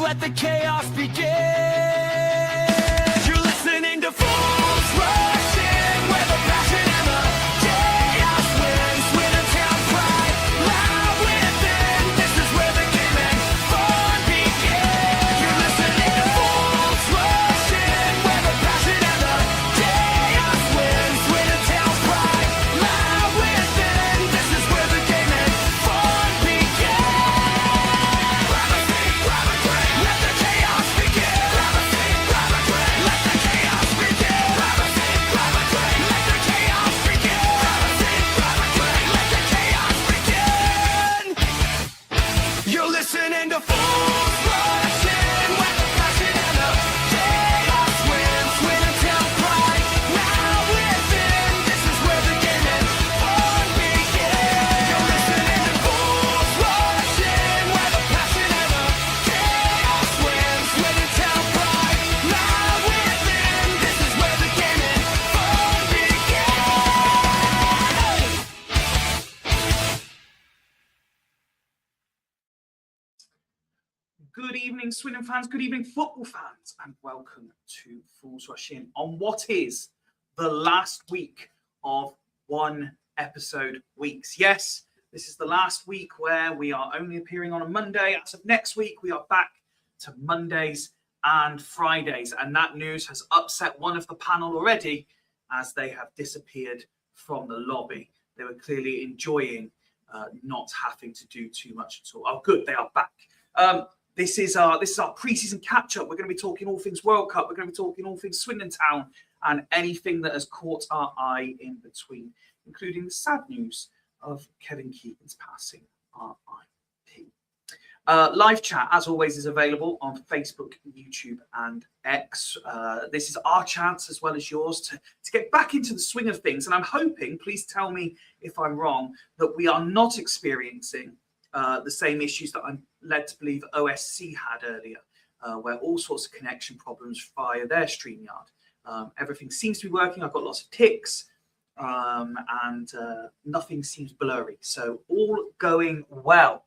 let the chaos begin. You're listening to Fools Rush In, where the passion and the chaos wins. With a town pride loud within, this is where the game and fun begin. You're listening to Fools Rush In, where the passion and the chaos wins. With a town pride loud within, this is where the game and fun begin. Grab a seat, grab a drink, let the chaos begin. Grab a seat, grab a drink, let the chaos begin. Grab a seat, grab a drink, let the chaos begin. Grab a seat, grab a drink, let the chaos begin. You're listening to Fools Rush In, where the passion and the chaos wins. With a town pride loud within, this is where the game and fun begin. You're listening to Fools Rush In, where the passion and the chaos wins. With a town pride loud within, this is where the game and fun begin. Good evening, Swindon fans. Good evening, football fans, and welcome to Fools Rush In on what is the last week of one episode weeks. Yes, this is the last week where we are only appearing on a Monday. As of next week, we are back to Mondays and Fridays, and that news has upset one of the panel already as they have disappeared from the lobby. They were clearly enjoying not having to do too much at all. Oh, good, they are back. This is our pre-season catch-up. We're going to be talking all things World Cup. We're going to be talking all things Swindon Town and anything that has caught our eye in between, including the sad news of Kevin Keegan's passing, RIP. Live chat, as always, is available on Facebook, YouTube, and X. This is our chance, as well as yours, to get back into the swing of things. And I'm hoping, please tell me if I'm wrong, that we are not experiencing the same issues that I'm led to believe OSC had earlier, where all sorts of connection problems via their StreamYard. Everything seems to be working. I've got lots of ticks, and nothing seems blurry. So all going well.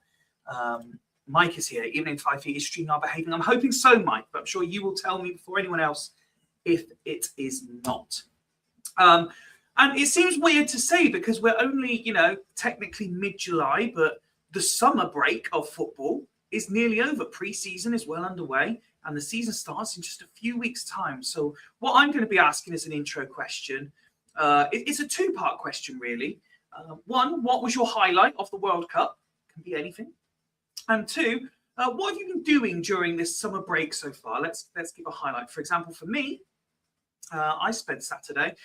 Mike is here. Evening 5 feet. Is StreamYard behaving? I'm hoping so, Mike, but I'm sure you will tell me before anyone else if it is not. And it seems weird to say because we're only, technically mid-July, but the summer break of football is nearly over. Pre-season is well underway, and the season starts in just a few weeks' time. So what I'm going to be asking as an intro question, it's a two-part question, really. One, what was your highlight of the World Cup? Can be anything. And two, what have you been doing during this summer break so far? Let's give a highlight. For example, for me, I spent Saturday.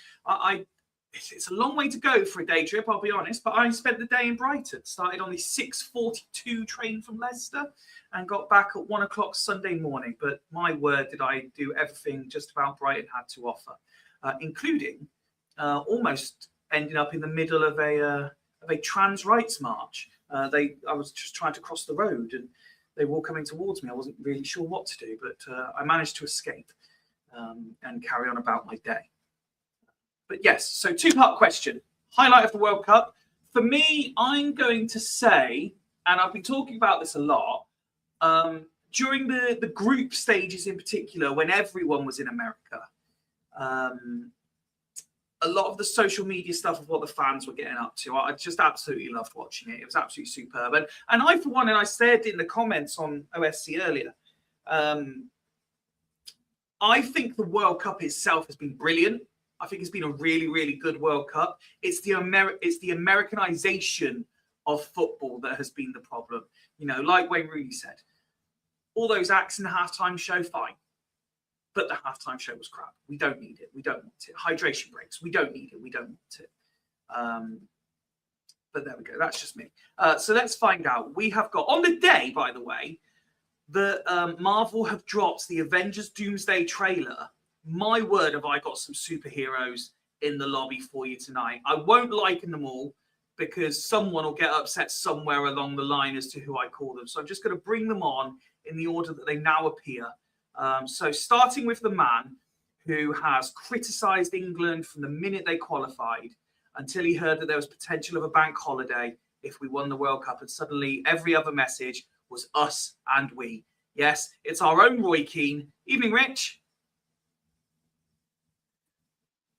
It's a long way to go for a day trip, I'll be honest, but I spent the day in Brighton. Started on the 6:42 train from Leicester and got back at 1 o'clock Sunday morning. But my word, did I do everything just about Brighton had to offer, including almost ending up in the middle of a trans rights march. I was just trying to cross the road and they were all coming towards me. I wasn't really sure what to do, but I managed to escape and carry on about my day. But yes, so two-part question. Highlight of the World Cup. For me, I'm going to say, and I've been talking about this a lot, during the group stages in particular, when everyone was in America, a lot of the social media stuff of what the fans were getting up to, I just absolutely loved watching it. It was absolutely superb. And I, for one, and I said in the comments on OSC earlier, I think the World Cup itself has been brilliant. I think it's been a really, really good World Cup. It's the Americanization of football that has been the problem. You know, like Wayne Rooney said, all those acts in the halftime show, fine. But the halftime show was crap. We don't need it. We don't want it. Hydration breaks. We don't need it. We don't want it. But there we go. That's just me. So let's find out. We have got, on the day, by the way, the Marvel have dropped the Avengers Doomsday trailer. My word, have I got some superheroes in the lobby for you tonight. I won't liken them all because someone will get upset somewhere along the line as to who I call them. So I'm just going to bring them on in the order that they now appear. So starting with the man who has criticised England from the minute they qualified until he heard that there was potential of a bank holiday if we won the World Cup. And suddenly every other message was us and we. Yes, it's our own Roy Keane. Evening, Rich.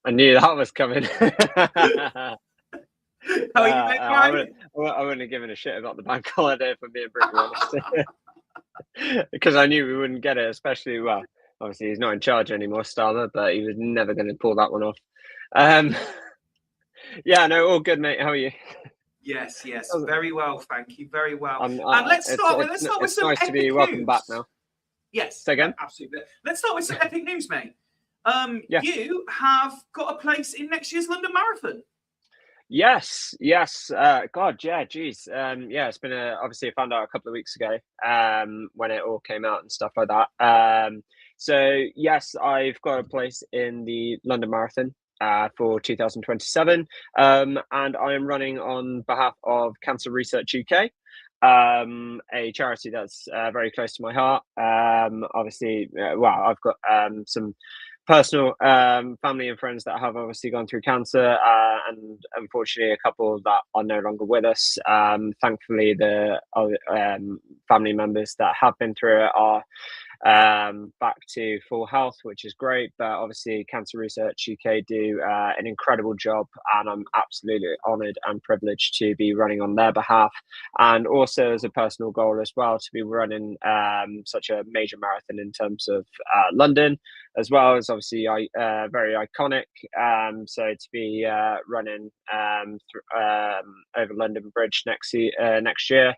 I knew that was coming. How are you, mate? I wouldn't have given a shit about the bank holiday, if I'm being brutally honest. Because I knew we wouldn't get it, especially, well, obviously he's not in charge anymore, Starmer, but he was never going to pull that one off. Yeah, no, all good, mate. How are you? Yes, very well, thank you, very well. And let's start with some nice to be epic welcome news. back now. Yes, say again. Absolutely. Let's start with some epic news, mate. Yeah. You have got a place in next year's London Marathon. Yes. God, yeah, geez. Yeah, it's been obviously I found out a couple of weeks ago when it all came out and stuff like that. So yes, I've got a place in the London Marathon for 2027, and I am running on behalf of Cancer Research UK, a charity that's very close to my heart. Obviously, I've got some personal family and friends that have obviously gone through cancer, and unfortunately a couple that are no longer with us. Thankfully, the family members that have been through it are back to full health, which is great. But obviously Cancer Research UK do an incredible job, and I'm absolutely honoured and privileged to be running on their behalf, and also as a personal goal as well to be running such a major marathon in terms of London, as well as obviously very iconic. So to be running over London Bridge next year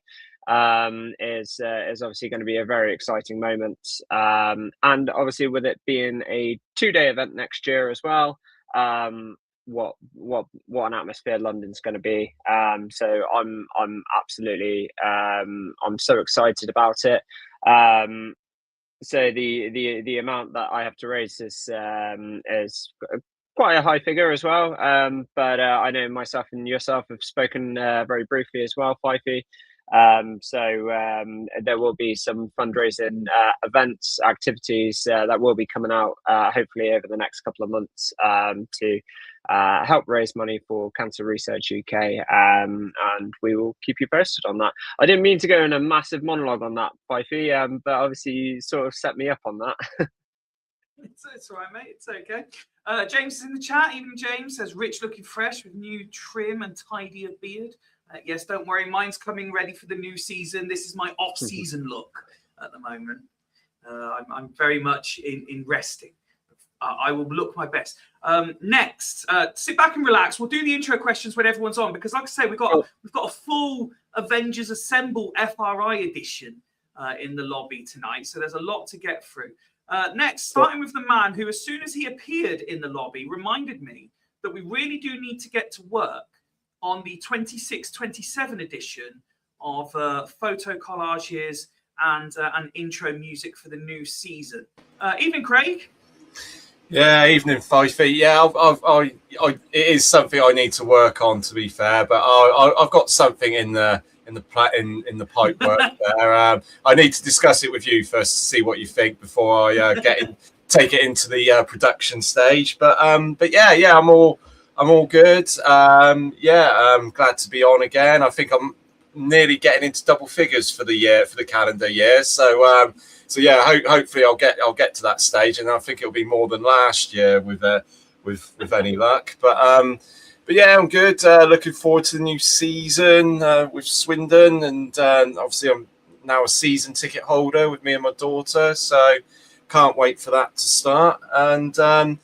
is obviously going to be a very exciting moment, and obviously with it being a 2-day event next year as well, what an atmosphere London's going to be. So I'm absolutely I'm so excited about it. So the amount that I have to raise is quite a high figure as well, but I know myself and yourself have spoken very briefly as well, Fifey. So there will be some fundraising events, activities that will be coming out hopefully over the next couple of months to help raise money for Cancer Research UK, and we will keep you posted on that. I didn't mean to go in a massive monologue on that, Fifey, but obviously you sort of set me up on that. It's all right, mate. It's okay. James is in the chat. Even James says, Rich looking fresh with new trim and tidier beard. Yes, don't worry. Mine's coming ready for the new season. This is my off-season look at the moment. I'm very much in resting. I will look my best. Next, sit back and relax. We'll do the intro questions when everyone's on, because like I say, we've got a full Avengers Assemble FRI edition in the lobby tonight. So there's a lot to get through. Next, starting with the man who, as soon as he appeared in the lobby, reminded me that we really do need to get to work on the 26-27 edition of photo collages and intro music for the new season. Evening, Craig. Yeah, evening, Fifey. Yeah, it is something I need to work on, to be fair. But I've got something in the pipe work there. I need to discuss it with you first to see what you think before I take it into the production stage. But yeah, I'm all good. I'm glad to be on again. I think I'm nearly getting into double figures for the calendar year. So yeah, hopefully I'll get to that stage, and I think it'll be more than last year with any luck. But yeah, I'm good. Looking forward to the new season with Swindon, and obviously I'm now a season ticket holder with me and my daughter, so can't wait for that to start. And I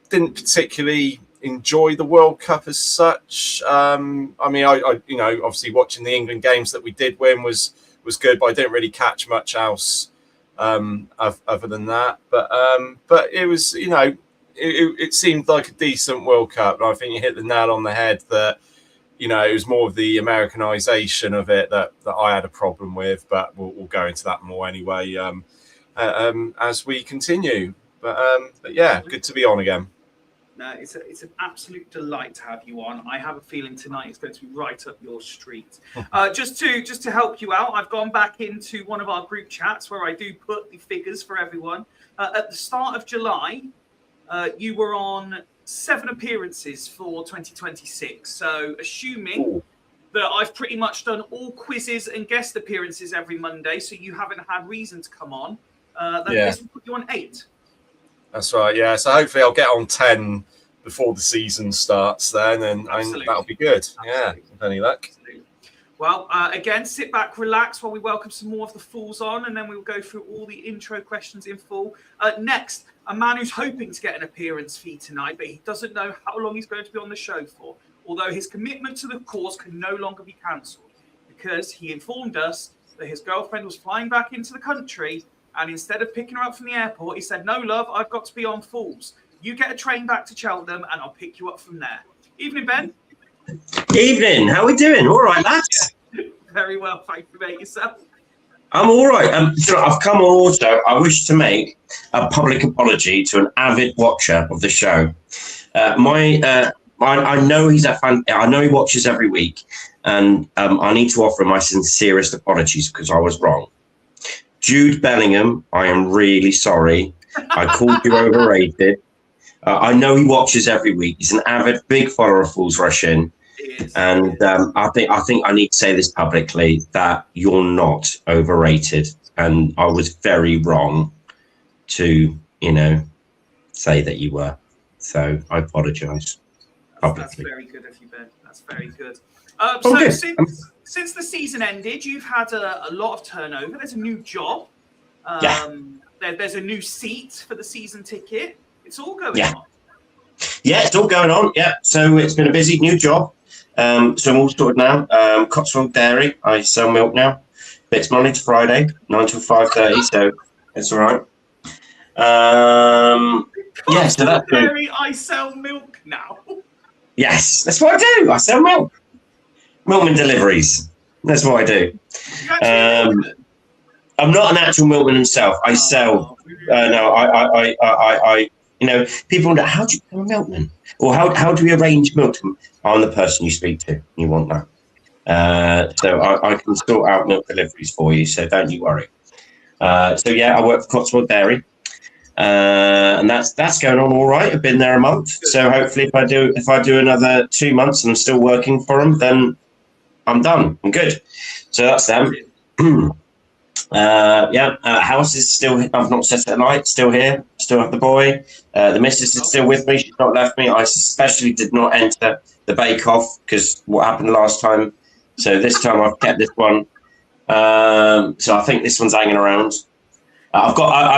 didn't particularly enjoy the World Cup as such. I mean, I obviously watching the England games that we did win was good, but I didn't really catch much else other than that. But it was, it seemed like a decent World Cup. And I think you hit the nail on the head that, it was more of the Americanization of it that I had a problem with, but we'll go into that more anyway as we continue. But yeah, good to be on again. No, it's an absolute delight to have you on. I have a feeling tonight is going to be right up your street. Just to help you out, I've gone back into one of our group chats where I do put the figures for everyone. At the start of July, you were on 7 appearances for 2026. So assuming that I've pretty much done all quizzes and guest appearances every Monday, so you haven't had reason to come on, this will put you on 8. That's right, yeah. So hopefully I'll get on 10 before the season starts then, and that'll be good. Absolutely. Yeah, with any luck. Absolutely. Well, again, sit back, relax while we welcome some more of the fools on, and then we'll go through all the intro questions in full. Next, a man who's hoping to get an appearance fee tonight, but he doesn't know how long he's going to be on the show for, although his commitment to the cause can no longer be cancelled, because he informed us that his girlfriend was flying back into the country, and instead of picking her up from the airport, he said, "No, love, I've got to be on Fools. You get a train back to Cheltenham, and I'll pick you up from there." Evening, Ben. Evening. How are we doing? All right, lads. Very well, thank you, mate. Yourself? I'm all right. I've come on also. I wish to make a public apology to an avid watcher of the show. I know he's a fan. I know he watches every week, and I need to offer my sincerest apologies because I was wrong. Jude Bellingham, I am really sorry. I called you overrated. I know he watches every week. He's an avid, big follower of Fools Rush In. And I think I need to say this publicly, that you're not overrated. And I was very wrong to, say that you were. So I apologise publicly. That's very good of you, Ben. That's very good. Since the season ended, you've had a lot of turnover. There's a new job. There's a new seat for the season ticket. It's all going on. Yeah, it's all going on. Yeah, so it's been a busy new job. So I'm all sorted now. Cotswold Dairy. I sell milk now. But it's Monday to Friday, 9 till 5:30. So it's all right. So that's Dairy. I sell milk now. Yes, that's what I do. I sell milk. Milkman deliveries. That's what I do. I'm not an actual milkman himself. I sell. People wonder, how do you become a milkman? Or how do we arrange milk? I'm the person you speak to. You want that. So I can sort out milk deliveries for you. So don't you worry. I work for Cotswold Dairy. And that's going on all right. I've been there a month. So hopefully if I do another 2 months and I'm still working for them, then I'm done. I'm good. So that's them. House is still. I've not set it alight. Still here. Still have the boy. The missus is still with me. She's not left me. I especially did not enter the Bake Off because what happened last time. So this time I've kept this one. So I think this one's hanging around. I've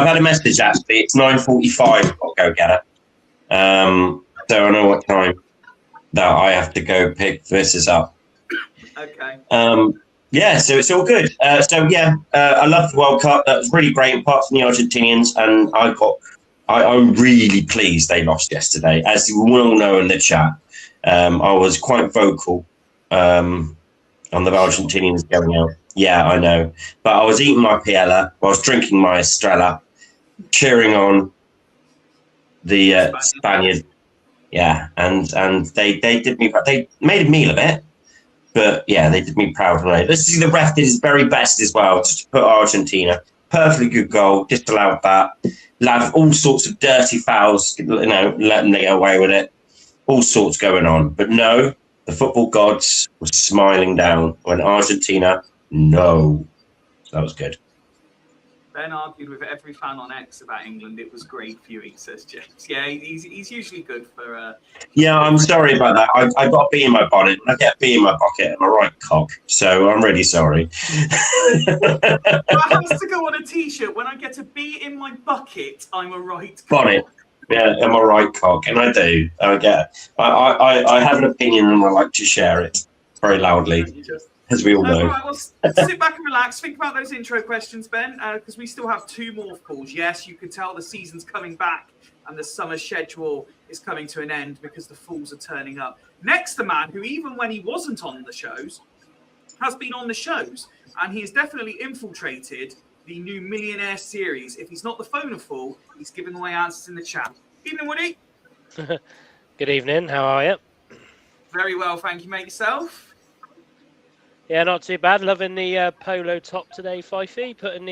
had a message actually. It's 9:45. I'll go get it. So I know what time that I have to go pick this up. Okay. Yeah, so it's all good. I love the World Cup. That was really great, apart from the Argentinians, and I'm really pleased they lost yesterday. As you all know in the chat, I was quite vocal on the Argentinians going out. Yeah, I know, but I was eating my paella, I was drinking my Estrella, cheering on the Spaniard. Yeah, and they did me. They made a meal of it. But yeah, they did me proud tonight. Let's see, the ref did his very best as well to put Argentina. Perfectly good goal, disallowed that. Allowed all sorts of dirty fouls, letting them get away with it. All sorts going on. But no, the football gods were smiling down when Argentina, no. So that was good. Ben argued with every fan on X about England. It was great viewing, says James. Yeah, he's usually good for. Yeah, I'm sorry about that. I got a bee in my bonnet. I get a bee in my pocket and my right cock. So I'm really sorry. That has to go on a T-shirt. When I get a bee in my bucket, I'm a right cock. Bonnet. Yeah, I'm a right cock, and I do. I have an opinion, and I like to share it very loudly, as we all know. Right, well, sit back and relax. Think about those intro questions, Ben, because we still have 2 more calls. Yes, you can tell the season's coming back and the summer schedule is coming to an end because the fools are turning up. Next, the man who, even when he wasn't on the shows, has been on the shows, and he has definitely infiltrated the new Millionaire series. If he's not the phone fool, he's giving away answers in the chat. Evening, Woody. Good evening. How are you? Very well, thank you, mate. Yourself? Yeah, not too bad. Loving the polo top today, Fifey. Putting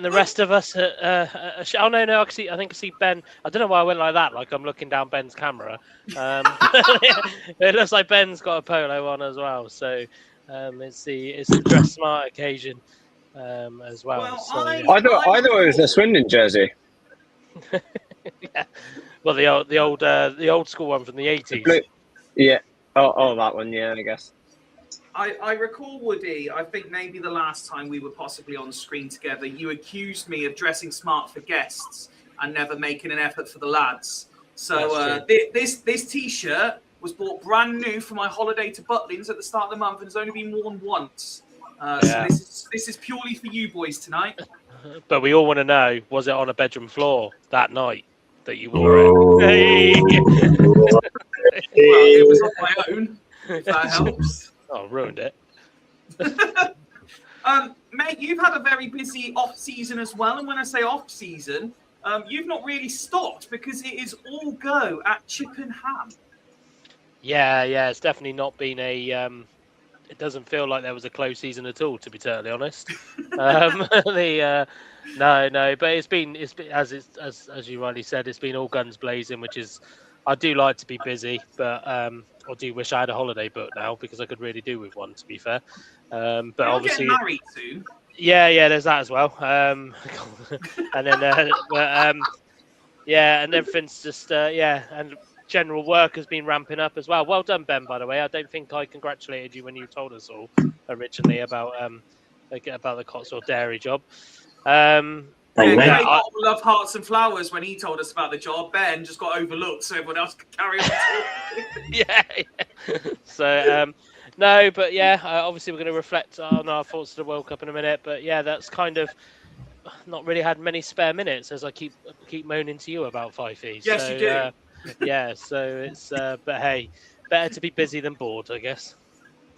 the rest of us at oh no, I think I see Ben. I don't know why I went like that. Like I'm looking down Ben's camera. It looks like Ben's got a polo on as well. So it's the dress smart occasion as well. Well, so, I thought it was a Swindon jersey. yeah. Well, the old school one from the 80s. Yeah. Oh, that one. Yeah, I guess. I recall, Woody, I think maybe the last time we were possibly on screen together, you accused me of dressing smart for guests and never making an effort for the lads. So this T-shirt was bought brand new for my holiday to Butlins at the start of the month and has only been worn once. So this is purely for you boys tonight. But we all want to know, was it on a bedroom floor that night that you wore it? Hey! Well, it was on my own, if that helps. Oh, ruined it. Mate, you've had a very busy off-season as well. And when I say off-season, you've not really stopped because it is all go at Chippenham. Yeah, it's definitely not been a... it doesn't feel like there was a close season at all, to be totally honest. No, but it's been as you rightly said, it's been all guns blazing, which is... I do like to be busy, but I do wish I had a holiday booked now because I could really do with one, to be fair. But You're obviously, getting married soon. Yeah, there's that as well. And then, and everything's just and general work has been ramping up as well. Well done, Ben. By the way, I don't think I congratulated you when you told us all originally about the Cotswold Dairy job. I love hearts and flowers when he told us about the job. Ben just got overlooked, so everyone else could carry on. yeah. So no, but obviously we're going to reflect on our thoughts of the World Cup in a minute. But yeah, that's kind of not really had many spare minutes as I keep moaning to you about Fifey. Yes, so, you do. So it's but hey, better to be busy than bored, I guess.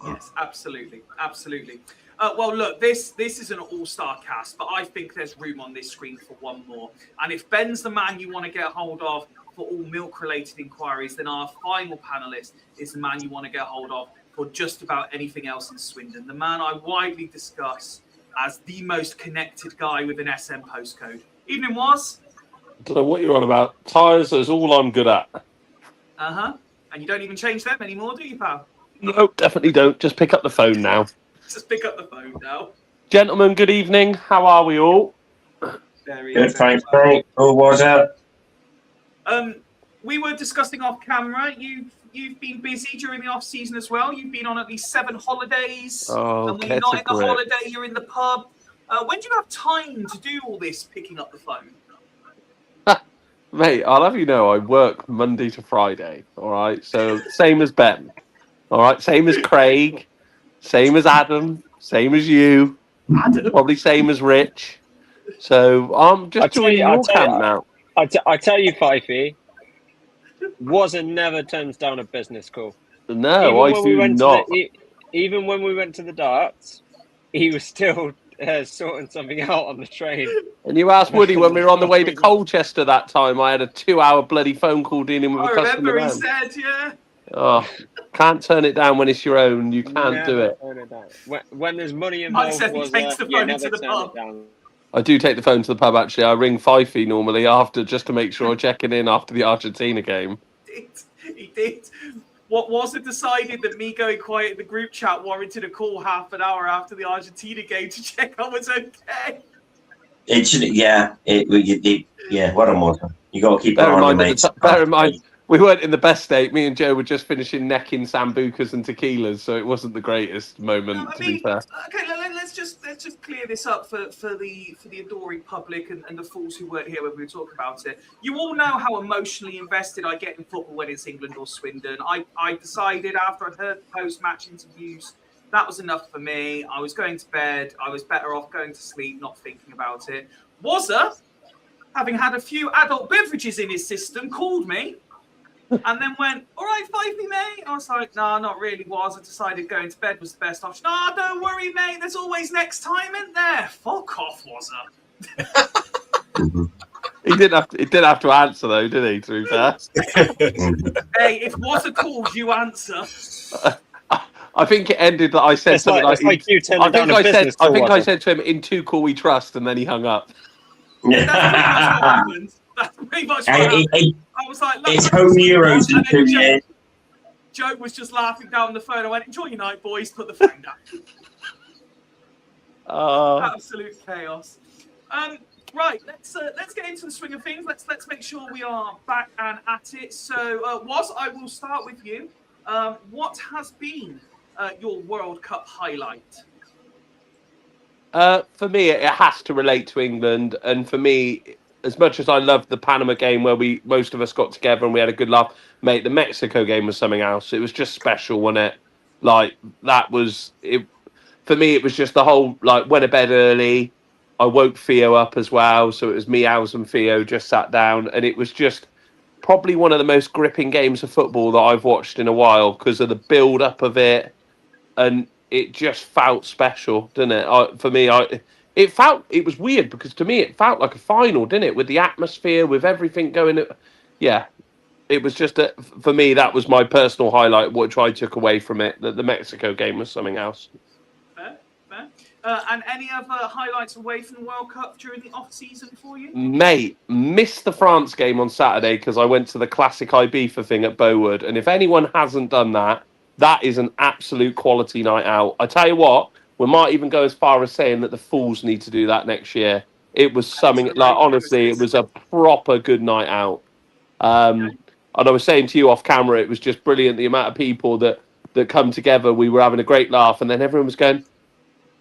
Yes, absolutely. Well, look, this is an all-star cast, but I think there's room on this screen for one more. And if Ben's the man you want to get hold of for all milk-related inquiries, then our final panelist is the man you want to get hold of for just about anything else in Swindon. The man I widely discuss as the most connected guy with an SM postcode. Evening, Was. I don't know what you're on about. Tyres is all I'm good at. Uh-huh. And you don't even change them anymore, do you, pal? No, definitely don't. Just pick up the phone now. Just pick up the phone now. Gentlemen, good evening. How are we all? Very, Good, very thanks, well. mate. Who was that? We were discussing off camera. You've been busy during the off season as well. You've been on at least 7 holidays. Oh, And when you're get not a in the grip. holiday, you're in the pub. When do you have time to do all this picking up the phone? Mate, I'll have you know I work Monday to Friday, all right? So same as Ben, all right? Same as Craig, same as Adam, same as you, Adam. probably same as Rich. So I'm just I tell joining you- your camp now. I tell you, Fifey, wasn't never turns down a business call. No, I do not. Even when we went to the darts, he was still sorting something out on the train. And you asked Woody when we were on the way to Colchester that time, I had a 2-hour bloody phone call dealing with I a customer remember he then. said, yeah. Oh, can't turn it down when it's your own. You can't do Never it. turn it down. When there's money I involved, said he was takes the yeah, phone never to the turn pub. it down. I do take the phone to the pub, actually. I ring Fifey normally after just to make sure I'm checking in after the Argentina game. He did. What was it decided that me going quiet in the group chat warranted a call half an hour after the Argentina game to check I was okay? Yeah, what a model. You got to keep an Bear eye in on your mind, mates. bear in mind, we weren't in the best state. Me and Joe were just finishing necking sambucas and tequilas, so it wasn't the greatest moment, I to be mean, fair. okay, let's just clear this up for the adoring public and the fools who weren't here when we were talking about it. You all know how emotionally invested I get in football when it's England or Swindon. I decided after I'd heard the post-match interviews that was enough for me. I was going to bed. I was better off going to sleep, not thinking about it. Wazza, having had a few adult beverages in his system, called me. And then went, all right, Fifey, mate. I was like, nah, not really, I decided going to bed was the best option. Nah, don't worry, mate. There's always next time, isn't there? Fuck off, Wazza. He didn't have to answer, though, did he, to be fair? Hey, if Wazza calls, you answer. I think it ended that I said It's something like you turning down a business I call. think I wasn't said to him, in 2 call we trust, and then he hung up. That's pretty much what happened. That's pretty much what happened. I was like, It's home Euros in 2 years. Joe was just laughing down the phone. I went, enjoy your night, boys. Put the phone down. Absolute chaos. Right, let's get into the swing of things. Let's make sure we are back and at it. So, Woz, I will start with you. What has been your World Cup highlight? For me, it has to relate to England, and for me, as much as I loved the Panama game where most of us got together and we had a good laugh, mate, the Mexico game was something else. It was just special, wasn't it? Like, that was it. For me, it was just the whole, like, went to bed early. I woke Theo up as well, so it was me, Al's, and Theo just sat down, and it was just probably one of the most gripping games of football that I've watched in a while because of the build-up of it, and it just felt special, didn't it? For me, it was weird because to me it felt like a final, didn't it? With the atmosphere, with everything going. Yeah, it was just for me that was my personal highlight, which I took away from it. That the Mexico game was something else. Fair. And any other highlights away from the World Cup during the off season for you? Mate, missed the France game on Saturday because I went to the classic Ibiza thing at Bowood, and if anyone hasn't done that, that is an absolute quality night out. I tell you what. We might even go as far as saying that the Fools need to do that next year. It was something like, honestly, it was a proper good night out. And I was saying to you off camera, it was just brilliant. The amount of people that come together, we were having a great laugh, and then everyone was going,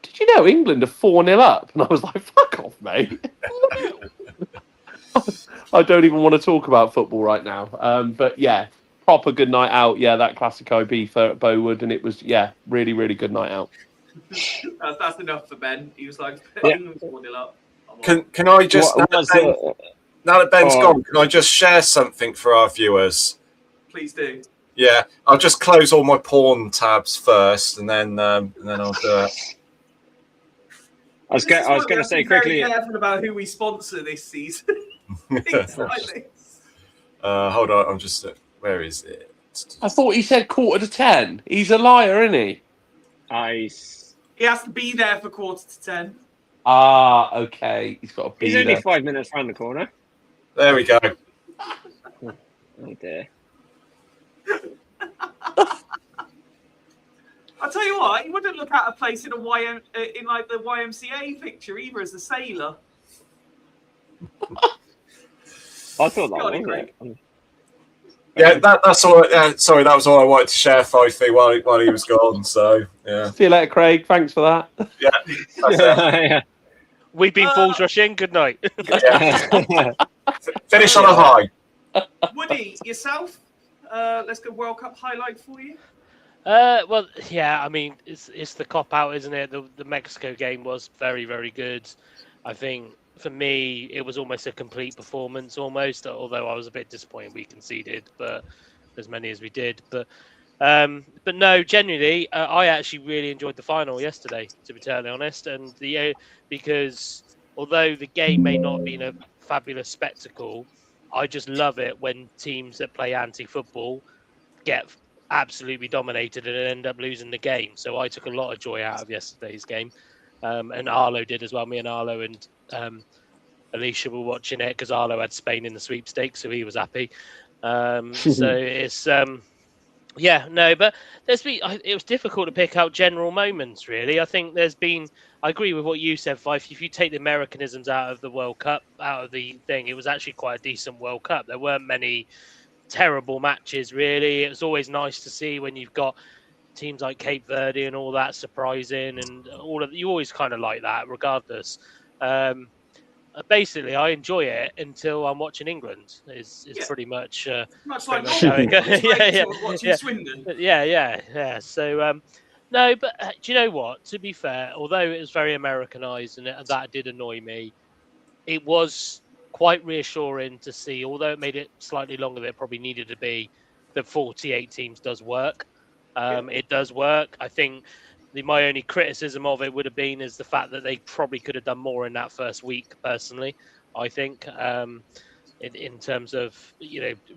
"Did you know England are 4-0 up?" And I was like, "Fuck off, mate." I don't even want to talk about football right now. But yeah, proper good night out. Yeah, that classic Ibiza at Bowood, and it was really, really good night out. That's enough for Ben. He was like, Yeah. up. Can I just now that Ben's Oh. gone, can I just share something for our viewers? Please do. Yeah, I'll just close all my porn tabs first, and then I'll do it. I was going to say quickly. Be careful about who we sponsor this season. Things like this. Hold on, I'm just. Where is it? I thought he said 9:45. He's a liar, isn't he? He has to be there for 9:45. Okay. He's got to be He's only there. 5 minutes round the corner. There we go. Oh dear. I'll tell you what, he wouldn't look out of place in in like the YMCA picture either as a sailor. I thought that Go on, was Craig. it. Yeah, that's all. Sorry, that was all I wanted to share, Fifey, while he was gone. So yeah, See you later, Craig. Thanks for that. yeah, that's it. Yeah. We've been Fools Rushing. Good night. Yeah. Finish on a high. Woody, yourself? Let's go World Cup highlight for you. Well, yeah, I mean, it's the cop out, isn't it? The Mexico game was very, very good. I think for me, it was almost a complete performance, almost. Although I was a bit disappointed we conceded, but as many as we did. But no, genuinely, I actually really enjoyed the final yesterday, to be totally honest. And because although the game may not have been a fabulous spectacle, I just love it when teams that play anti-football get absolutely dominated and end up losing the game. So I took a lot of joy out of yesterday's game, and Arlo did as well. Me and Arlo and Alicia were watching it because Arlo had Spain in the sweepstakes, so he was happy. So it's yeah, no, but it was difficult to pick out general moments. Really, I think I agree with what you said, Fife. If you take the Americanisms out of the World Cup, out of the thing, it was actually quite a decent World Cup. There weren't many terrible matches, really. It was always nice to see when you've got teams like Cape Verde and all that surprising, and you always kind of like that, regardless. Basically, I enjoy it until I'm watching England. It's pretty much Much like pretty much normal. how it goes. Yeah. Watching Swindon. Yeah. So no, but do you know what? To be fair, although it was very Americanized and that did annoy me, it was quite reassuring to see, although it made it slightly longer than it probably needed to be, that 48 teams does work. It does work. I think my only criticism of it would have been is the fact that they probably could have done more in that first week, personally, I think, in terms of,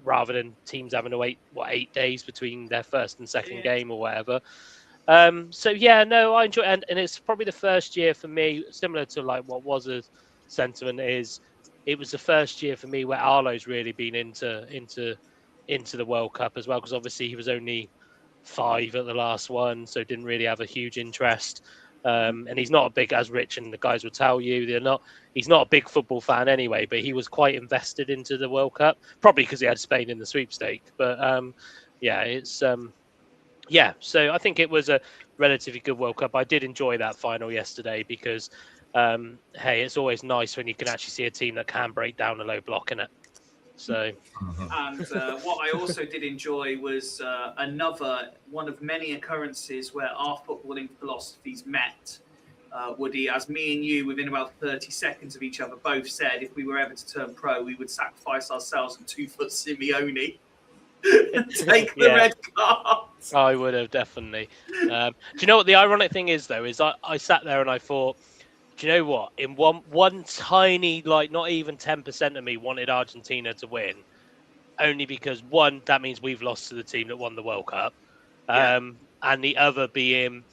rather than teams having to wait, 8 days between their first and second game or whatever. So, yeah, no, I enjoy it. And it's probably the first year for me, similar to like what was a sentiment is, it was the first year for me where Arlo's really been into the World Cup as well, because obviously he was only 5 at the last one, so didn't really have a huge interest. And he's not a big, as Rich and the guys will tell you, he's not a big football fan anyway, but he was quite invested into the World Cup, probably because he had Spain in the sweepstake. But so I think it was a relatively good World Cup. I did enjoy that final yesterday because hey, it's always nice when you can actually see a team that can break down a low block in it. So, and what I also did enjoy was another one of many occurrences where our footballing philosophies met. Woody, as me and you, within about 30 seconds of each other, both said if we were ever to turn pro, we would sacrifice ourselves and 2-foot Simeone and take the red card. I would have definitely. Do you know what the ironic thing is, though? Is I sat there and I thought, do you know what? In one tiny, like not even 10% of me wanted Argentina to win, only because one, that means we've lost to the team that won the World Cup, and the other being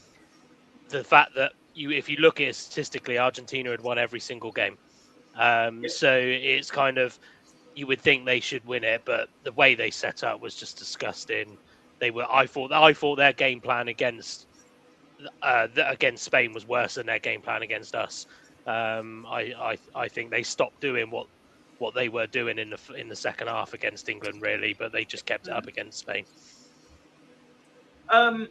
the fact that if you look at it statistically, Argentina had won every single game. So it's kind of, you would think they should win it, but the way they set up was just disgusting. I thought their game plan against Spain was worse than their game plan against us. I think they stopped doing what they were doing in the second half against England, really, but they just kept it up against Spain. And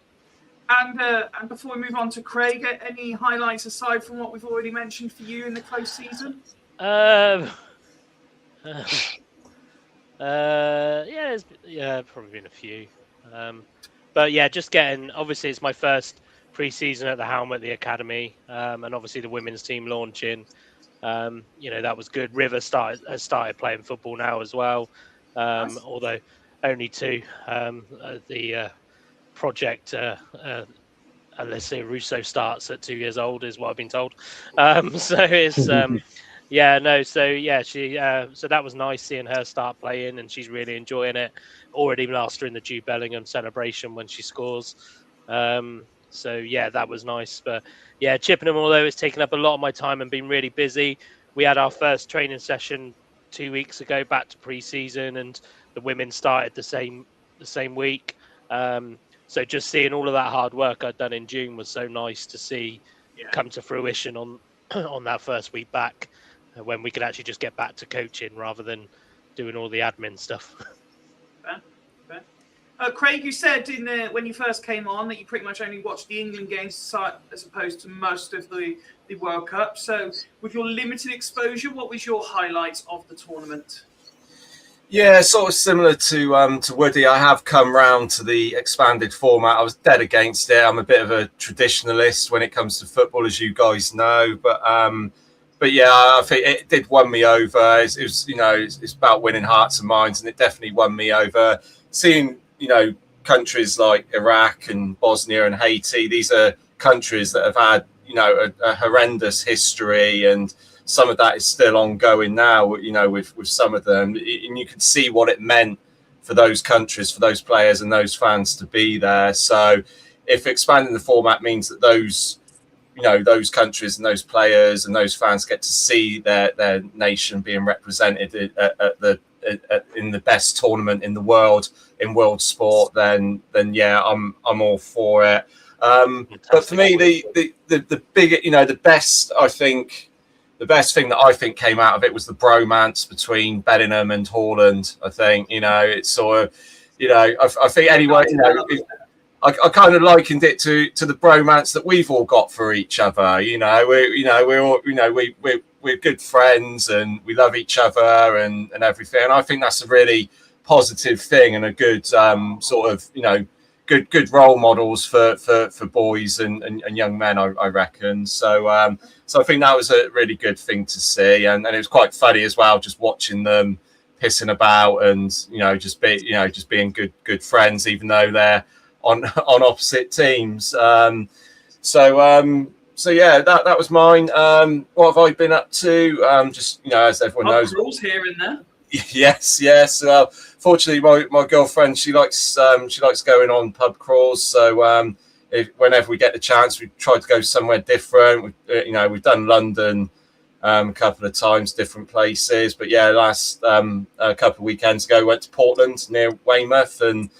before we move on to Craig, any highlights aside from what we've already mentioned for you in the close season? Probably been a few. But yeah, just obviously it's my first pre-season at the helm at the academy, and obviously the women's team launching. That was good. River has started playing football now as well, Nice. although only 2. The project Alessia Russo starts at 2 years old, is what I've been told. So it's so that was nice seeing her start playing, and she's really enjoying it. Already last her in the Jude Bellingham celebration when she scores. So yeah, that was nice. But yeah, Chippenham, although it's taken up a lot of my time and been really busy, we had our first training session 2 weeks ago, back to pre-season, and the women started the same week. So just seeing all of that hard work I'd done in June was so nice to see come to fruition on on that first week back, when we could actually just get back to coaching rather than doing all the admin stuff. Fair. Craig, you said when you first came on that you pretty much only watched the England games as opposed to most of the World Cup. So with your limited exposure, what was your highlights of the tournament? Yeah, sort of similar to Woody. I have come round to the expanded format. I was dead against it. I'm a bit of a traditionalist when it comes to football, as you guys know. But yeah, I think it did won me over. It was it's about winning hearts and minds, and it definitely won me over. Seeing countries like Iraq and Bosnia and Haiti, these are countries that have had a horrendous history, and some of that is still ongoing now, with some of them. And you can see what it meant for those countries, for those players and those fans to be there. So if expanding the format means that those countries and those players and those fans get to see their nation being represented in the best tournament in the world, in world sport, then yeah, I'm all for it. But for me, the big, the best, I think, the best thing that I think came out of it was the bromance between Bellingham and Haaland. I think, it's sort of, I think anyway, I kind of likened it to the bromance that we've all got for each other. We're all, we're good friends and we love each other and everything. And I think that's a really positive thing and a good sort of, good role models for boys and young men, I reckon. So I think that was a really good thing to see, and it was quite funny as well, just watching them pissing about and just being good friends, even though they're on opposite teams. So yeah, that was mine. What have I been up to? Just as everyone knows, rules here and there. Yes. Fortunately, my girlfriend, she likes going on pub crawls. So whenever we get the chance, we try to go somewhere different. We've done London a couple of times, different places. But yeah, last a couple of weekends ago, we went to Portland near Weymouth, and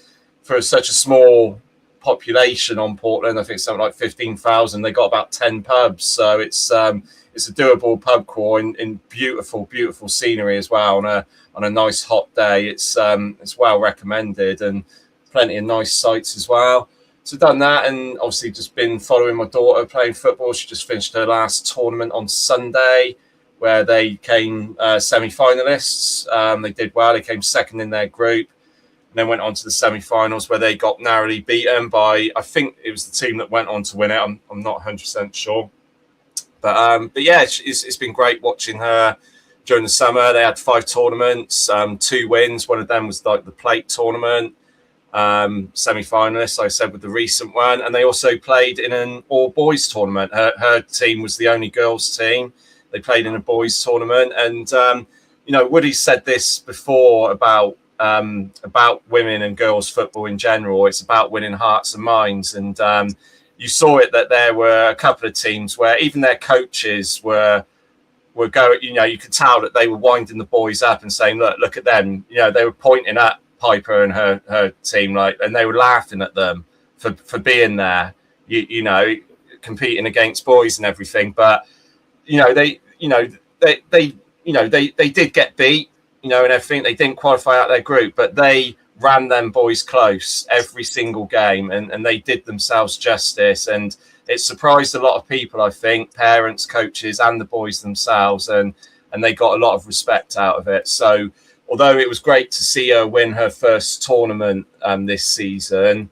for such a small population on Portland, I think something like 15,000, they got about 10 pubs. So it's a doable pub crawl in beautiful scenery as well on a nice hot day. It's well recommended, and plenty of nice sights as well. So done that, and obviously just been following my daughter playing football. She just finished her last tournament on Sunday, where they came semi-finalists. They did well. They came second in their group, and then went on to the semi-finals, where they got narrowly beaten by, I think it was the team that went on to win it. I'm not 100% sure. But yeah, it's been great watching her during the summer. They had 5 tournaments, 2 wins. One of them was like the plate tournament, semi-finalists, I said, with the recent one. And they also played in an all-boys tournament. Her team was the only girls' team. They played in a boys' tournament. And, Woody said this before about women and girls' football in general. It's about winning hearts and minds. And you saw it that there were a couple of teams where even their coaches were going, you could tell that they were winding the boys up and saying, look at them. They were pointing at Piper and her team, and they were laughing at them for being there, competing against boys and everything. But, they did get beat, and everything. They didn't qualify out their group, but they ran them boys close every single game, and they did themselves justice. And it surprised a lot of people, I think, parents, coaches, and the boys themselves, and they got a lot of respect out of it. So although it was great to see her win her first tournament this season,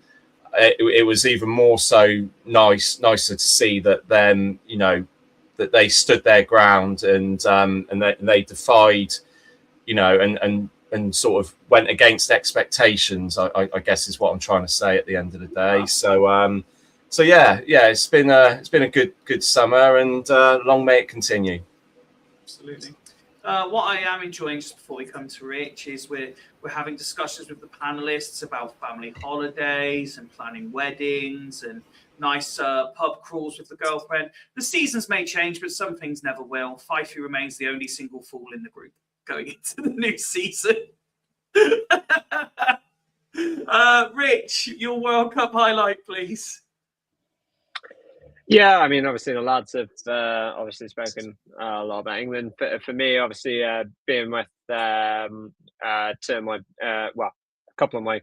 it was even more so nicer to see that them, that they stood their ground and they defied, and sort of went against expectations, I guess is what I'm trying to say at the end of the day. So yeah, it's been a good summer, and long may it continue. Absolutely. What I am enjoying, just before we come to Rich, is we're having discussions with the panelists about family holidays and planning weddings and nice pub crawls with the girlfriend. The seasons may change, but some things never will. Fifey remains the only single fool in the group going into the new season. Rich, your World Cup highlight, please. Yeah, I mean, obviously the lads have obviously spoken a lot about England. But for me, obviously, being with two of my, well, a couple of my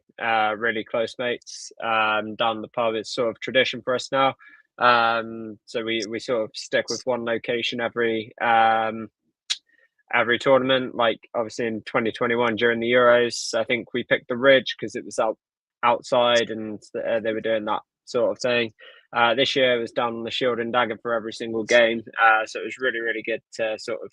really close mates down the pub, it's sort of tradition for us now. So we sort of stick with one location every tournament. Like obviously in 2021 during the Euros, I think we picked the Ridge because it was outside and they were doing that sort of thing. This year it was down on the Shield and Dagger for every single game, so it was really, really good to sort of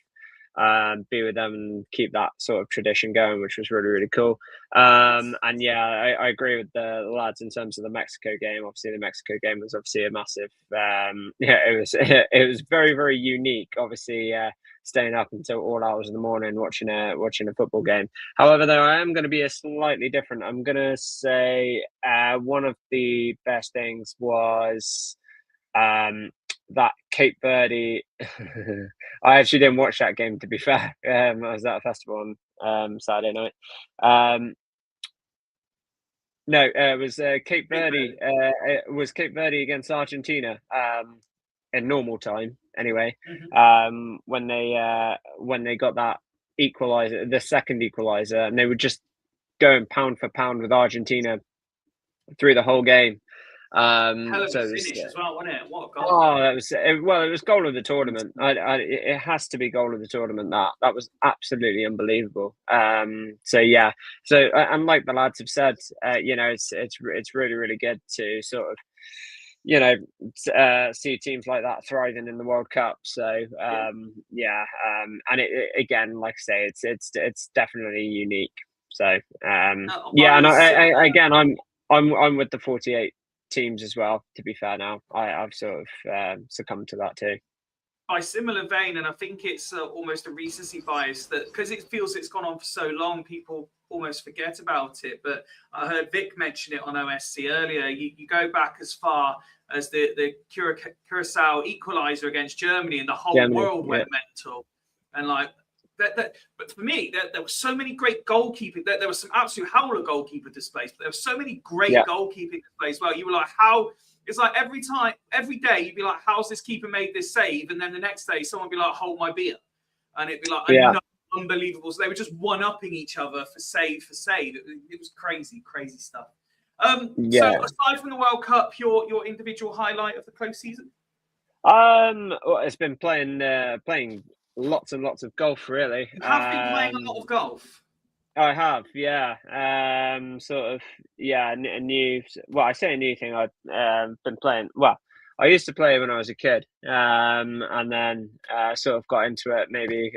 be with them and keep that sort of tradition going, which was really, really cool. And yeah, I agree with the lads in terms of the Mexico game. Obviously, the Mexico game was obviously a massive. Yeah, it was very, very unique. Obviously, staying up until all hours of the morning watching a football game. However, though, I am going to be a slightly different. I'm going to say one of the best things was that Cape Verde. I actually didn't watch that game, to be fair. I was at a festival on Saturday night. No, it was Cape Verde. It was Cape Verde against Argentina in normal time. Anyway, when they got that equalizer, the second equalizer, and they were just going pound for pound with Argentina through the whole game. Hell of So a it was, finish as well, wasn't it? What a goal! oh, that was well. It was goal of the tournament. It has to be goal of the tournament. That was absolutely unbelievable. So yeah. So and like the lads have said, you know, it's really, really good to sort of, you know, see teams like that thriving in the World Cup. So yeah, and it again, like I say, it's definitely unique. So yeah, and again, I'm with the 48 teams as well. To be fair, now I've sort of succumbed to that too. By similar vein, and I think it's almost a recency bias that because it feels it's gone on for so long, people almost forget about it. But I heard Vic mention it on OSC earlier. You go back as far as the Curacao equaliser against Germany, and the whole world went mental. And like that, but for me, there were so many great goalkeeping. There was some absolute howler goalkeeper displays, but there were so many great goalkeeping displays. Well, you were like, how? It's like every day, you'd be like, how's this keeper made this save? And then the next day, someone would be like, hold my beer. And it'd be like, unbelievable. So they were just one-upping each other for save for save. It was crazy, crazy stuff. So aside from the World Cup, your individual highlight of the close season? Well, it's been playing lots and lots of golf, really. You have been playing a lot of golf. I have, yeah. Sort of, yeah. A new. Well, I say a new thing. I've been playing. Well, I used to play when I was a kid, and then sort of got into it maybe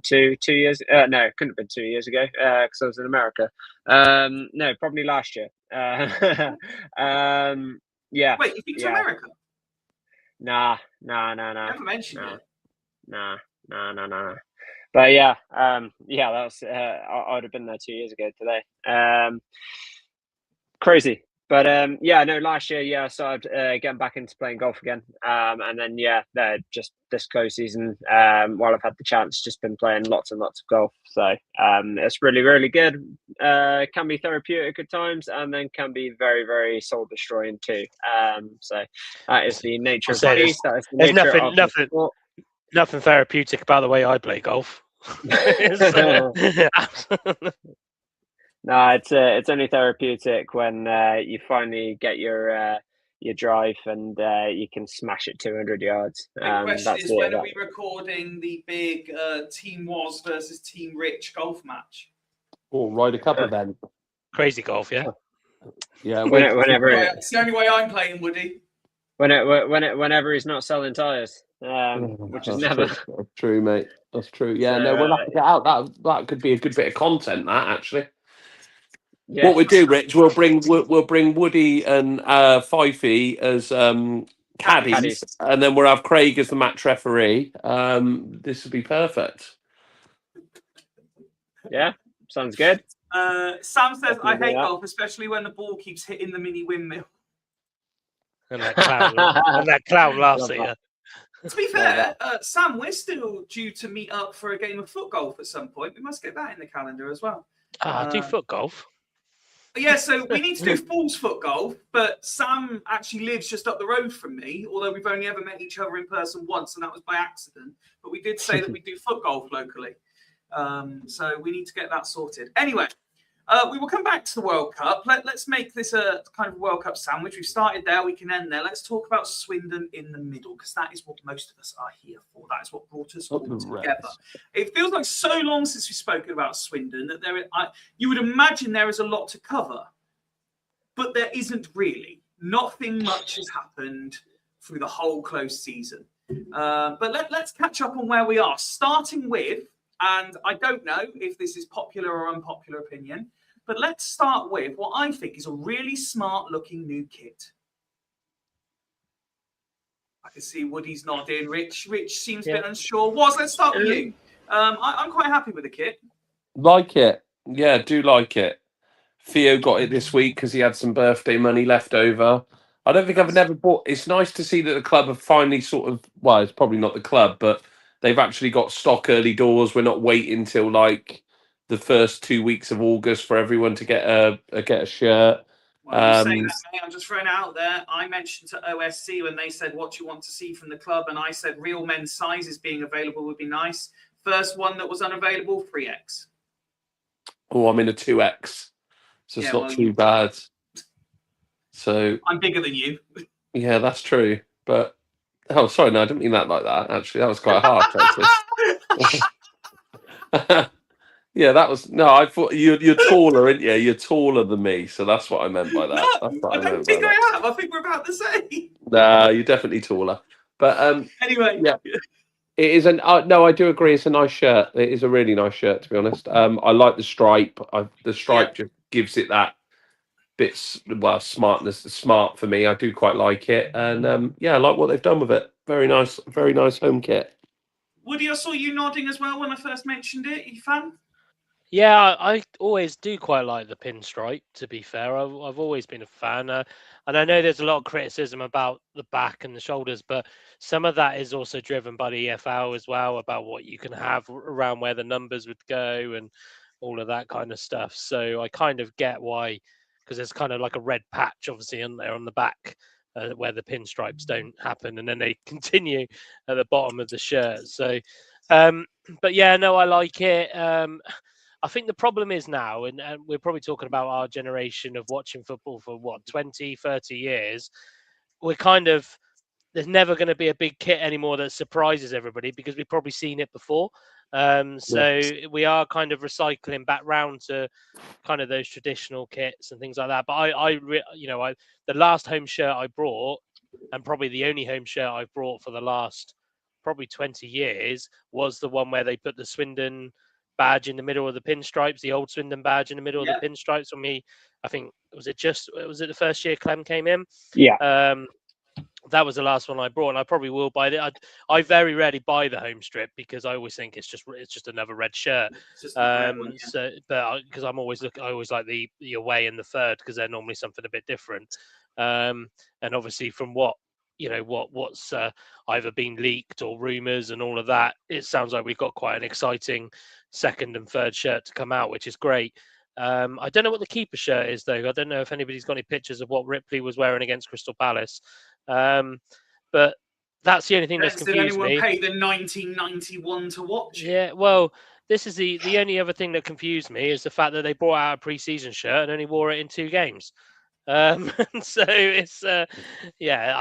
2 years. No, it couldn't have been 2 years ago because I was in America. No, probably last year. Yeah. Wait, you've been to America? Nah. Never mentioned it. Nah. But yeah, that was. I would have been there 2 years ago today. Crazy, but last year, I started getting back into playing golf again, and then just this close season, while I've had the chance, just been playing lots and lots of golf. So it's really, really good. Can be therapeutic at times, and then can be very, very soul destroying too. So that is the nature of the beast. That is the nature of the sport. Nothing therapeutic about the way I play golf. No, it's only therapeutic when you finally get your drive and you can smash it 200 yards. The question is, when are we recording the big Team Woz versus Team Rich golf match? Oh, Ryder Cup event. Crazy golf, yeah. Yeah, whenever it's the only way I'm playing, Woody. Whenever he's not selling tires, which is never true, mate. That's true. Yeah, no, we'll have to get out. That could be a good bit of content. That actually. Yeah. What we do, Rich, we'll bring Woody and Fifey as caddies, and then we'll have Craig as the match referee. This would be perfect. Yeah, sounds good. Sam says, "I hate golf, especially when the ball keeps hitting the mini windmill." And that clown laughs at you. To be fair, Sam, we're still due to meet up for a game of foot golf at some point. We must get that in the calendar as well. I do foot golf. Yeah, so we need to do Falls Foot Golf, but Sam actually lives just up the road from me, although we've only ever met each other in person once, and that was by accident. But we did say that we do foot golf locally. So we need to get that sorted. Anyway, we will come back to the World Cup. Let's make this a kind of World Cup sandwich. We've started there, we can end there. Let's talk about Swindon in the middle, because that is what most of us are here for. That is what brought us all together. It feels like so long since we've spoken about Swindon that you would imagine there is a lot to cover, but there isn't really. Nothing much has happened through the whole close season. But let's catch up on where we are, starting with, and I don't know if this is popular or unpopular opinion, but let's start with what I think is a really smart looking new kit. I can see Woody's nodding. Rich seems a bit unsure. Let's start with you. I'm quite happy with the kit. Like it. Yeah, do like it. Theo got it this week because he had some birthday money left over. I don't think I've never bought. It's nice to see that the club have finally sort of, well, it's probably not the club, but they've actually got stock early doors. We're not waiting till like the first 2 weeks of August for everyone to get a shirt. Well, you say that, mate. I'm just throwing it out there. I mentioned to OSC when they said, what do you want to see from the club? And I said, real men's sizes being available would be nice. First one that was unavailable, 3X. Oh, I'm in a 2X. So it's not too bad. So I'm bigger than you. Yeah, that's true. But oh, sorry, no, I didn't mean that like that. Actually, that was quite harsh. Yeah, that was no. I thought you're taller, aren't you? You're taller than me, so that's what I meant by that. No, I don't think I am. I think we're about the same. Nah, you're definitely taller. But anyway, yeah, it is an. No, I do agree. It's a nice shirt. It is a really nice shirt, to be honest. I like the stripe. The stripe just gives it that bit, smartness. Smart for me. I do quite like it, and yeah, I like what they've done with it. Very nice home kit. Woody, I saw you nodding as well when I first mentioned it. Are you a fan? Yeah, I always do quite like the pinstripe, to be fair. I've always been a fan. And I know there's a lot of criticism about the back and the shoulders, but some of that is also driven by the EFL as well, about what you can have around where the numbers would go and all of that kind of stuff. So I kind of get why, because there's kind of like a red patch, obviously, on there on the back where the pinstripes don't happen. And then they continue at the bottom of the shirt. So, but yeah, no, I like it. I think the problem is now, and we're probably talking about our generation of watching football for 20, 30 years. We're kind of, there's never going to be a big kit anymore that surprises everybody because we've probably seen it before. So we are kind of recycling back round to kind of those traditional kits and things like that. But the last home shirt I brought, and probably the only home shirt I've brought for the last probably 20 years, was the one where they put the Swindon badge in the middle of the pinstripes, the old Swindon badge in the middle of the pinstripes. For me, I think was it the first year Clem came in? Yeah. That was the last one I brought, and I probably will buy it. I very rarely buy the home strip because I always think it's just another red shirt. So, but because I always like the away and the third because they're normally something a bit different. And obviously from what's either been leaked or rumours and all of that, it sounds like we've got quite an exciting second and third shirt to come out, which is great. I don't know what the keeper shirt is, though. I don't know if anybody's got any pictures of what Ripley was wearing against Crystal Palace. But that's the only thing that's confused me. Did anyone pay the 1991 to watch? Yeah, well, this is the only other thing that confused me is the fact that they brought out a pre-season shirt and only wore it in 2 games. So it's I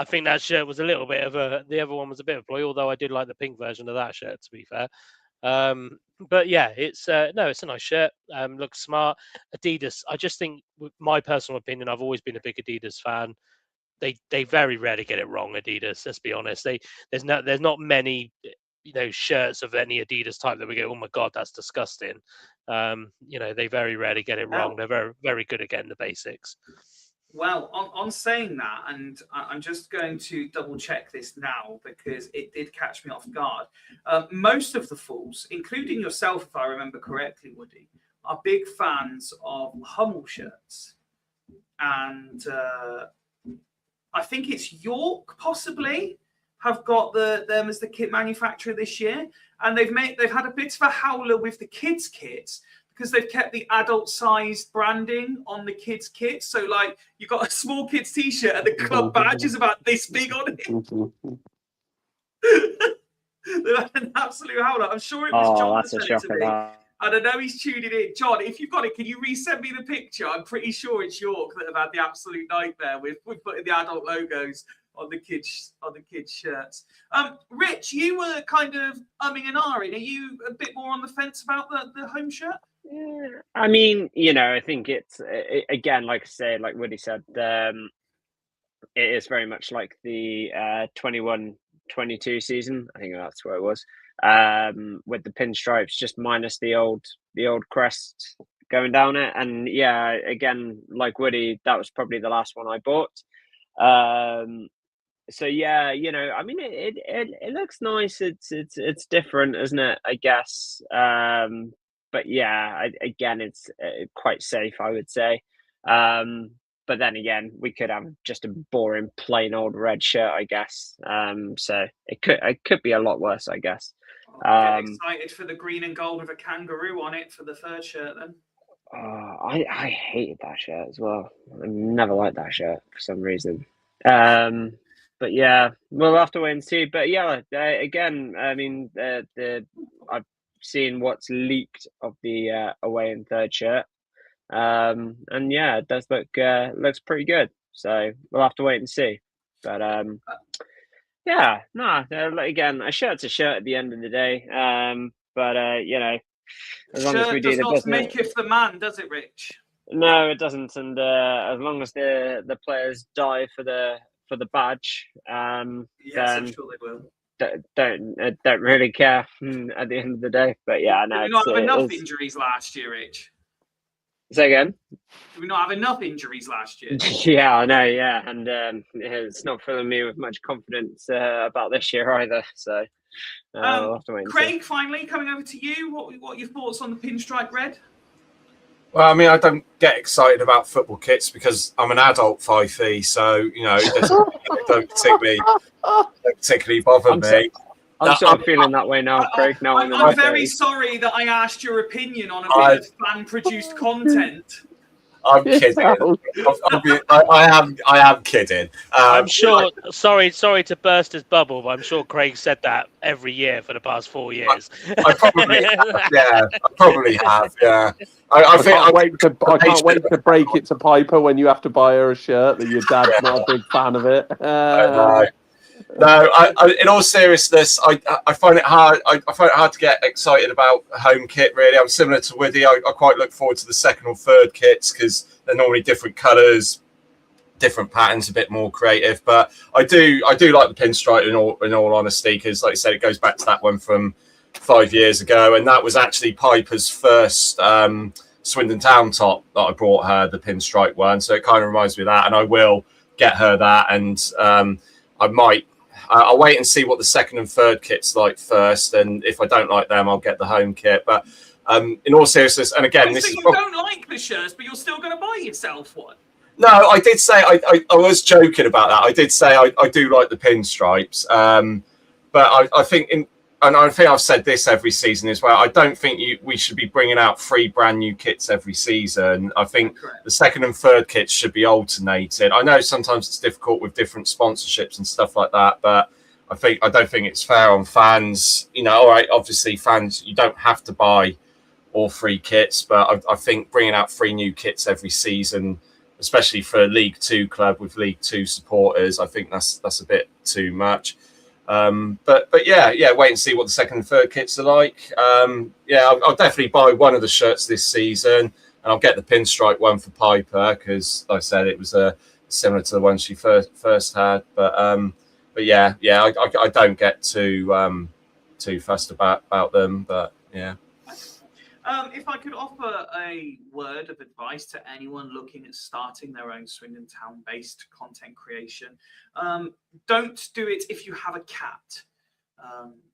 think that shirt was a little bit of the other one was a bit of a ploy, although I did like the pink version of that shirt, to be fair. But yeah, it's it's a nice shirt. Looks smart. Adidas, I just think, with my personal opinion, I've always been a big Adidas fan. They very rarely get it wrong, Adidas, let's be honest. There's not many shirts of any Adidas type that we go, oh my god, that's disgusting. They very rarely get it wrong. They're very, very good at getting the basics. Well, on saying that, and I'm just going to double check this now because it did catch me off guard. Most of the fools, including yourself, if I remember correctly, Woody, are big fans of Hummel shirts. And I think it's York, possibly, have got them as the kit manufacturer this year. And they've had a bit of a howler with the kids' kits because they've kept the adult-sized branding on the kids' kits. So, like, you've got a small kids T-shirt and the club badge is about this big on it. They've had an absolute howler. I'm sure it was John that that's a sent it to shocker. me. That. And I know he's tuning in. John, if you've got it, can you resend me the picture? I'm pretty sure it's York that have had the absolute nightmare with putting the adult logos on the kids shirts. Rich, you were kind of umming and ahhing. Are you a bit more on the fence about the home shirt? Yeah, I mean, you know, I think it's again, like I say, like Woody said, it is very much like the 21-22 season. I think that's where it was. With the pinstripes, just minus the old crest going down it. And yeah, again, like Woody, that was probably the last one I bought. So yeah, you know, I mean, it looks nice. It's different, isn't it? I guess. But yeah, again, it's quite safe, I would say. But then again, we could have just a boring, plain old red shirt, I guess. So it could be a lot worse, I guess. Get excited for the green and gold with a kangaroo on it for the third shirt, then. I hated that shirt as well. I never liked that shirt for some reason. But yeah, we'll have to wait and see. But yeah, again, I mean, I've seen what's leaked of the away and third shirt. And yeah, it does looks pretty good. So we'll have to wait and see. But yeah, no, again, a shirt's a shirt at the end of the day. But you know, as long as we do does the not business, maketh the man, does it, Rich? no, it doesn't. And as long as the players die for the badge, Yes, I'm then sure they will. don't really care at the end of the day. But yeah, no, Did we not have enough it's injuries last year, Rich? say again. Did we not have enough injuries last year? Yeah, I know. Yeah, and it's not filling me with much confidence about this year either. So we'll have to wait and see. Craig, finally coming over to you. What are your thoughts on the pinstripe red? Well, I mean, I don't get excited about football kits because I'm an adult fifey, so you know, it don't particularly bother me. I'm sort of feeling that way now, Craig. Now I'm very sorry that I asked your opinion on a bit of fan-produced content. I'm kidding. I am kidding. I'm sure. Sorry to burst his bubble, but I'm sure Craig said that every year for the past 4 years. I probably have. Yeah, I probably have. Yeah. I can't wait to break it to Piper when you have to buy her a shirt that your dad's not a big fan of it. No, in all seriousness, I find it hard. I find it hard to get excited about home kit. Really, I'm similar to Woody. I quite look forward to the second or third kits because they're normally different colours, different patterns, a bit more creative. But I do like the pinstripe in all honesty, because like I said, it goes back to that one from 5 years ago, and that was actually Piper's first Swindon Town top that I brought her, the pinstripe one. So it kind of reminds me of that, and I will get her that, and I might. I'll wait and see what the second and third kit's like first, and if I don't like them, I'll get the home kit. But in all seriousness, and again, this is don't like the shirts, but you're still going to buy yourself one. No, I did say I was joking about that. I did say I do like the pinstripes, but I think and I think I've said this every season as well. I don't think we should be bringing out 3 brand new kits every season. I think the second and third kits should be alternated. I know sometimes it's difficult with different sponsorships and stuff like that, but I don't think it's fair on fans. You know, all right, obviously fans, you don't have to buy all 3 kits, but I think bringing out 3 new kits every season, especially for a League 2 club with League 2 supporters, I think that's a bit too much. But yeah, wait and see what the second and third kits are like. I'll definitely buy one of the shirts this season, and I'll get the pinstripe one for Piper because, like I said, it was similar to the one she first had. But yeah, I don't get too fussed about them. But yeah. If I could offer a word of advice to anyone looking at starting their own Swindon Town-based content creation, don't do it if you have a cat.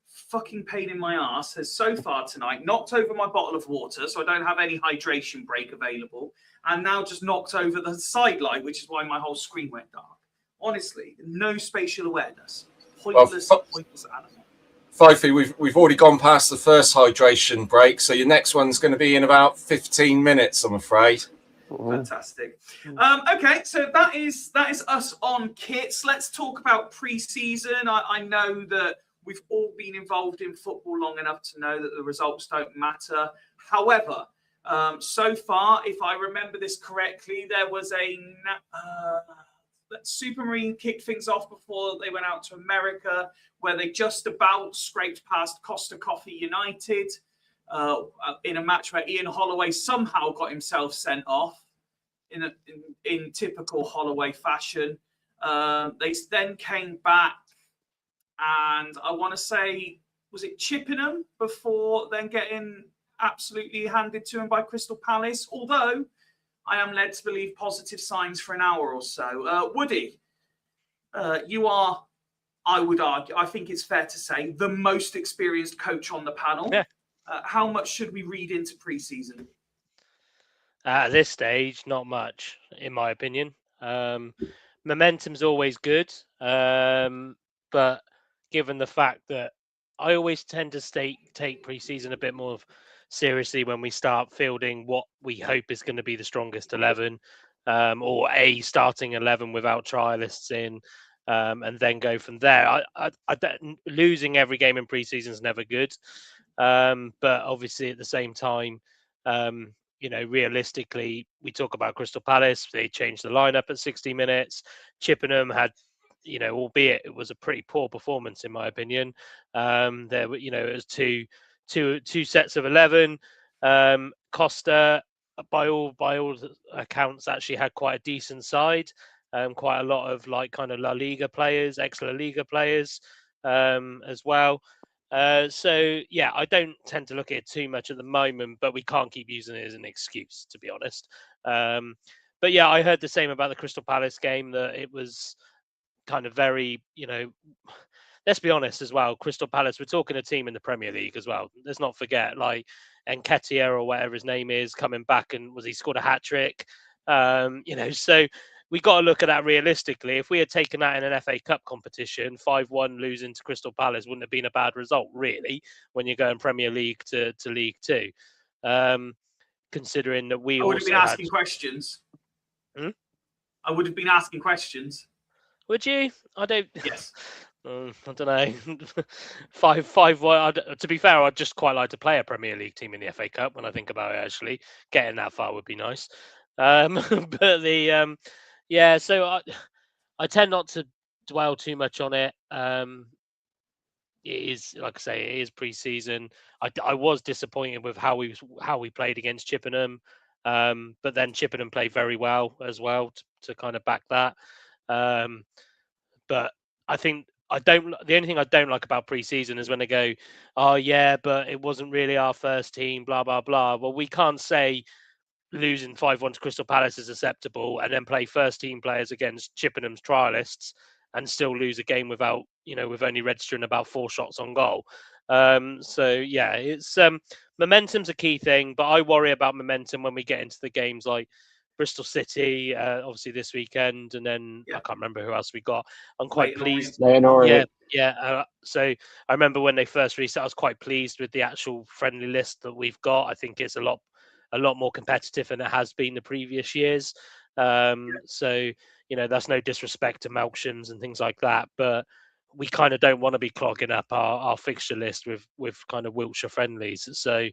Fucking pain in my ass has so far tonight knocked over my bottle of water, so I don't have any hydration break available, and now just knocked over the side light, which is why my whole screen went dark. Honestly, no spatial awareness. Pointless animal. Fifey, we've already gone past the first hydration break, so your next one's going to be in about 15 minutes, I'm afraid. Fantastic. Okay, so that is us on kits. Let's talk about pre-season. I know that we've all been involved in football long enough to know that the results don't matter. However, so far, if I remember this correctly, there was Supermarine kicked things off before they went out to America, where they just about scraped past Costa Coffee United in a match where Ian Holloway somehow got himself sent off in typical Holloway fashion. They then came back, and I want to say, was it Chippenham before then getting absolutely handed to him by Crystal Palace? Although I am led to believe positive signs for an hour or so. Woody, you are, I would argue, I think it's fair to say, the most experienced coach on the panel. Yeah. How much should we read into pre-season? At this stage, not much, in my opinion. Momentum's always good, but given the fact that I always tend to take pre-season a bit more seriously when we start fielding what we hope is going to be the strongest 11, or a starting 11 without trialists in, and then go from there. Losing every game in pre-season is never good, but obviously at the same time, realistically, we talk about Crystal Palace. They changed the lineup at 60 minutes. Chippenham had, albeit it was a pretty poor performance in my opinion. There were, it was two sets of 11. Costa, by all accounts, actually had quite a decent side. Quite a lot of kind of La Liga players, ex-La Liga players, as well. So yeah, I don't tend to look at it too much at the moment, but we can't keep using it as an excuse, to be honest. But yeah, I heard the same about the Crystal Palace game, that it was kind of very, let's be honest as well, Crystal Palace, we're talking a team in the Premier League as well. Let's not forget, Nketiah or whatever his name is, coming back, and he scored a hat-trick. So we got to look at that realistically. If we had taken that in an FA Cup competition, 5-1 losing to Crystal Palace wouldn't have been a bad result, really, when you're going Premier League to League Two. Considering that we I would have been asking questions. I would have been asking questions. Would you? I don't. Yes. I don't know. 5-1. To be fair, I'd just quite like to play a Premier League team in the FA Cup. When I think about it, actually, getting that far would be nice. But yeah. So I tend not to dwell too much on it. It is, like I say, it is pre-season. I was disappointed with how we played against Chippenham, but then Chippenham played very well as well to kind of back that. But I think the only thing I don't like about pre-season is when they go, oh yeah, but it wasn't really our first team, blah blah blah. Well, we can't say losing 5-1 to Crystal Palace is acceptable and then play first team players against Chippenham's trialists and still lose a game without, with only registering about 4 shots on goal. So yeah, it's momentum's a key thing, but I worry about momentum when we get into the games like Bristol City, obviously this weekend, and then I can't remember who else we got. I'm quite pleased. Yeah. So I remember when they first released it, I was quite pleased with the actual friendly list that we've got. I think it's a lot more competitive than it has been the previous years. So that's no disrespect to Melkshams and things like that, but we kind of don't want to be clogging up our fixture list with kind of Wiltshire friendlies. So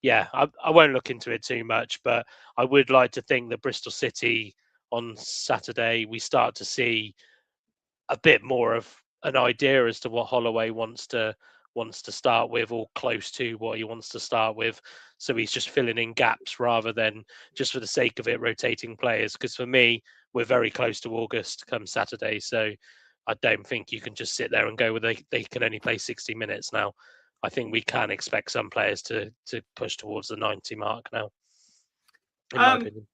yeah, I won't look into it too much, but I would like to think that Bristol City on Saturday, we start to see a bit more of an idea as to what Holloway wants to start with, or close to what he wants to start with. So he's just filling in gaps rather than just for the sake of it rotating players. Because for me, we're very close to August come Saturday. So I don't think you can just sit there and go, well, they can only play 60 minutes now. I think we can expect some players to push towards the 90 mark now, in my opinion.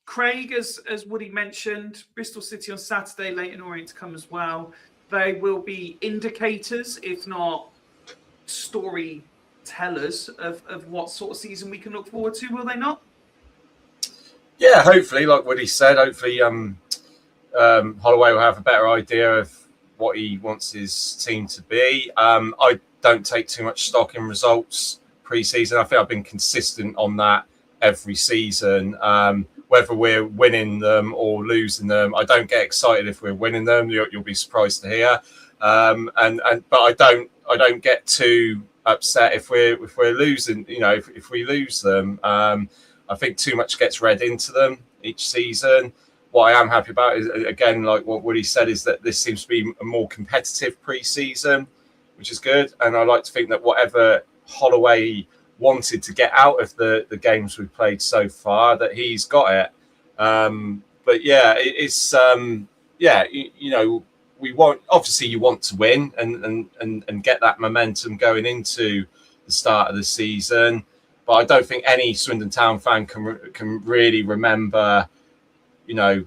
Craig, as Woody mentioned, Bristol City on Saturday, Leyton Orient to come as well. They will be indicators, if not storytellers, of what sort of season we can look forward to, will they not? Yeah, hopefully, like Woody said, hopefully Holloway will have a better idea of what he wants his team to be. I don't take too much stock in results pre-season. I think I've been consistent on that every season. Whether we're winning them or losing them, I don't get excited if we're winning them. You'll be surprised to hear. But I don't get too upset if we're losing. You know, if we lose them, I think too much gets read into them each season. What I am happy about is, again, like what Woody said, is that this seems to be a more competitive pre-season, which is good. And I like to think that whatever Holloway wanted to get out of the games we've played so far, that he's got it. But yeah, it's you know, we want, obviously you want to win and get that momentum going into the start of the season. But I don't think any Swindon Town fan can really remember, you know,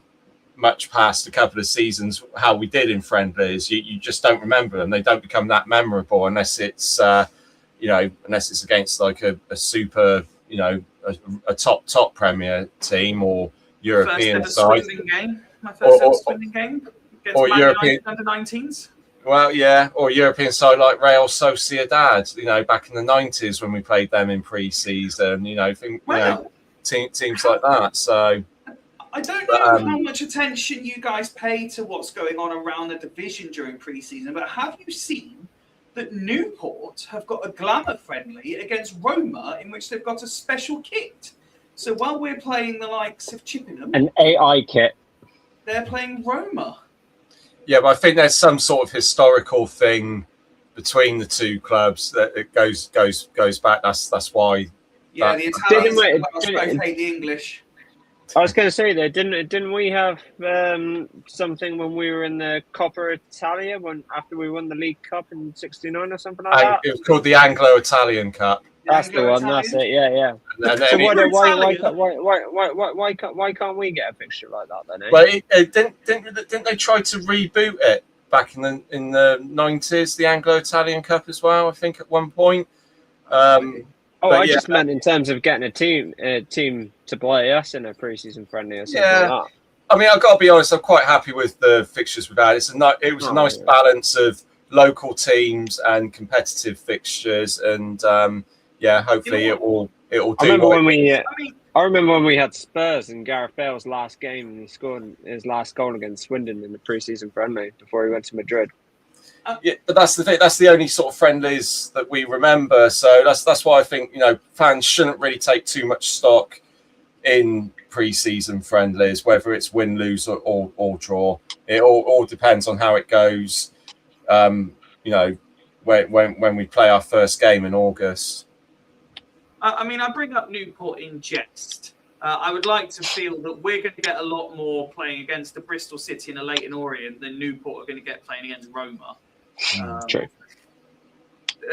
much past a couple of seasons how we did in friendlies. You just don't remember them. They don't become that memorable unless it's you know, unless it's against like a super, you know, a top Premier team or European side. My first ever Swindon game against or Man European United under-19s. Well, yeah, or European side like Real Sociedad, you know, back in the 90s when we played them in pre-season, you know, teams like that. So I don't know how much attention you guys pay to what's going on around the division during pre-season, but have you seen that Newport have got a glamour friendly against Roma in which they've got a special kit? So while we're playing the likes of Chippenham, An AI kit. they're playing Roma. yeah, but I think there's some sort of historical thing between the two clubs that it goes back. That's why. Yeah, That- the Italians Didn't both hate the English. I was going to say though, didn't we have something when we were in the Coppa Italia after we won the League Cup in '69 or something like that? It was called the Anglo-Italian Cup. That's the one. That's it. Yeah. And So then why can't we get a fixture like that then? Eh? well, didn't they try to reboot it back in the 90s, the Anglo-Italian Cup as well? I think at one point. Oh, But I yeah. just meant in terms of getting a team to play us in a pre-season friendly or something like that. I mean, I've got to be honest, I'm quite happy with the fixtures we've had. It was a nice balance of local teams and competitive fixtures, and hopefully it will do. I remember what when it- I remember when we had Spurs in Gareth Bale's last game and he scored his last goal against Swindon in the pre-season friendly before he went to Madrid. Yeah, but that's the thing. That's the only sort of friendlies that we remember. So that's why I think, you know, fans shouldn't really take too much stock in pre-season friendlies, whether it's win, lose, or draw. It all depends on how it goes. You know, when we play our first game in August. I mean, I bring up Newport in jest. I would like to feel that we're going to get a lot more playing against the Bristol City and a Leyton Orient than Newport are going to get playing against Roma. True.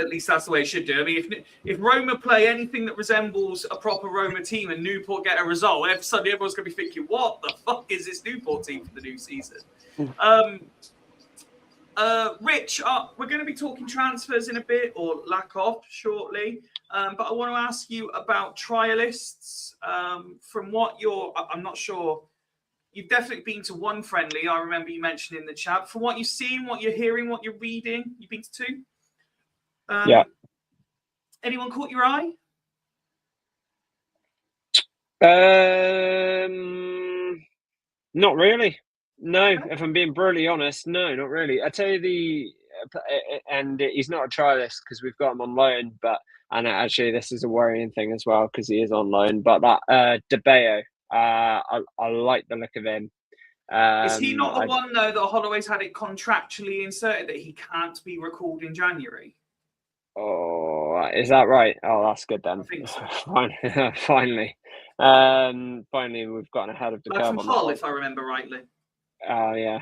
At least that's the way it should do. I mean, if Roma play anything that resembles a proper Roma team and Newport get a result, suddenly everyone's going to be thinking, what the fuck is this Newport team for the new season? Rich, we're going to be talking transfers in a bit, or lack of, shortly. But I want to ask you about trialists. From what I'm not sure. You've definitely been to one friendly. I remember you mentioned in the chat. From what you've seen, what you're hearing, what you're reading, you've been to two. Yeah. Anyone caught your eye? Not really. No, if I'm being brutally honest, no, not really. I tell you and he's not a trialist because we've got him on loan, and actually this is a worrying thing as well because he is on loan. But that De Bayo, I like the look of him. Is he not the one though that Holloway's had it contractually inserted that he can't be recalled in January? Oh, is that right? Oh, that's good then. I think so. Finally, finally, we've gotten ahead of the curve From on Hull, that. if I remember rightly. Oh yeah.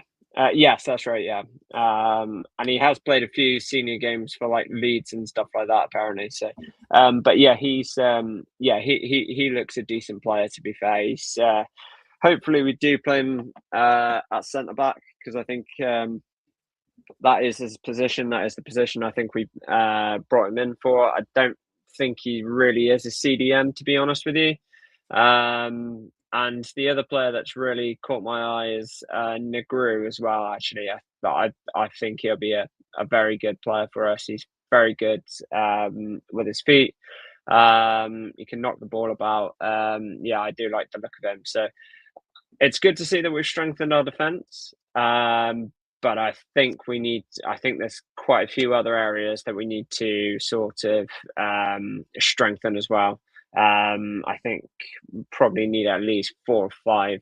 Yes, that's right. Yeah, and he has played a few senior games for like Leeds and stuff like that, apparently. So, but yeah, he looks a decent player. To be fair, he's hopefully we do play him at centre back because I think that is his position. That is the position I think we brought him in for. I don't think he really is a CDM, to be honest with you. And the other player that's really caught my eye is Negru as well. Actually, I think he'll be a very good player for us. He's very good with his feet. He can knock the ball about. Yeah, I do like the look of him. So it's good to see that we've strengthened our defence. But I think there's quite a few other areas that we need to sort of strengthen as well. I think we probably need at least 4 or 5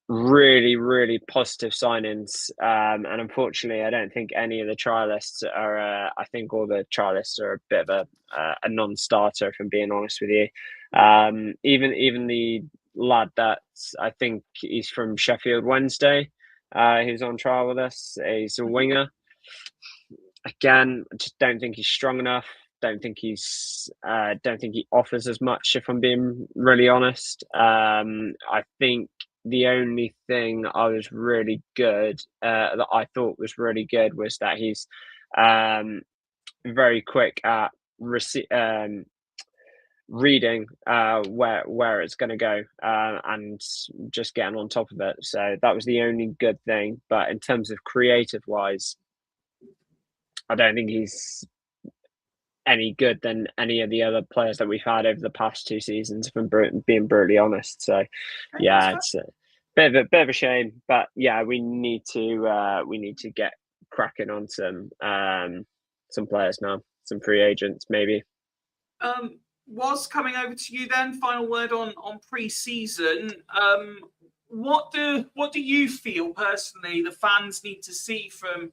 really, really positive signings. And unfortunately, I don't think any of the trialists are. I think all the trialists are a bit of a non-starter, if I'm being honest with you. Even the lad that I think he's from Sheffield Wednesday, who's on trial with us. He's a winger. Again, I just don't think he's strong enough. Don't think he offers as much, if I'm being really honest. I think the only thing I was really good that I thought was really good was that he's very quick at reading where it's going to go and just getting on top of it. So that was the only good thing. But in terms of creative wise, I don't think he's any good than any of the other players that we've had over the past 2 seasons, if I'm being brutally honest. So yeah, it's a bit of a shame, but yeah, we need to get cracking on some players now, some free agents maybe. Was coming over to you then. Final word on pre-season. What do you feel personally the fans need to see from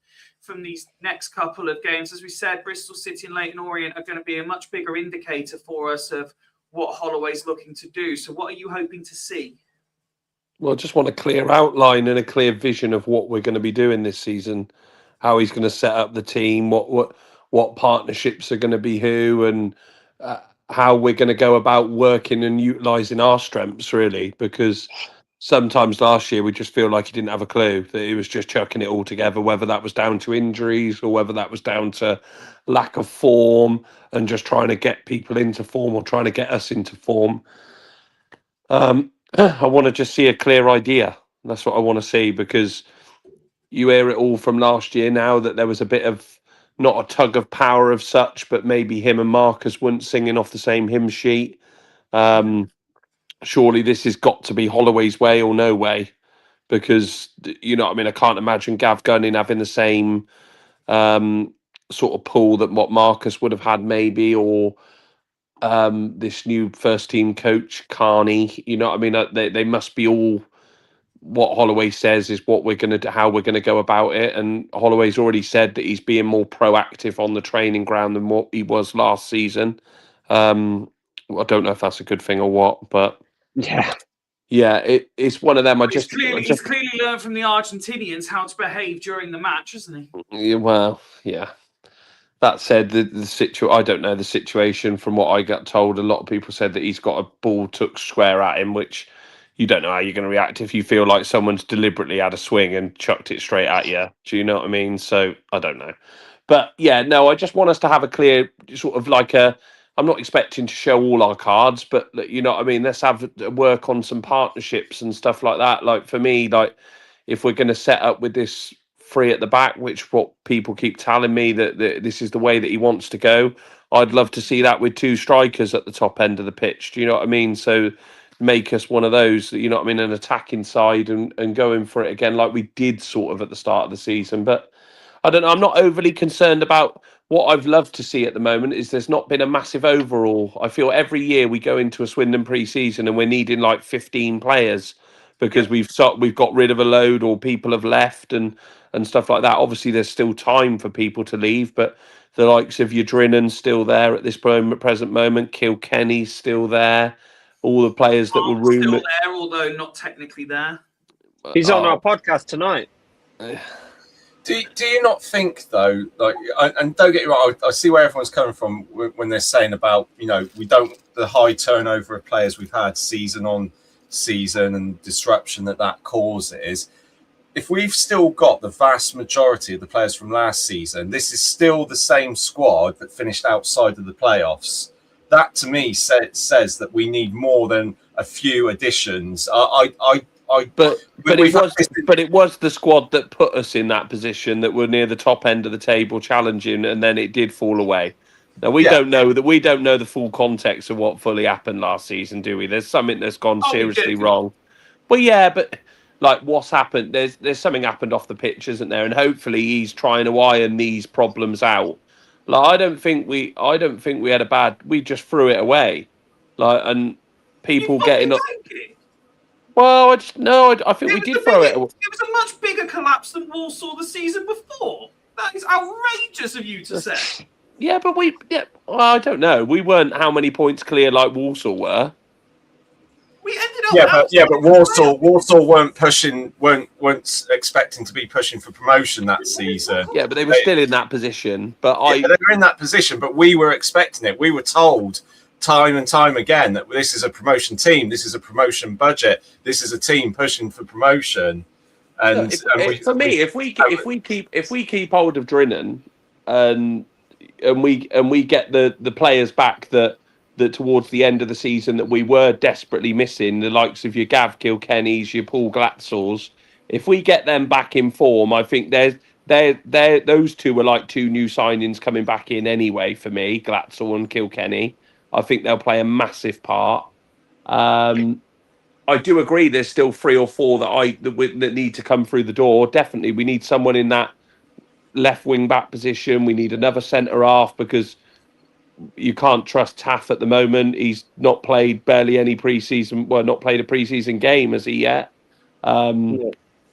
these next couple of games? As we said, Bristol City and Leyton Orient are going to be a much bigger indicator for us of what Holloway's looking to do. So what are you hoping to see? Well, I just want a clear outline and a clear vision of what we're going to be doing this season, how he's going to set up the team, what partnerships are going to be who, and how we're going to go about working and utilising our strengths, really, because sometimes last year we just feel like he didn't have a clue, that he was just chucking it all together, whether that was down to injuries or whether that was down to lack of form and just trying to get people into form or trying to get us into form. I want to just see a clear idea. That's what I want to see, because you hear it all from last year now that there was a bit of, not a tug of power of such, but maybe him and Marcus weren't singing off the same hymn sheet. Surely this has got to be Holloway's way or no way, because, you know what I mean, I can't imagine Gav Gunning having the same sort of pull that what Marcus would have had maybe, or this new first team coach, Carney. You know what I mean? They must be all, what Holloway says is what we're going to do, how we're going to go about it. And Holloway's already said that he's being more proactive on the training ground than what he was last season. I don't know if that's a good thing or what, but yeah, it's one of them. He's clearly learned from the Argentinians how to behave during the match, isn't he? Yeah, well, yeah. That said, I don't know the situation. From what I got told, a lot of people said that he's got a ball took square at him, which you don't know how you're going to react if you feel like someone's deliberately had a swing and chucked it straight at you. Do you know what I mean? So I don't know. But yeah, no, I just want us to have a clear sort of like I'm not expecting to show all our cards, but you know what I mean? Let's have work on some partnerships and stuff like that. Like for me, like if we're going to set up with this 3 at the back, which what people keep telling me that this is the way that he wants to go, I'd love to see that with 2 strikers at the top end of the pitch. Do you know what I mean? So make us one of those, you know what I mean, an attacking side and going for it again like we did sort of at the start of the season. But I don't know, I'm not overly concerned about what I've loved to see at the moment is there's not been a massive overall. I feel every year we go into a Swindon pre-season and we're needing like 15 players because we've got rid of a load or people have left and stuff like that. Obviously, there's still time for people to leave, but the likes of Yadrinan's still there at this present moment. Kilkenny's still there. All the players that were rumoured. Still there, although not technically there. He's on our podcast tonight. Do you not think though, like, and don't get me wrong, I see where everyone's coming from when they're saying about, you know, the high turnover of players we've had season on season and disruption that causes. If we've still got the vast majority of the players from last season, this is still the same squad that finished outside of the playoffs. That to me says that we need more than a few additions. But But we've had this- it was the squad that put us in that position, that were near the top end of the table challenging, and then it did fall away. Now we don't know the full context of what fully happened last season, do we? There's something that's gone Oh, we seriously did. wrong. Well, yeah, but like what's happened? There's something happened off the pitch, isn't there? And hopefully he's trying to iron these problems out. Like I don't think we had a bad. We just threw it away, like and people You getting up. fucking take it. Well, I think we was did the throw it away. It was a much bigger collapse than Walsall the season before. That is outrageous of you to say. Yeah, but well, I don't know. We weren't how many points clear like Walsall were. We ended up. but Walsall weren't expecting to be pushing for promotion that season. Yeah, but they were still in that position. But They were in that position, but we were expecting it. We were told time and time again that this is a promotion team, this is a promotion budget, this is a team pushing for promotion. And if we keep hold of Drinan and we get the players back that towards the end of the season that we were desperately missing, the likes of your Gav Kilkennys, your Paul Glatzels, if we get them back in form, I think those two are like two new signings coming back in anyway for me, Glatzel and Kilkenny. I think they'll play a massive part. I do agree there's still 3 or 4 that need to come through the door. Definitely, we need someone in that left wing back position. We need another centre half because you can't trust Taff at the moment. He's not played barely any pre-season. Well, not played a pre-season game as he yet.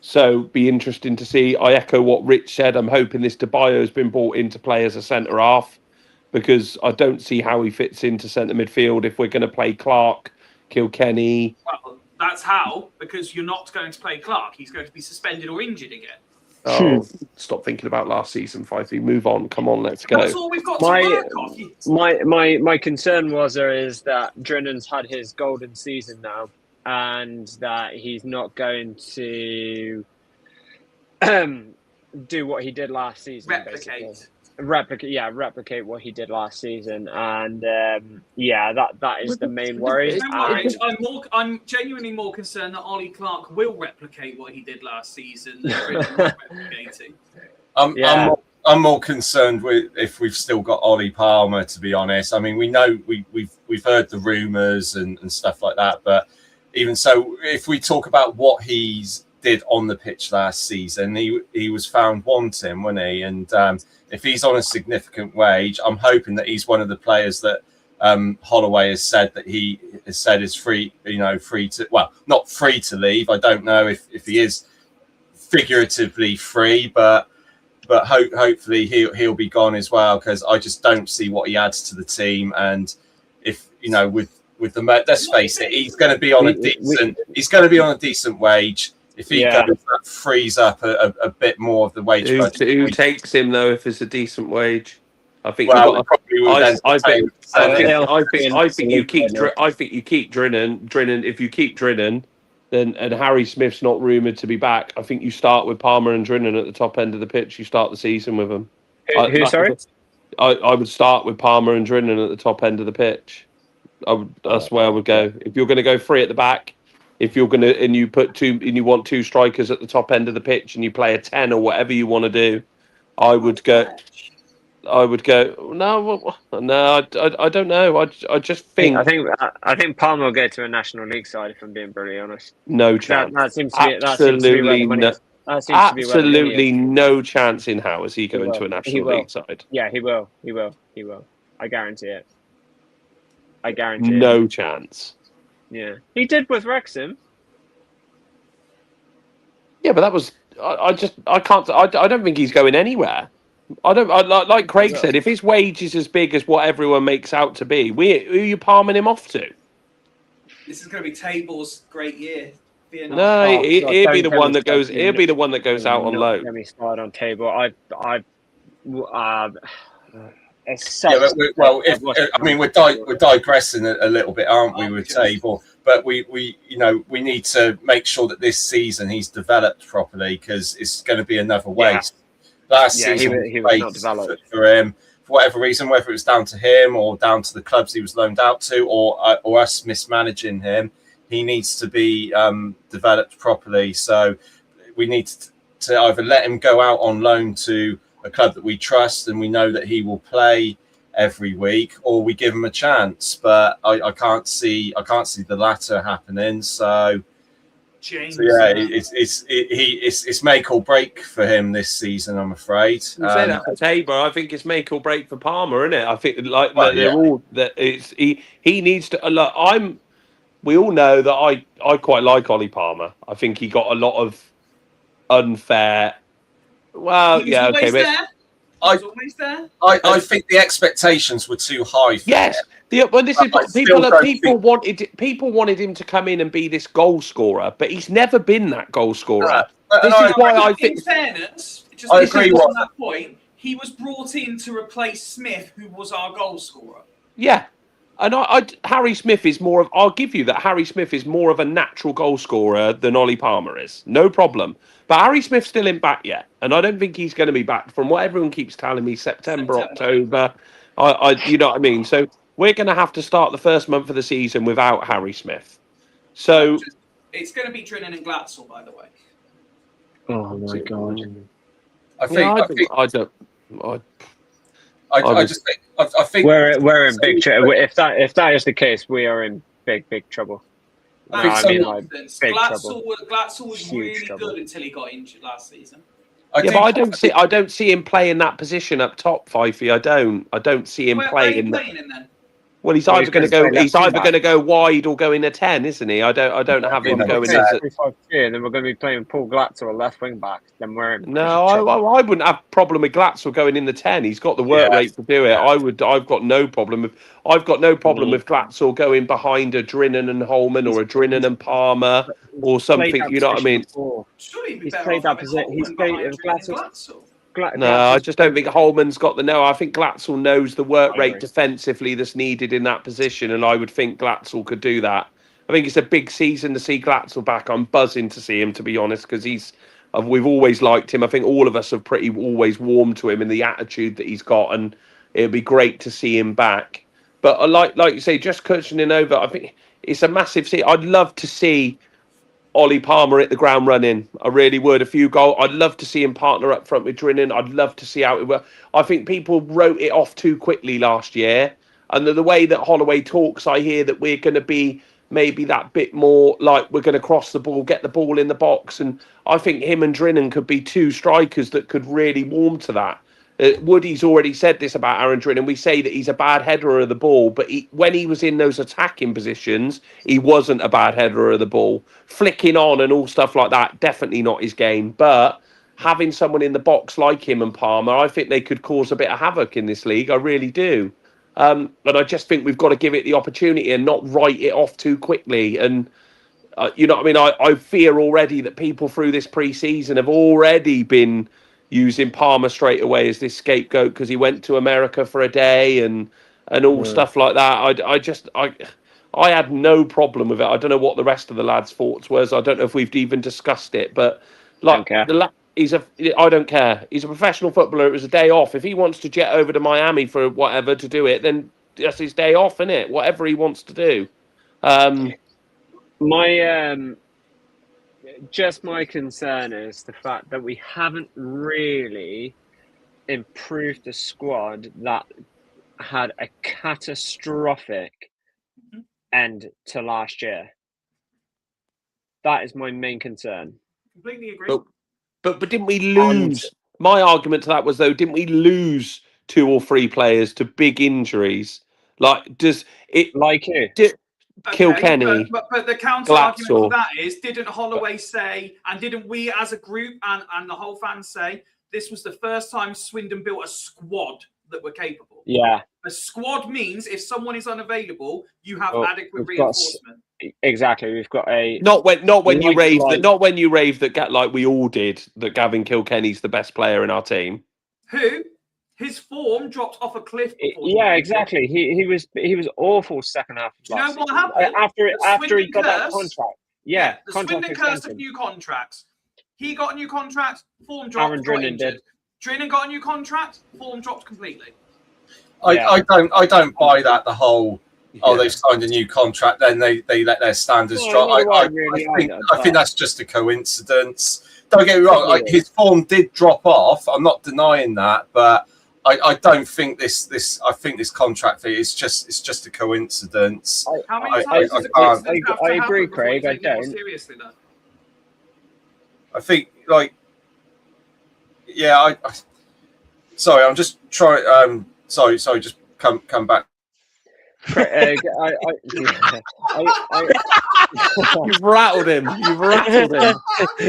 So be interesting to see. I echo what Rich said. I'm hoping this Debayo has been brought in to play as a centre half because I don't see how he fits into centre midfield if we're going to play Clark, Kilkenny. Well, that's how, because you're not going to play Clark. He's going to be suspended or injured again. Oh, stop thinking about last season, Fifey. Move on. Come on, let's go. That's all we've got to work on. My concern is that Drinan's had his golden season now, and that he's not going to do what he did last season. Replicate what he did last season, and that is the main worry. I'm genuinely more concerned that Ollie Clark will replicate what he did last season than replicating. I'm more concerned with if we've still got Ollie Palmer, to be honest. I mean, we know we've heard the rumours and stuff like that, but even so, if we talk about what he's did on the pitch last season, he was found wanting, wasn't he? And if he's on a significant wage, I'm hoping that he's one of the players that Holloway has said that he has said is free, free to, well, not free to leave. I don't know if he is figuratively free, but hopefully he'll be gone as well, because I just don't see what he adds to the team. And if with the let's face it, he's going to be on a decent wage. If he goes, that frees up a bit more of the wage budget. Who takes him though if it's a decent wage? I think. Well, I think you keep Drinan. If you keep Drinan, then and Harry Smith's not rumoured to be back, I think you start with Palmer and Drinan at the top end of the pitch. You start the season with them. Sorry? I would start with Palmer and Drinan at the top end of the pitch. That's where I would go. If you're going to go 3 at the back. If you're going to, and you put 2, and you want 2 strikers at the top end of the pitch, and you play a 10 or whatever you want to do, I would go. No, I don't know. I just think. I think Palmer will go to a National League side. If I'm being brutally honest, no chance. That seems to be absolutely no chance in how is he going to a National League side? Yeah, he will. I guarantee it. No chance. Yeah, he did with Wrexham. Yeah, but that was. I don't think he's going anywhere. Like Craig said, if his wage is as big as what everyone makes out to be, who are you palming him off to? This is going to be Table's great year. No, he'll be the one that goes. He'll be the one that goes out on loan. Let me start on Table. We're digressing a little bit, aren't we, with Table? But we need to make sure that this season he's developed properly, because it's going to be another waste. Last season he was not developed for him for whatever reason, whether it was down to him or down to the clubs he was loaned out to, or us mismanaging him. he needs to be developed properly. So we need to either let him go out on loan to a club that we trust and we know that he will play every week, or we give him a chance. But I can't see the latter happening. So James. So yeah, it's make or break for him this season, I'm afraid. You say that for Tabor, I think it's make or break for Palmer, isn't it? I think they're yeah. all that it's he needs to. Look, we all know that I quite like Ollie Palmer. I think he got a lot of unfair. Well, He was yeah, always okay, but there. He was always there. I think the expectations were too high. For yes. him. Well, this is I still don't people wanted him to come in and be this goal scorer, but he's never been that goal scorer. And This is why I think. In fairness, just I this agree is with on that point, he was brought in to replace Smith, who was our goal scorer. Yeah. And Harry Smith is more of. I'll give you that. Harry Smith is more of a natural goal scorer than Ollie Palmer is. No problem. But Harry Smith's still in back yet, and I don't think he's going to be back. From what everyone keeps telling me, September. October. You know what I mean. So we're going to have to start the first month of the season without Harry Smith. So it's going to be Drinnen and Glatzel, by the way. Oh my god! I think I think we're in big trouble. If that is the case, we are in big trouble. No, I mean, like, big trouble. Glatzel was Huge really trouble. good until he got injured last season. but I don't see him playing that position up top, Fifey. I don't see him Where are playing. you playing him then? Well, he's Well, either he's going to gonna go. play He's left either back. going to go wide or go in a 10, isn't he? I don't have him Yeah, going yeah. as. 3-5-2, and then we're going to be playing Paul Glatzel or left wing back. Then we're in. No, I wouldn't have a problem with Glatzel going in the 10. He's got the work Yeah. rate to do it. I've got no problem with. I've got no problem Mm. with Glatzel going behind a Drinnen and Holman or a Drinnen and Palmer or something. You know what I mean? Surely he'd be He's better played off that having position. He's Holman played behind Drinnen and Glatzel. No, I just don't think Holman's got the. No, I think Glatzel knows the work I rate agree. defensively that's needed in that position, and I would think Glatzel could do that. I think it's a big season to see Glatzel back. I'm buzzing to see him, to be honest, because we've always liked him. I think all of us have pretty always warmed to him and the attitude that he's got, and it'd be great to see him back. But like you say, just cushioning over, I think it's a massive see. I'd love to see Ollie Palmer hit the ground running. I really would. A few goals. I'd love to see him partner up front with Drinnen. I'd love to see how it works. I think people wrote it off too quickly last year. And the way that Holloway talks, I hear that we're going to be maybe that bit more like we're going to cross the ball, get the ball in the box. And I think him and Drinnen could be two strikers that could really warm to that. Woody's already said this about Aaron Drinnen. We say that he's a bad header of the ball, but when he was in those attacking positions, he wasn't a bad header of the ball. Flicking on and all stuff like that, definitely not his game. But having someone in the box like him and Palmer, I think they could cause a bit of havoc in this league. I really do. But I just think we've got to give it the opportunity and not write it off too quickly. And you know what I mean? I fear already that people through this pre-season have already been using Palmer straight away as this scapegoat because he went to America for a day and all stuff like that. I had no problem with it. I don't know what the rest of the lads' thoughts was. I don't know if we've even discussed it, but like I don't care. He's a professional footballer. It was a day off. If he wants to jet over to Miami for whatever to do it, then that's his day off, isn't it? Whatever he wants to do. My concern is the fact that we haven't really improved the squad that had a catastrophic end to last year. That is my main concern. Completely agree. But didn't we lose? My argument to that was, though, didn't we lose 2 or 3 players to big injuries? Like, does it Like who? Kilkenny, but the counter argument Glatzel. to that is, didn't Holloway say, and didn't we as a group and the whole fans say, this was the first time Swindon built a squad that were capable? Yeah, A squad means if someone is unavailable, you have Well, adequate we've got reinforcement. exactly. We've got a not when you Like- raved like- that, not when you raved that, like we all did, that Gavin Kilkenny's the best player in our team. Who? His form dropped off a cliff. before yeah, he- exactly. He was awful second half. Of Do you know last what season. happened? after The he got that Swindon curse- contract? Yeah, the contract Swindon curse of extension. new contracts. He got a new contract, form dropped. Aaron got Drinnen injured. did. Drinnen got a new contract, form dropped completely. I don't buy that. The whole oh, Yeah. they've signed a new contract, then they let their standards Well, drop. neither do I really either, I think but- that's just a coincidence. Don't get me wrong, Probably his form did drop off. I'm not denying that, but I don't think this. I think this contract fee is just a coincidence. How many I times does can't- a coincidence have to I agree, happen before you Craig, I take it more don't. seriously, though? I think like, yeah. Sorry, I'm just trying. Sorry. Just come back. Craig, You've rattled him. You've rattled him.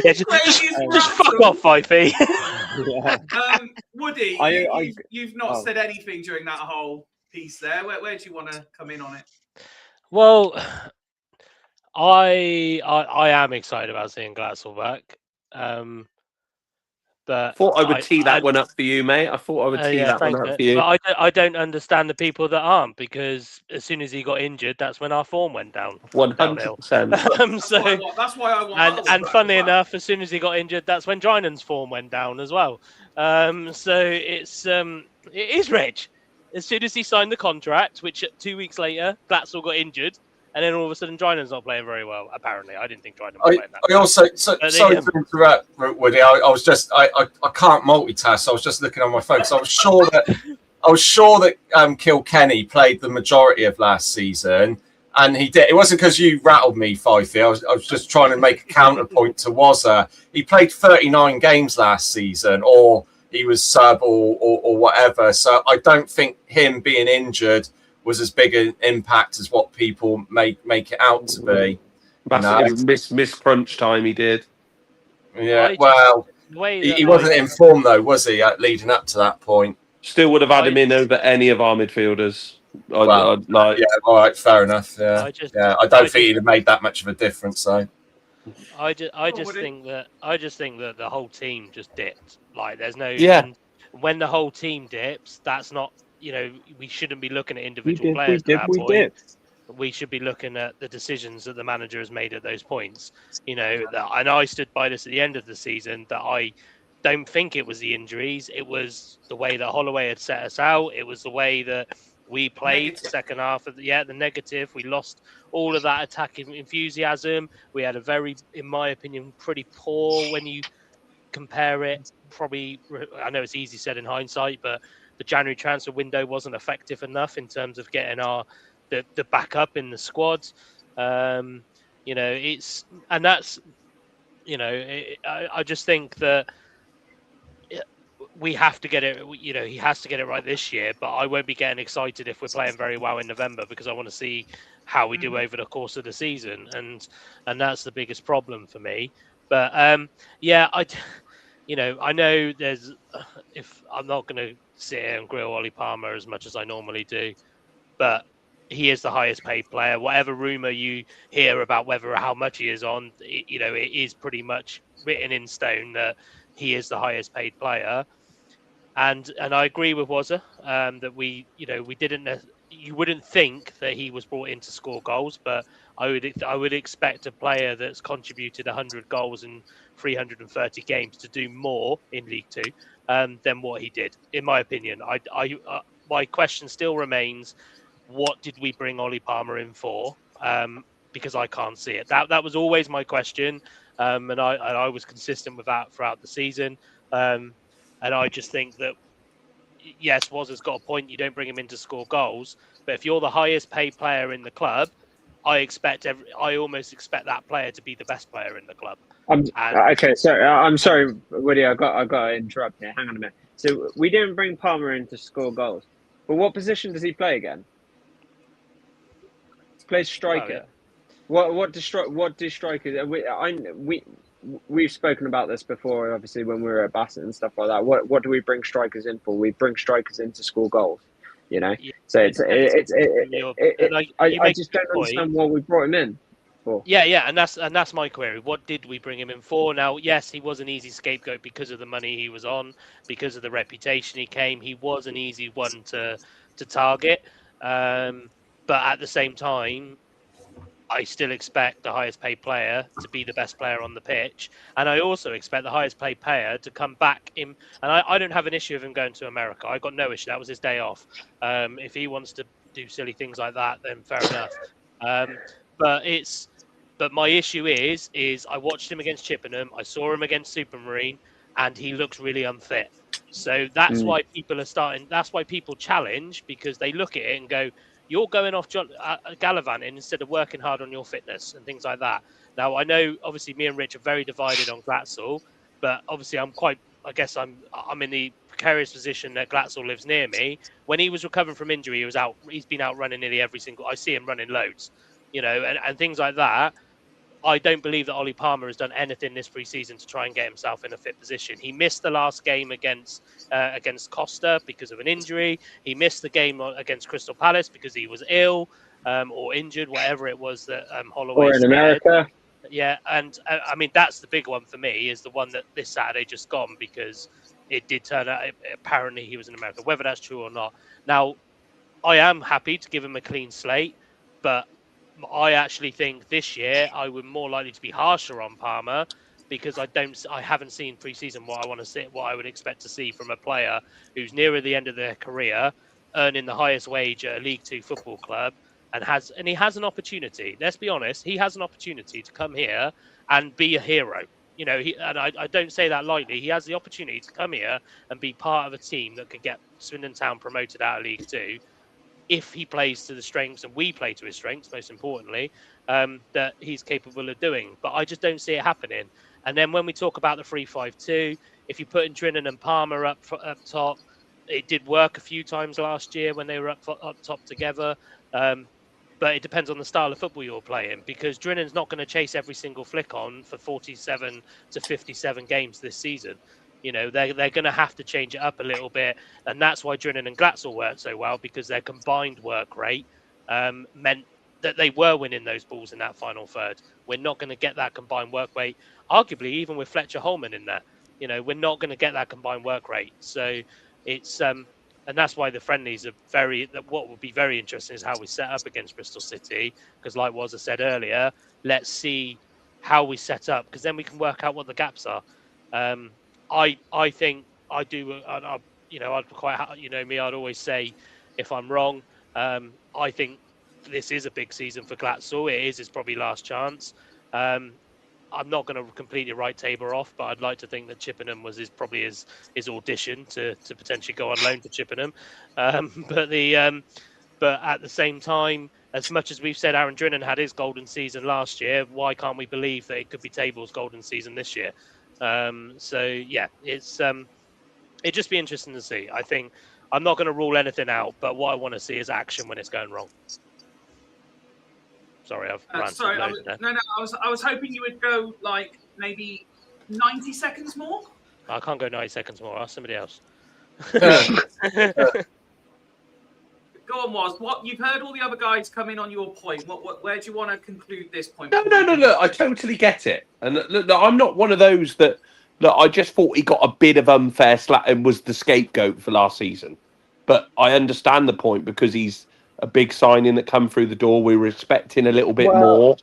Yeah, just fuck off, Fifey. yeah. Woody, I- you've not oh. said anything during that whole piece there. Where do you want to come in on it? Well, I am excited about seeing Glatzel back. But Thought I would tee that one up for you, mate. I thought I would tee that one thanks, up mate. for you. But I don't understand the people that aren't, because as soon as he got injured, that's when our form went down. 100%. So That's why I want. and funnily enough, as soon as he got injured, that's when Drinan's form went down as well. So it is rich. As soon as he signed the contract, which 2 weeks later, Glatzel got injured, and then all of a sudden Drinan's not playing very well. Apparently, I didn't think Drinan was playing that. I also But sorry the, to interrupt, Woody. I was just I can't multitask. So I was just looking on my phone. So I was sure that Kilkenny played the majority of last season, and he did. It wasn't because you rattled me, Fifey. I was just trying to make a counterpoint to Wazza. He played 39 games last season, or he was sub or whatever. So I don't think him being injured was as big an impact as what people make it out to be. Massive miss crunch time he did. Yeah, well, he wasn't informed though, was he? Leading up to that point. Still would have had him in over any of our midfielders. I'd like. Yeah, all right, fair enough. Yeah, I don't think he'd have made that much of a difference. So I just think that the whole team just dipped. Like, there's no. Yeah. And when the whole team dips, that's not. We shouldn't be looking at individual players at that point. We should be looking at the decisions that the manager has made at those points. And I stood by this at the end of the season, that I don't think it was the injuries. It was the way that Holloway had set us out. It was the way that we played the second half of the negative. We lost all of that attacking enthusiasm. We had a very, in my opinion, pretty poor, when you compare it, probably, I know it's easy said in hindsight, but the January transfer window wasn't effective enough in terms of getting the backup in the squad. I just think that we have to get it. He has to get it right this year. But I won't be getting excited if we're playing very well in November, because I want to see how we do over the course of the season, and that's the biggest problem for me. But I know there's. If I'm not going to sit here and grill Ollie Palmer as much as I normally do, but he is the highest paid player. Whatever rumor you hear about how much he is on, it is pretty much written in stone that he is the highest paid player. And I agree with Wazza that we didn't. You wouldn't think that he was brought in to score goals, but I would expect a player that's contributed 100 goals in 330 games to do more in League Two than what he did, in my opinion. My question still remains: what did we bring Ollie Palmer in for? Because I can't see it. That was always my question, and I was consistent with that throughout the season. And I just think that, yes, Wazza's got a point. You don't bring him in to score goals, but if you're the highest paid player in the club, I almost expect that player to be the best player in the club. Okay, so I'm sorry, Woody. I got to interrupt here. Hang on a minute. So we didn't bring Palmer in to score goals, but what position does he play again? He plays striker. Oh, yeah. What do strikers? We've spoken about this before, obviously, when we were at Bassett and stuff like that. What do we bring strikers in for? We bring strikers in to score goals. Yeah, So I just don't understand what we brought him in for. Yeah, and that's my query. What did we bring him in for? Now, yes, he was an easy scapegoat because of the money he was on, because of the reputation he came. He was an easy one to target, but at the same time, I still expect the highest paid player to be the best player on the pitch. And I also expect the highest paid player to come back in. And I don't have an issue with him going to America. I got no issue. That was his day off. If he wants to do silly things like that, then fair enough. But my issue is I watched him against Chippenham, I saw him against Supermarine, and he looks really unfit. So that's why people are starting. That's why people challenge, because they look at it and go, "You're going off gallivanting instead of working hard on your fitness and things like that." Now I know, obviously, me and Rich are very divided on Glatzel, but obviously I guess I'm in the precarious position that Glatzel lives near me. When he was recovering from injury, he's been out running nearly every single. I see him running loads, and things like that. I don't believe that Ollie Palmer has done anything this pre-season to try and get himself in a fit position. He missed the last game against Costa because of an injury. He missed the game against Crystal Palace because he was ill or injured, whatever it was that Holloway Or in said. America. Yeah, and I mean, that's the big one for me, is the one that this Saturday just gone, because it did turn out apparently he was in America. Whether that's true or not. Now, I am happy to give him a clean slate, but I actually think this year I would more likely to be harsher on Palmer, because I haven't seen pre-season what I would expect to see from a player who's nearer the end of their career, earning the highest wage at a League Two football club, and he has an opportunity. Let's be honest, he has an opportunity to come here and be a hero. I don't say that lightly. He has the opportunity to come here and be part of a team that could get Swindon Town promoted out of League Two, if he plays to the strengths, and we play to his strengths, most importantly, that he's capable of doing. But I just don't see it happening. And then when we talk about the 3-5-2, if you put in Drinnan and Palmer up top, it did work a few times last year when they were up top together. But it depends on the style of football you're playing, because Drinnan's not going to chase every single flick on for 47 to 57 games this season. They're going to have to change it up a little bit, and that's why Drinnan and Glatzel worked so well, because their combined work rate meant that they were winning those balls in that final third. We're not going to get that combined work rate, arguably even with Fletcher Holman in there. We're not going to get that combined work rate. So it's and that's why the friendlies are what would be very interesting is how we set up against Bristol City, because like Wazza said earlier, let's see how we set up, because then we can work out what the gaps are. I think I do. I'd quite. Me. I'd always say if I'm wrong. I think this is a big season for Glatzel. It is his probably last chance. I'm not going to completely write Tabor off, but I'd like to think that Chippenham was probably his audition to potentially go on loan to Chippenham. But at the same time, as much as we've said Aaron Drinnan had his golden season last year, why can't we believe that it could be Tabor's golden season this year? So yeah, it'd just be interesting to see. I think I'm not going to rule anything out, but what I want to see is action when it's going wrong. Sorry, I've ranted loads there. I was hoping you would go like maybe 90 seconds more. I can't go 90 seconds more. Ask somebody else. Go on, Waz. What you've heard all the other guys come in on your point. Where do you want to conclude this point? No. Look, I totally get it, and look, I'm not one of those that. Look, I just thought he got a bit of unfair slack and was the scapegoat for last season. But I understand the point, because he's a big signing that come through the door. We were expecting a little bit more.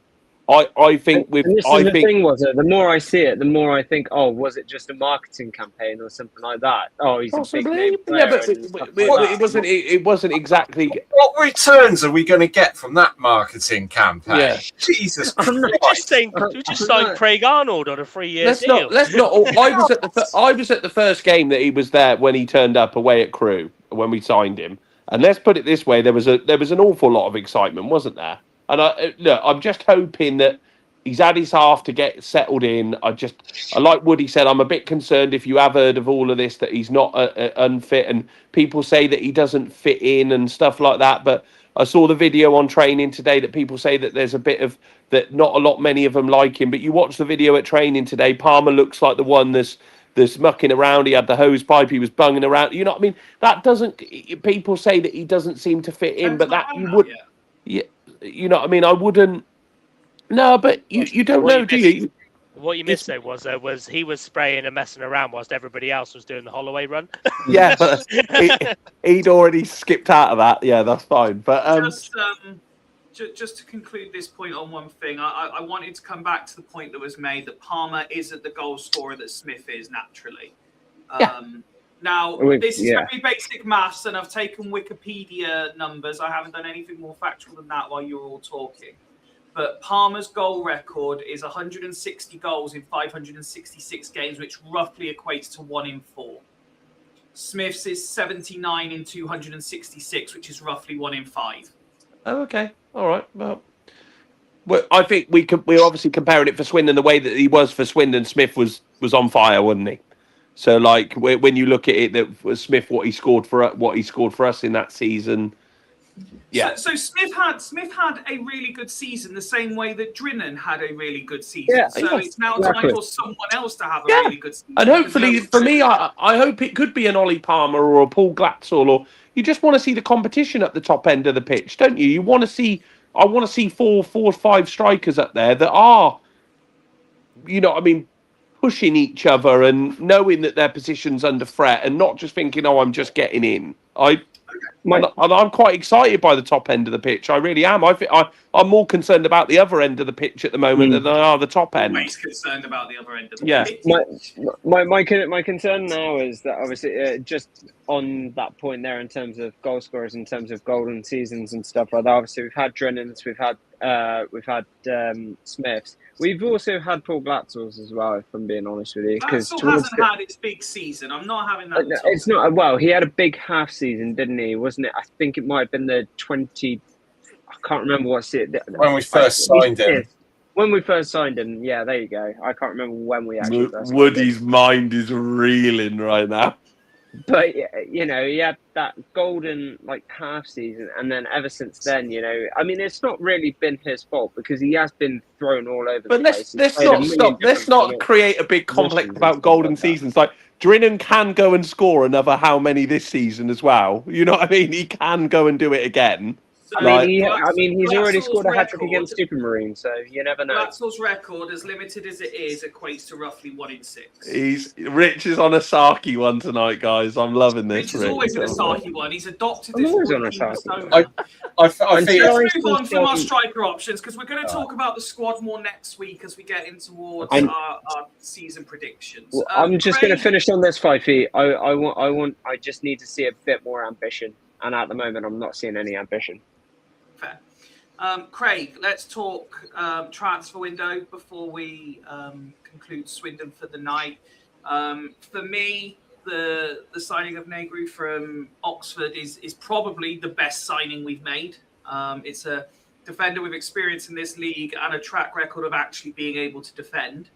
I think with the thing was, the more I see it, the more I think, oh, was it just a marketing campaign or something like that? Oh, he's possibly, a big name player. yeah, but it wasn't exactly. What returns are we going to get from that marketing campaign? Yeah. Jesus I'm Christ. we just signed Craig Arnold on a 3-year deal. Let's not. I was at the first game that he was there when he turned up away at Crewe when we signed him. And let's put it this way: there was an awful lot of excitement, wasn't there? And I'm just hoping that he's had his half to get settled in. I like Woody said, I'm a bit concerned, if you have heard of all of this, that he's not unfit, and people say that he doesn't fit in and stuff like that. But I saw the video on training today that people say that there's a bit of that. Not many of them like him. But you watch the video at training today, Palmer looks like the one that's mucking around. He had the hose pipe. He was bunging around. You know what I mean? That doesn't. People say that he doesn't seem to fit in, but that you would. Yeah. You know what I mean? I wouldn't. No, but you don't know, do you? What you missed though was he was spraying and messing around whilst everybody else was doing the Holloway run. Yeah, but he'd already skipped out of that. Yeah, that's fine. But just to conclude this point on one thing, I wanted to come back to the point that was made that Palmer isn't the goal scorer that Smith is naturally. Now, With- this is yeah. very basic maths, and I've taken Wikipedia numbers. I haven't done anything more factual than that while you're all talking. But Palmer's goal record is 160 goals in 566 games, which roughly equates to 1 in 4. Smith's is 79 in 266, which is roughly 1 in 5. Oh, okay. All right. Well, I think we're obviously comparing it for Swindon the way that he was for Swindon. Smith was on fire, wasn't he? So, like, when you look at it, that was Smith what he scored for us in that season. Yeah. So Smith had a really good season, the same way that Drinan had a really good season. Yeah, so yes, it's now exactly. time for someone else to have a Yeah. really good season. And hopefully, for me, I hope it could be an Ollie Palmer or a Paul Glatzel, or you just want to see the competition at the top end of the pitch, don't you? I want to see 4 or 5 strikers up there that are, pushing each other and knowing that their position's under threat, and not just thinking, "Oh, I'm just getting in." I'm quite excited by the top end of the pitch. I really am. I'm more concerned about the other end of the pitch at the moment than I are the top end. Always concerned about the other end of the Yeah. pitch. My concern now is that obviously just on that point there in terms of goal scorers, in terms of golden seasons and stuff like that. Obviously, we've had Drennans, we've had Smiths. We've also had Paul Glatzels as well, if I'm being honest with you. Glatzel hasn't had its big season. I'm not having that. It's not well. He had a big half season, didn't he? Wasn't it? I think it might have been the 20. I can't remember what's it. When we first signed him. When we first signed him, yeah, there you go. I can't remember when we actually first signed him. Woody's mind is reeling right now. But he had that golden half season, and then ever since then, I mean, it's not really been his fault because he has been thrown all over But the place. let's not create a big complex about golden seasons. Like Drinan can go and score another how many this season as well. You know what I mean? He can go and do it again. So, He's already Glatzel's scored a hat trick record- against Supermarine, so you never know. Glatzel's record, as limited as it is, equates to roughly 1 in 6. Rich is on a Saki one tonight, guys. I'm loving this. Which is always an Asaki one. He's adopted I'm this always one on a team Asaki. persona. I think Let's move on from our striker options because we're going to talk about the squad more next week as we get in towards our season predictions. Well, I'm just going to Craig- finish on this 5 feet. I just need to see a bit more ambition, and at the moment, I'm not seeing any ambition. Fair. Craig, let's talk transfer window before we conclude Swindon for the night. For me, the signing of Negru from Oxford is probably the best signing we've made. It's a defender with experience in this league and a track record of actually being able to defend.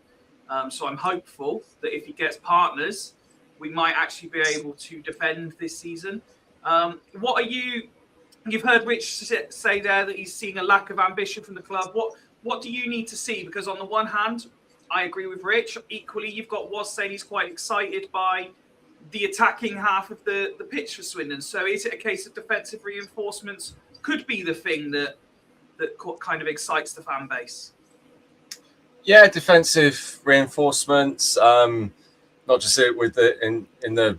So I'm hopeful that if he gets partners, we might actually be able to defend this season. You've heard Rich say there that he's seeing a lack of ambition from the club. What do you need to see? Because on the one hand, I agree with Rich. Equally, you've got Woz saying he's quite excited by the attacking half of the pitch for Swindon. So is it a case of defensive reinforcements could be the thing that kind of excites the fan base? Yeah, defensive reinforcements. Not just with in the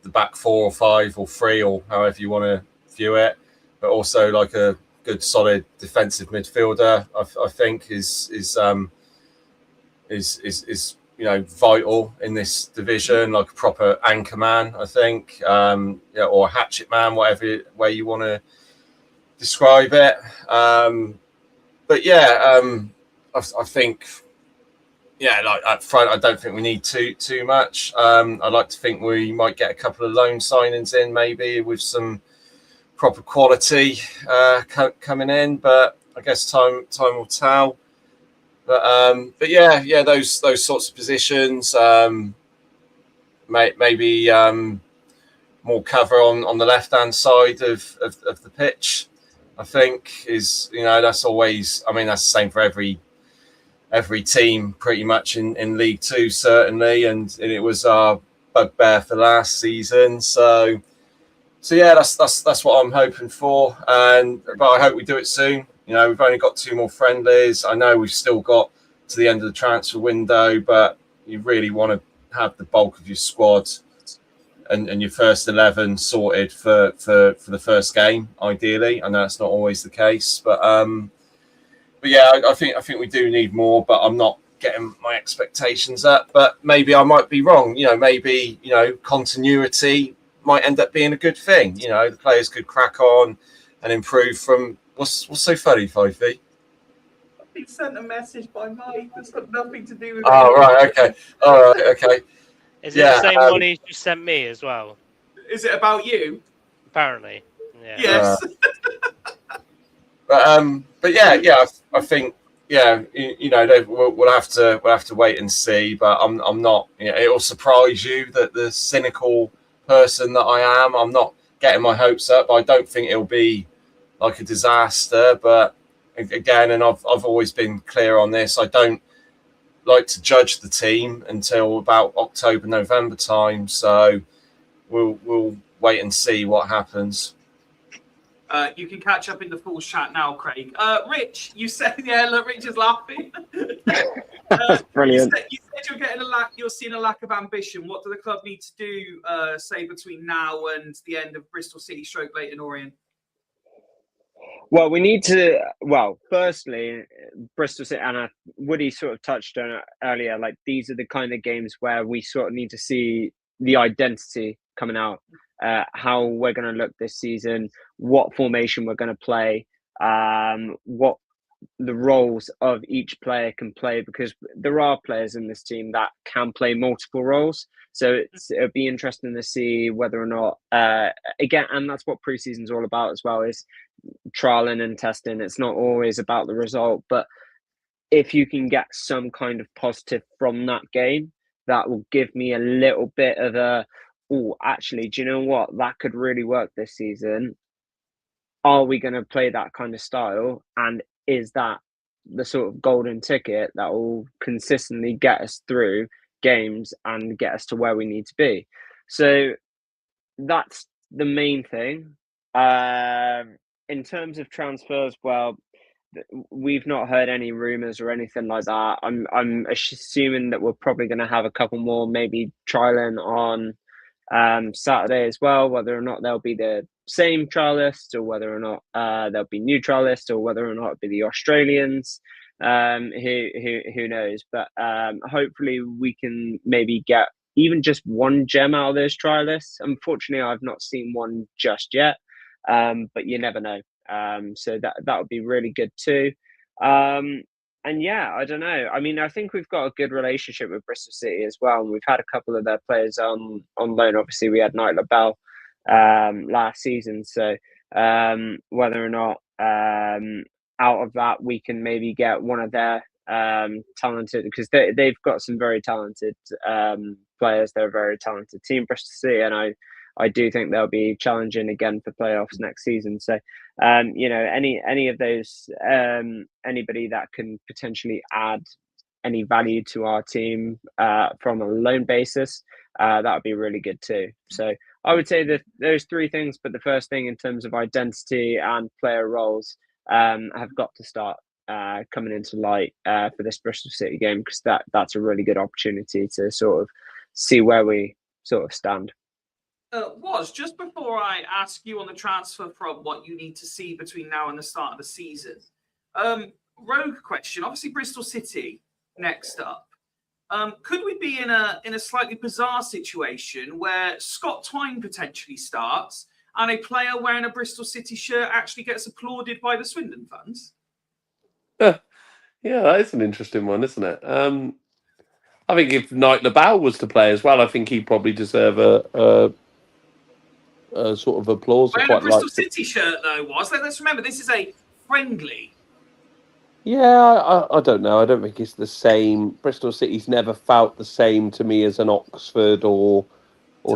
the back 4 or 5 or 3 or however you want to view it, but also like a good solid defensive midfielder. I think is vital in this division, like a proper anchor man. I think, or a hatchet man, whatever way you want to describe it. But yeah, I think. Yeah, like up front, I don't think we need too much. I'd like to think we might get a couple of loan signings in, maybe with some proper quality coming in. But I guess time will tell. But yeah, those sorts of positions. Maybe more cover on the left hand side of the pitch. I think is that's always. I mean, that's the same for every team pretty much in League Two, certainly, and it was our bugbear for last season. So yeah, that's what I'm hoping for, but I hope we do it soon. We've only got 2 more friendlies. I know we've still got to the end of the transfer window, but you really want to have the bulk of your squad and your first 11 sorted for the first game, ideally. I know that's not always the case, but yeah, I think we do need more, but I'm not getting my expectations up, but maybe I might be wrong. Maybe continuity might end up being a good thing. The players could crack on and improve from what's so funny, Fifey? He sent a message by Mike that's got nothing to do with Oh, right, okay. All right, okay. Is it the same one he just sent me as well? Is it about you? Apparently. Yeah. Yes. But yeah, I think we'll have to wait and see. But I'm not. It'll surprise you that the cynical person that I am, I'm not getting my hopes up. I don't think it'll be like a disaster. But again, and I've always been clear on this. I don't like to judge the team until about October, November time. So we'll wait and see what happens. You can catch up in the full chat now, Craig. Rich, you said, look, Rich is laughing. That's brilliant. You said you're seeing a lack of ambition. What do the club need to do, say, between now and the end of Bristol City / Leyton Orient? Well, we need to. Well, firstly, Bristol City, and Woody sort of touched on it earlier. Like, these are the kind of games where we sort of need to see the identity coming out. How we're going to look this season, what formation we're going to play, what the roles of each player can play, because there are players in this team that can play multiple roles. So it'll be interesting to see whether or not, again, and that's what preseason's all about as well, is trialing and testing. It's not always about the result, but if you can get some kind of positive from that game, that will give me a little bit of a, oh, actually, do you know what? That could really work this season. Are we going to play that kind of style? And is that the sort of golden ticket that will consistently get us through games and get us to where we need to be? So that's the main thing. In terms of transfers, well, we've not heard any rumours or anything like that. I'm assuming that we're probably going to have a couple more, maybe trialing on Saturday as well, whether or not they'll be the same trialists or whether or not there'll be new trialists or whether or not it'll be the Australians. Who knows? But hopefully we can maybe get even just one gem out of those trialists. Unfortunately, I've not seen one just yet, but you never know. So that would be really good too. And yeah, I don't know. I mean, I think we've got a good relationship with Bristol City as well. And we've had a couple of their players on loan. Obviously, we had Knight LaBelle last season. So whether or not out of that we can maybe get one of their talented, because they've got some very talented players. They're a very talented team, Bristol City, and I do think they'll be challenging again for playoffs next season. So, any of those, anybody that can potentially add any value to our team from a loan basis, that would be really good too. So I would say that those three things, but the first thing in terms of identity and player roles have got to start coming into light for this Bristol City game, because that's a really good opportunity to sort of see where we sort of stand. Just before I ask you on the transfer front what you need to see between now and the start of the season, rogue question. Obviously, Bristol City next up. Could we be in a slightly bizarre situation where Scott Twine potentially starts and a player wearing a Bristol City shirt actually gets applauded by the Swindon fans? Yeah, that is an interesting one, isn't it? I think if Knight LaBelle was to play as well, I think he'd probably deserve a sort of applause. Wearing a Bristol City shirt, though, let's remember, this is a friendly. Yeah, I don't know. I don't think it's the same. Bristol City's never felt the same to me as an Oxford or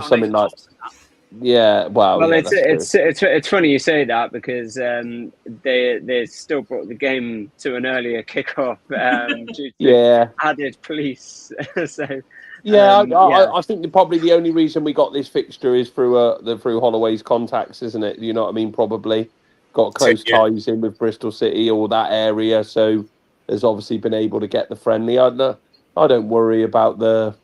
something like that. Yeah, well, yeah, it's funny you say that, because they still brought the game to an earlier kickoff due to added police. So I think probably the only reason we got this fixture is through Holloway's contacts, isn't it? You know what I mean? Probably got close ties in with Bristol City or that area, so has obviously been able to get the friendly. I don't worry about the.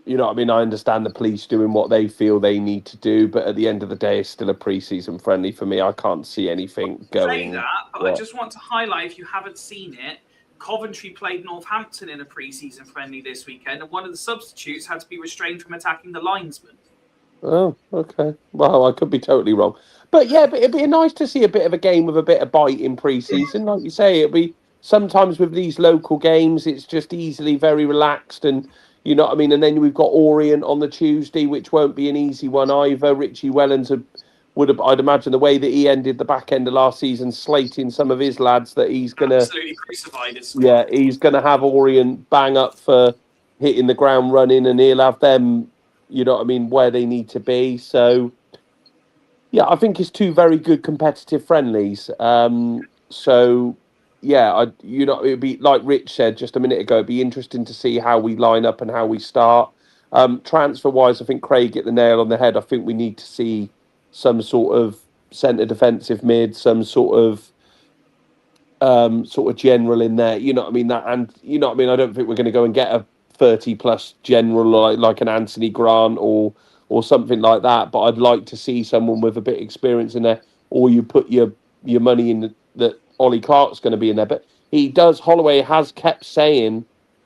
You know what I mean? I understand the police doing what they feel they need to do, but at the end of the day, it's still a pre-season friendly for me. I can't see anything going. Say that, but I just want to highlight, if you haven't seen it, Coventry played Northampton in a pre-season friendly this weekend, and one of the substitutes had to be restrained from attacking the linesman. Oh, okay. Well, I could be totally wrong. But yeah, but it'd be nice to see a bit of a game with a bit of bite in pre-season. Like you say, it'd be sometimes with these local games, it's just easily very relaxed and you know what I mean? And then we've got Orient on the Tuesday, which won't be an easy one either. Richie Wellens would have, I'd imagine the way that he ended the back end of last season, slating some of his lads, that he's gonna Absolutely crucified his squad. yeah, he's gonna have Orient bang up for hitting the ground running, and he'll have them, you know what I mean, where they need to be. So yeah, I think it's two very good competitive friendlies. So yeah, you know, it'd be like Rich said just a minute ago. It'd be interesting to see how we line up and how we start. Transfer wise, I think Craig hit the nail on the head. I think we need to see some sort of centre defensive mid, some sort of general in there. You know what I mean? That, and you know what I mean. I don't think we're going to go and get a 30+ general like an Anthony Grant or something like that. But I'd like to see someone with a bit of experience in there, or you put your money in that Ollie Clark's going to be in there. But Holloway has kept saying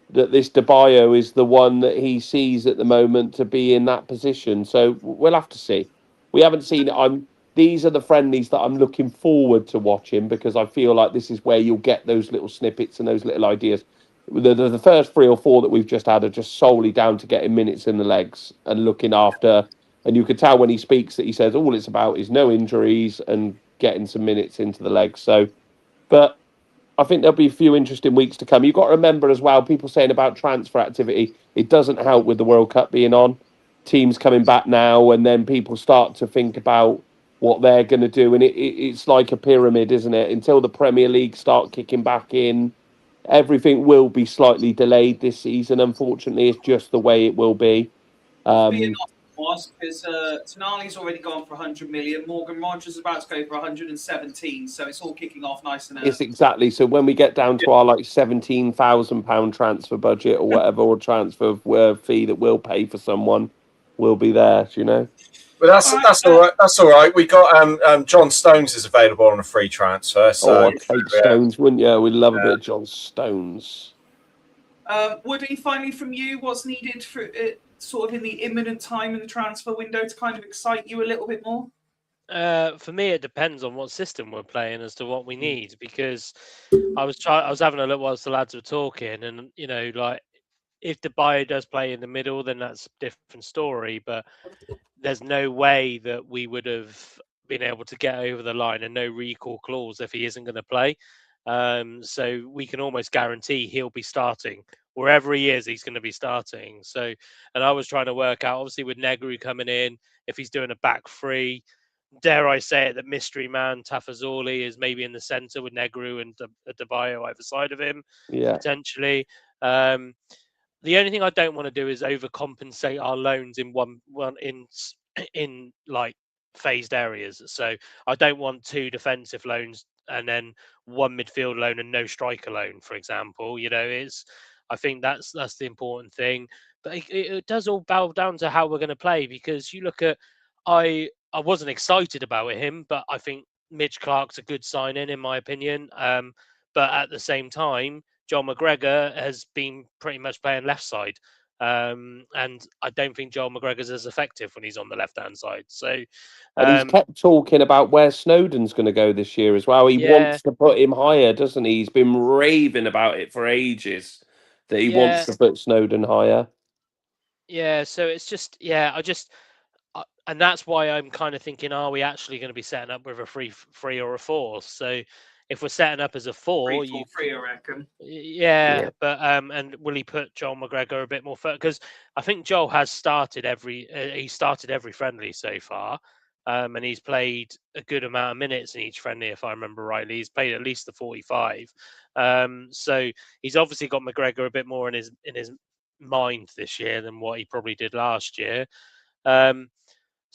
that this DeBayo is the one that he sees at the moment to be in that position. So we'll have to see. We haven't seen it. These are the friendlies that I'm looking forward to watching, because I feel like this is where you'll get those little snippets and those little ideas. The first 3 or 4 that we've just had are just solely down to getting minutes in the legs and looking after. And you could tell when he speaks that he says all it's about is no injuries and getting some minutes into the legs. So, but I think there'll be a few interesting weeks to come. You've got to remember as well, people saying about transfer activity, it doesn't help with the World Cup being on. Teams coming back now, and then people start to think about what they're going to do. And it's like a pyramid, isn't it? Until the Premier League start kicking back in, everything will be slightly delayed this season. Unfortunately, it's just the way it will be. Was because Tonali's already gone for 100 million. Morgan Rogers is about to go for 117, so it's all kicking off nice and early. It's exactly. So when we get down to our like £17,000 transfer budget or whatever, or transfer fee that we'll pay for someone, we'll be there. You know. But that's all right. That's all right. We got John Stones is available on a free transfer. So I'd take Stones, wouldn't you? We'd love a bit of John Stones. Woody, finally from you, what's needed for sort of in the imminent time in the transfer window to kind of excite you a little bit more? For me, it depends on what system we're playing as to what we need, because I was having a look whilst the lads were talking, and you know, like if DeBayo does play in the middle, then that's a different story. But there's no way that we would have been able to get over the line, and no recall clause if he isn't going to play. So we can almost guarantee he'll be starting wherever he is. He's going to be starting. So, and I was trying to work out, obviously with Negru coming in, if he's doing a back three, dare I say it, that mystery man Tafazoli is maybe in the centre with Negru and DeBayo either side of him, potentially. The only thing I don't want to do is overcompensate our loans in one in like phased areas. So I don't want 2 defensive loans and then 1 midfield loan and no striker loan, for example. You know, I think that's the important thing. But it does all bow down to how we're going to play, because you look at, I wasn't excited about him, but I think Mitch Clark's a good signing in my opinion. But at the same time, Joel McGregor has been pretty much playing left side. And I don't think Joel McGregor's as effective when he's on the left-hand side. So, and he's kept talking about where Snowden's going to go this year as well. He wants to put him higher, doesn't he? He's been raving about it for ages, that he wants to put Snowden higher. Yeah, so it's just, and that's why I'm kind of thinking, are we actually going to be setting up with a 3 or a 4? So if we're setting up as a 4, 3-4-3, I reckon. Yeah, but and will he put Joel McGregor a bit more further? Because I think Joel has started every friendly so far, and he's played a good amount of minutes in each friendly, if I remember rightly. He's played at least the 45. So he's obviously got McGregor a bit more in his mind this year than what he probably did last year.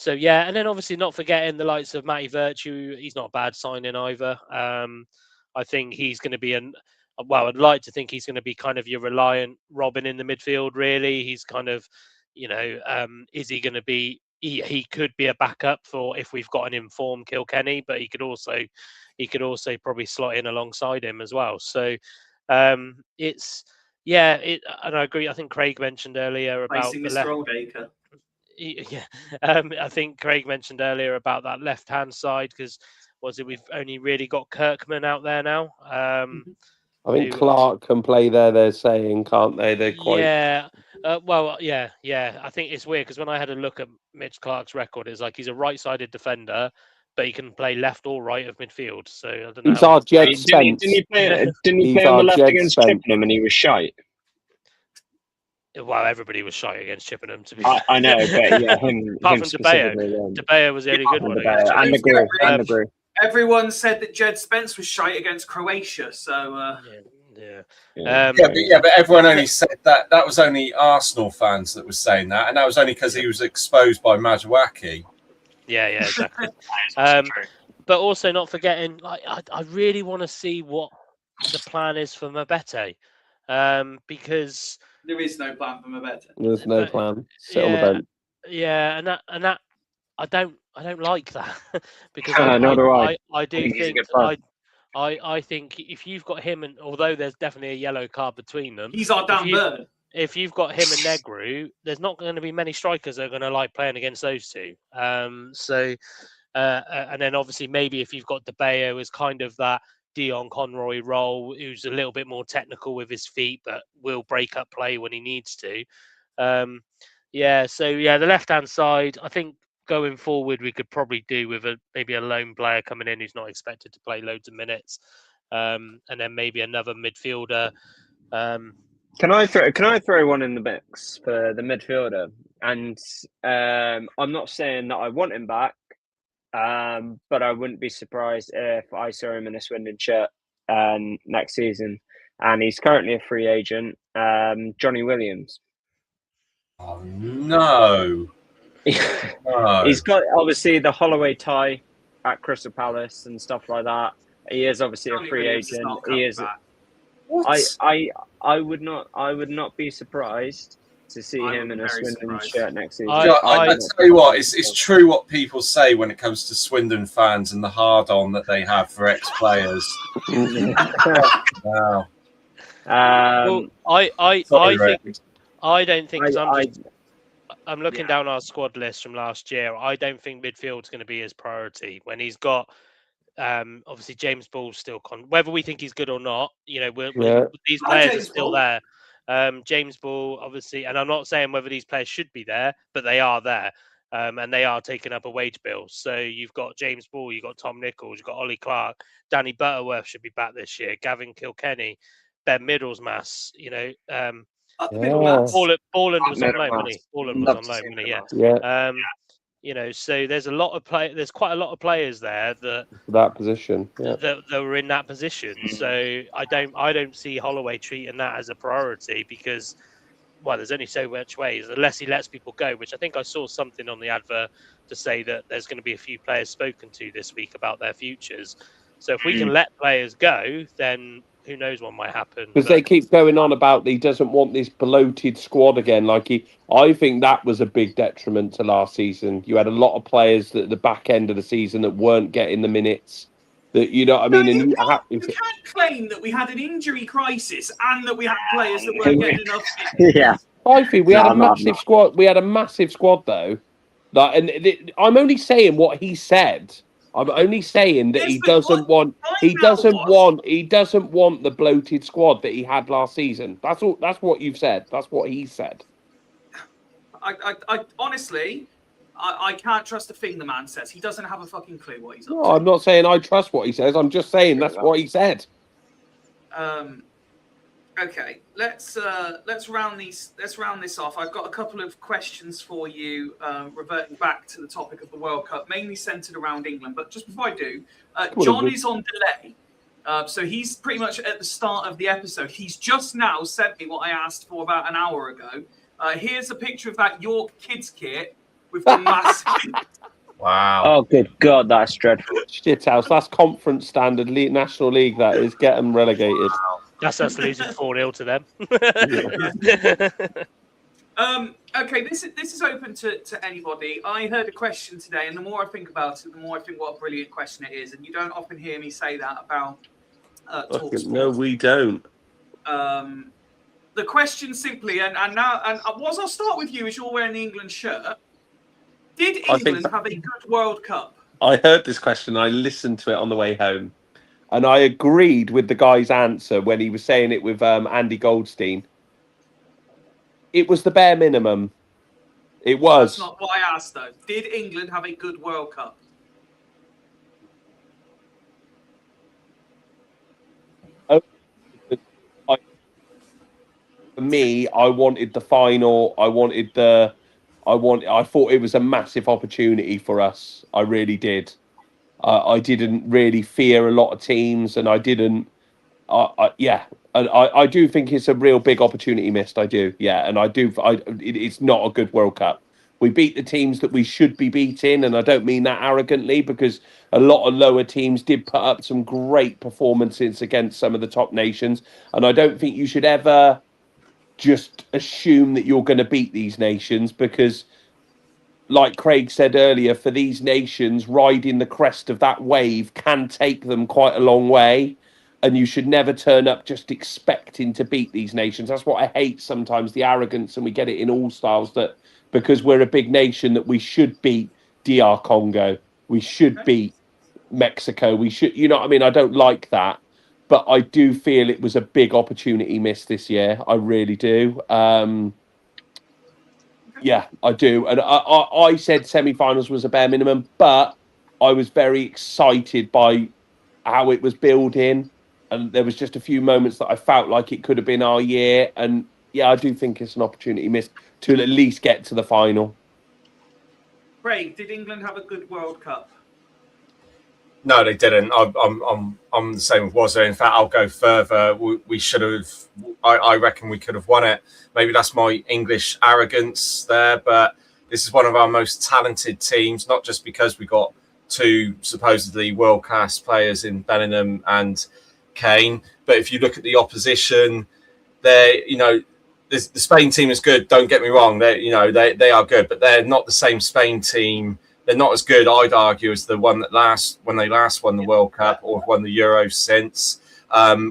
So yeah, and then obviously not forgetting the likes of Matty Virtue. He's not a bad signing either. I think he's going to be I'd like to think he's going to be kind of your reliant Robin in the midfield. Really, he's kind of, you know, is he going to be? He could be a backup for if we've got an informed Kilkenny, but he could also probably slot in alongside him as well. So It's and I agree. I think Craig mentioned earlier about Facing the Mr. left. Oldacre. Yeah, I think Craig mentioned earlier about that left-hand side because we've only really got Kirkman out there now. I think who- Clark can play there. They're saying, can't they? They're quite. Yeah, yeah. I think it's weird because when I had a look at Mitch Clark's record, it's like he's a right-sided defender, but he can play left or right of midfield. So I don't know. He's our Jed Didn't Spence. he didn't he He's play on our the left Jed against Spence. Chippenham and he was shite? Well, everybody was shy against Chippenham. To be I know, but yeah, him Apart from De Gea. specifically. De Gea was the only good And one De against Gea, Chippenham. and the Gru. Everyone said that Jed Spence was shite against Croatia, so Yeah. Yeah. But everyone only said that. That was only Arsenal fans that were saying that, and that was only because he was exposed by Majawaki. Yeah, exactly. But also not forgetting, I really want to see what the plan is for Mabete, because there is no plan for Mabete. There's no plan. Sit on the bench. Yeah, and that I don't like that because Nor do I. I do think he's a think good player. I think if you've got him and although there's definitely a yellow card between them, He's our Dan Burn. if you've got him and Negru, there's not going to be many strikers that are going to like playing against those two. And then obviously maybe if you've got De Gea as kind of that Dion Conroy role, who's a little bit more technical with his feet, but will break up play when he needs to. The left-hand side, I think going forward, we could probably do with maybe a lone player coming in who's not expected to play loads of minutes, and then maybe another midfielder. Can I throw one in the mix for the midfielder? And I'm not saying that I want him back, but I wouldn't be surprised if I saw him in a Swindon shirt next season. And he's currently a free agent, Johnny Williams. Oh no! No. He's got obviously the Holloway tie at Crystal Palace and stuff like that. He is obviously a free agent. He is. What? I would not be surprised to see I him would in be a very Swindon surprised. shirt next season. I tell you what, it's true what people say when it comes to Swindon fans and the hard-on that they have for ex-players. Wow. Well, I Sorry, think Ray. I don't think 'cause I- I'm looking down our squad list from last year. I don't think midfield's going to be his priority when he's got obviously James Ball's still whether we think he's good or not. You know, these Hi, players are James still Ball. there. James Ball, obviously, and I'm not saying whether these players should be there, but they are there. And they are taking up a wage bill. So you've got James Ball, you've got Tom Nichols, you've got Ollie Clark, Danny Butterworth should be back this year, Gavin Kilkenny, Ben Middlesmass, Up the middle, lads. Borland was on loan, wasn't he? Borland was on loan, wasn't he? Yeah. So there's there's quite a lot of players there that position. Yeah. that were in that position. So I don't see Holloway treating that as a priority because there's only so much ways unless he lets people go, which I think I saw something on the advert to say that there's going to be a few players spoken to this week about their futures. So if we can let players go, then who knows what might happen. Because they keep going on about he doesn't want this bloated squad again. I think that was a big detriment to last season. You had a lot of players at the back end of the season that weren't getting the minutes. That you You can't claim that we had an injury crisis and that we had players that weren't getting enough. Yeah. I think we had a massive squad. We had a massive squad though. I'm only saying what he said. I'm only saying that he doesn't want the bloated squad that he had last season. That's all. That's what you've said. That's what he said. I honestly, I can't trust a thing the man says. He doesn't have a fucking clue what he's up No, to. I'm not saying I trust what he says. I'm just saying that's what he said. Okay, let's round this off. I've got a couple of questions for you, reverting back to the topic of the World Cup, mainly centered around England. But just before I do, John is on delay, so he's pretty much at the start of the episode. He's just now sent me what I asked for about an hour ago. Here's a picture of that York kids kit with the massive. Wow. Oh, good God, that's dreadful. Shithouse. That's conference standard National League. That is. Get them relegated. That's us losing 4-0 to them. Okay, this is open to anybody. I heard a question today, and the more I think about it, the more I think what a brilliant question it is. And you don't often hear me say that about talk No, we don't. The question simply, and Waz, I'll start with you as you're wearing the England shirt. Did I think- England have a good World Cup? I heard this question. I listened to it on the way home, and I agreed with the guy's answer when he was saying it with Andy Goldstein. It was the bare minimum. It was. That's not what I asked, though. Did England have a good World Cup? For me, I wanted the final. I thought it was a massive opportunity for us. I really did. I didn't really fear a lot of teams, and I didn't. Yeah, and I do think it's a real big opportunity missed. I do, yeah, and I do. It's not a good World Cup. We beat the teams that we should be beating, and I don't mean that arrogantly, because a lot of lower teams did put up some great performances against some of the top nations, and I don't think you should ever just assume that you're going to beat these nations, because like Craig said earlier, for these nations, riding the crest of that wave can take them quite a long way, and you should never turn up just expecting to beat these nations. That's what I hate sometimes, the arrogance, and we get it in all styles, that because we're a big nation that we should beat DR Congo, we should beat Mexico, we should, you know what I mean? I don't like that. But I do feel it was a big opportunity missed this year. I really do. Yeah, I do. And I said semi-finals was a bare minimum, but I was very excited by how it was building. And there was just a few moments that I felt like it could have been our year. And yeah, I do think it's an opportunity missed to at least get to the final. Craig, did England have a good World Cup? No, they didn't. I'm the same with Wazza. In fact, I'll go further. We should have. I reckon we could have won it. Maybe that's my English arrogance there, but this is one of our most talented teams. Not just because we got two supposedly world-class players in Bellingham and Kane, but if you look at the opposition, the Spain team is good. Don't get me wrong. They are good, but they're not the same Spain team. They're not as good, I'd argue, as the one that when they last won the World Cup or won the Euros since.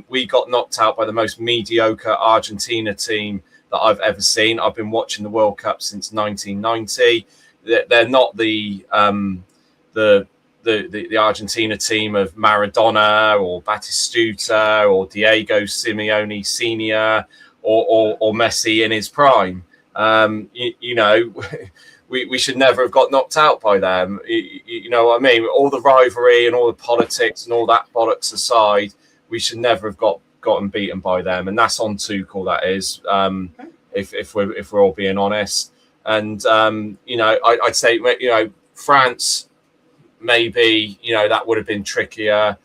We got knocked out by the most mediocre Argentina team that I've ever seen. I've been watching the World Cup since 1990. They're not the Argentina team of Maradona or Batistuta or Diego Simeone Senior or Messi in his prime. We should never have got knocked out by them. You know what I mean? All the rivalry and all the politics and all that bollocks aside, we should never have gotten beaten by them. And that's on Tuchel, that is, if we're all being honest. And, I'd say, France, maybe, that would have been trickier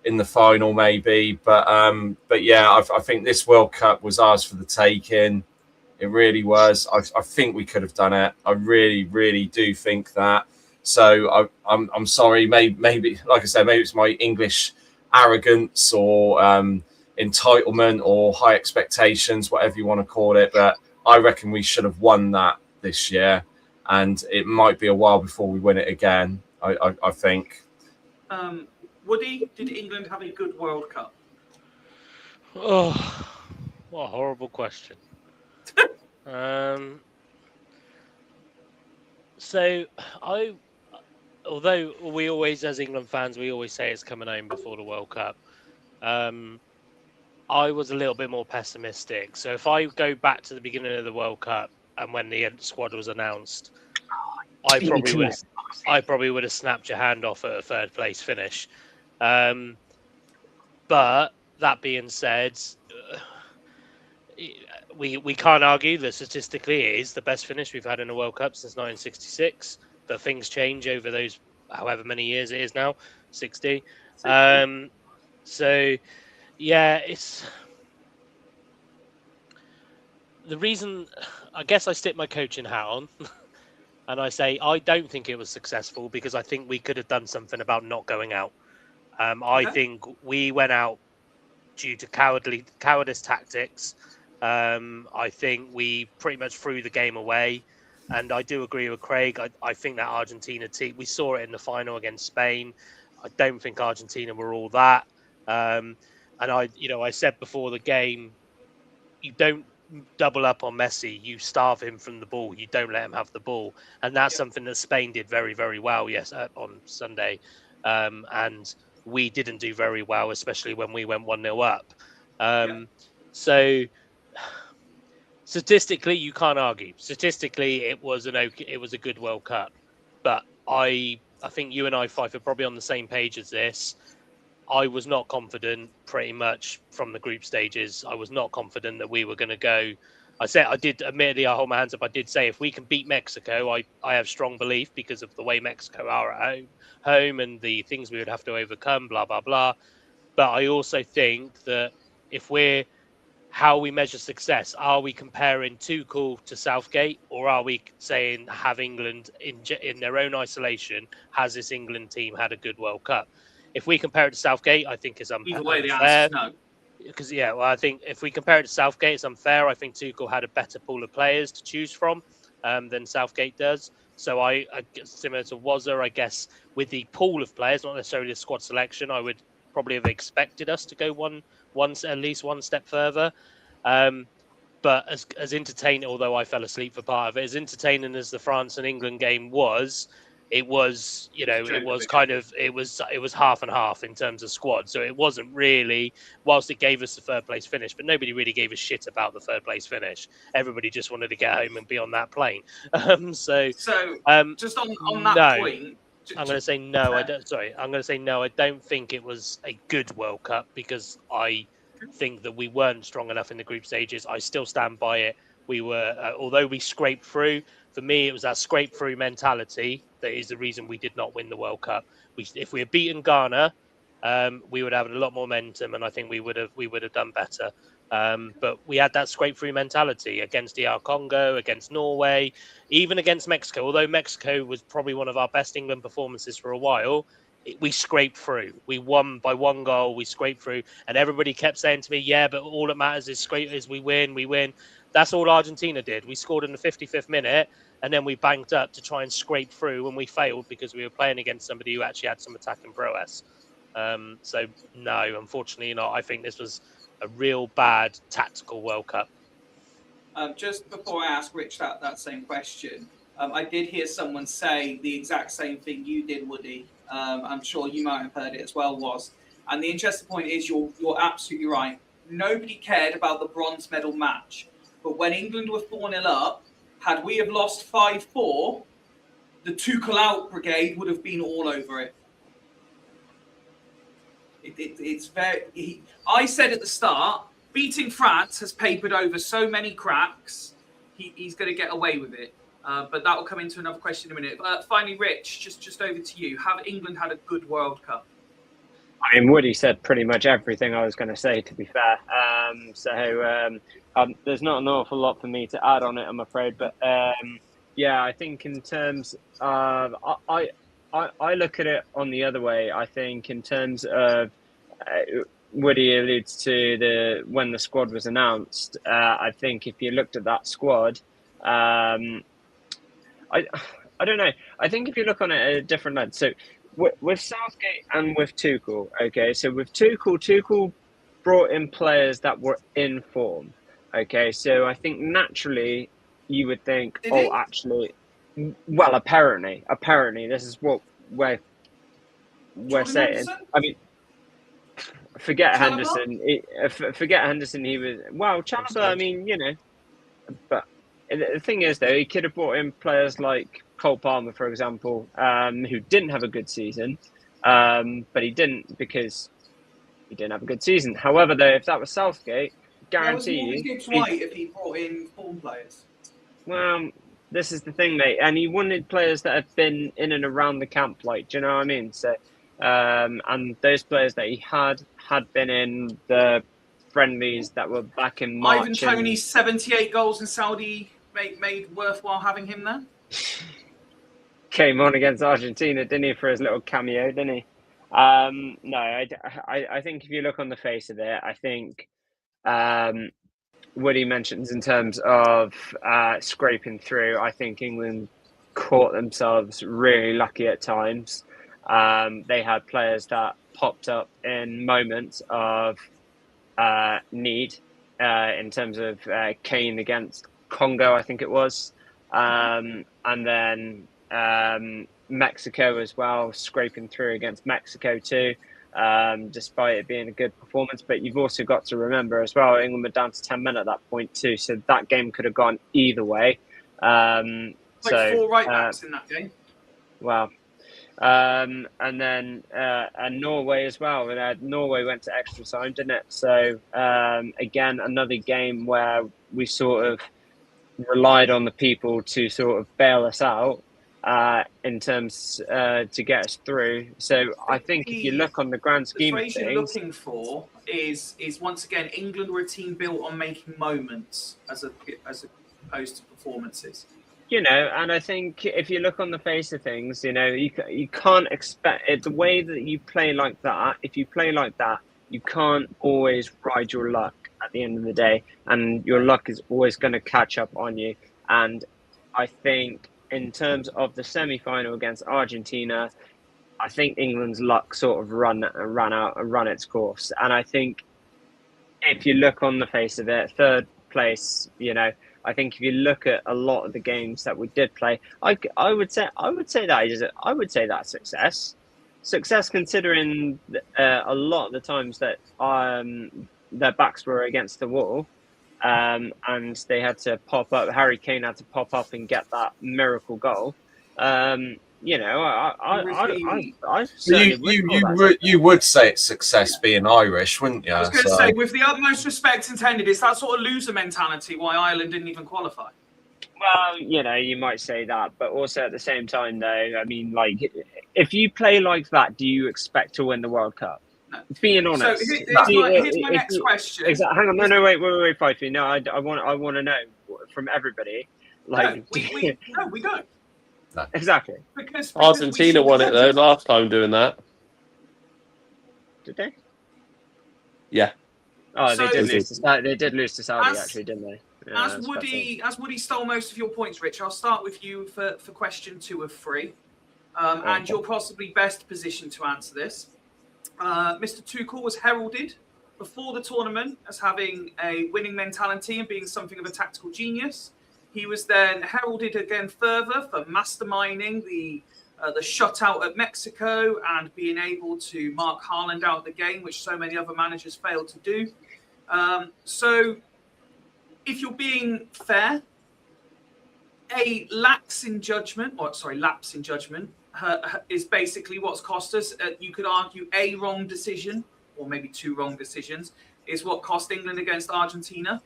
in the final, maybe. But yeah, I think this World Cup was ours for the taking. It really was. I think we could have done it. I really, really do think that. So I'm sorry. Maybe, like I said, maybe it's my English arrogance or entitlement or high expectations, whatever you want to call it. But I reckon we should have won that this year, and it might be a while before we win it again. I think. Woody, did England have a good World Cup? Oh, what a horrible question. So although we always, as England fans, we always say it's coming home before the World Cup, I was a little bit more pessimistic. So if I go back to the beginning of the World Cup and when the squad was announced, I probably would have snapped your hand off at a third place finish. But that being said, we can't argue that statistically it is the best finish we've had in a World Cup since 1966. But things change over those however many years it is now, 60. So yeah, it's the reason. I guess I stick my coaching hat on, and I say I don't think it was successful because I think we could have done something about not going out. I think we went out due to cowardice tactics. I think we pretty much threw the game away. And I do agree with Craig. I think that Argentina team, we saw it in the final against Spain. I don't think Argentina were all that. And I said before the game, you don't double up on Messi. You starve him from the ball. You don't let him have the ball, and that's something that Spain did very, very well. Yes, on Sunday, and we didn't do very well, especially when we went 1-0 up. So statistically, you can't argue. Statistically, it was a good World Cup, but I think you and I, Fife, are probably on the same page as this. I was not confident pretty much from the group stages. I was not confident that we were going to go. I did admittedly, I hold my hands up. I did say if we can beat Mexico, I have strong belief because of the way Mexico are at home and the things we would have to overcome, blah, blah, blah. But I also think that how we measure success, are we comparing Tuchel to Southgate, or are we saying have England in their own isolation, has this England team had a good World Cup? If we compare it to Southgate, I think it's unfair. Either way, the answer is no. Because, I think if we compare it to Southgate, it's unfair. I think Tuchel had a better pool of players to choose from than Southgate does. So I similar to Wazza, I guess, with the pool of players, not necessarily the squad selection, I would probably have expected us to go at least one step further. But as entertaining, although I fell asleep for part of it, as entertaining as the France and England game was, it was half and half in terms of squad. So it wasn't really, whilst it gave us the third place finish, but nobody really gave a shit about the third place finish. Everybody just wanted to get home and be on that plane. So just on that point, I'm going to say no. I'm going to say no. I don't think it was a good World Cup because I think that we weren't strong enough in the group stages. I still stand by it. We were, although we scraped through. For me, it was that scrape through mentality that is the reason we did not win the World Cup. If we had beaten Ghana, we would have a lot more momentum, and I think we would have done better. But we had that scrape through mentality against DR Congo, against Norway, even against Mexico. Although Mexico was probably one of our best England performances for a while, we scraped through. We won by one goal. We scraped through, and everybody kept saying to me, "Yeah, but all that matters is we win. We win." That's all Argentina did. We scored in the 55th minute, and then we banked up to try and scrape through, and we failed because we were playing against somebody who actually had some attacking prowess. So no, unfortunately not. I think this was a real bad tactical World Cup. Just before I ask Rich that same question, I did hear someone say the exact same thing you did, Woody. I'm sure you might have heard it as well, and the interesting point is you're absolutely right. Nobody cared about the bronze medal match. But when England were 4-0 up, had we have lost 5-4, the Tuchel out brigade would have been all over it. It's very. I said at the start, beating France has papered over so many cracks. He's going to get away with it. But that will come into another question in a minute. Finally, Rich, just over to you. Have England had a good World Cup? I mean, Woody said pretty much everything I was going to say, to be fair. There's not an awful lot for me to add on it, I'm afraid. But yeah, I think in terms of, I look at it on the other way. I think in terms of, Woody alludes to when the squad was announced. I think if you looked at that squad, I don't know. I think if you look on it at a different lens, so with Southgate and with Tuchel, okay, so with Tuchel brought in players that were in form, okay, so I think naturally you would think, apparently this is what we're saying. Henderson? I mean, forget Henderson. Forget Henderson. He was Chalobah. I mean, but the thing is, though, he could have brought in players like Cole Palmer, for example, who didn't have a good season, but he didn't because he didn't have a good season. However, though, if that was Southgate, guarantee you, Gibbs White if he brought in form players. Well, this is the thing, mate, and he wanted players that have been in and around the camp, like, do you know what I mean? So, and those players that he had been in the friendlies that were back in March. Ivan Toney's 78 goals in Saudi made worthwhile having him there. Came on against Argentina, didn't he, for his little cameo, didn't he? No, I think if you look on the face of it, I think what he mentions in terms of scraping through, I think England caught themselves really lucky at times. They had players that popped up in moments of need, in terms of Kane against Congo, I think it was, and then Mexico as well, scraping through against Mexico too, despite it being a good performance. But you've also got to remember as well, England were down to 10 men at that point too, so that game could have gone either way. Like So 4 right backs in that game. wow. And then Norway as well. Norway went to extra time, didn't it? So again, another game where we sort of relied on the people to sort of bail us out in terms to get us through. So I think if you look on the grand The scheme of phrase you're things, looking for is once again, England were a team built on making moments as opposed to performances. you know, and I think if you look on the face of things, you know, you can't expect it, the way that you play like that. If you play like that, you can't always ride your luck at the end of the day, and your luck is always going to catch up on you. And I think in terms of the semi-final against Argentina, I think England's luck sort of run its course. And I think if you look on the face of it, third place, you know, I think if you look at a lot of the games that we did play, I would say that's success. Success considering a lot of the times that their backs were against the wall, and they had to pop up. Harry Kane had to pop up and get that miracle goal. You know, I certainly you would say it's success being Irish, wouldn't you? I was going to say, with the utmost respect intended, it's that sort of loser mentality why Ireland didn't even qualify. Well, you know, you might say that, but also at the same time, though, I mean, like, if you play like that, do you expect to win the World Cup? No. Being honest. So here's my next question. Exactly. Hang on, no, wait, Fifey. No, I want to know from everybody. Like, no, we don't. No. Exactly. Because Argentina won it though last time doing that. Did they? Yeah. Oh, So- they did lose to Saudi, As- actually, didn't they? As that's Woody stole most of your points, Rich, I'll start with you for question 2 of 3. And you're possibly best positioned to answer this. Mr. Tuchel was heralded before the tournament as having a winning mentality and being something of a tactical genius. He was then heralded again further for masterminding the shutout at Mexico and being able to mark Haaland out of the game, which so many other managers failed to do. So if you're being fair, a lapse in judgment is basically what's cost us. You could argue a wrong decision, or maybe 2 wrong decisions, is what cost England against Argentina.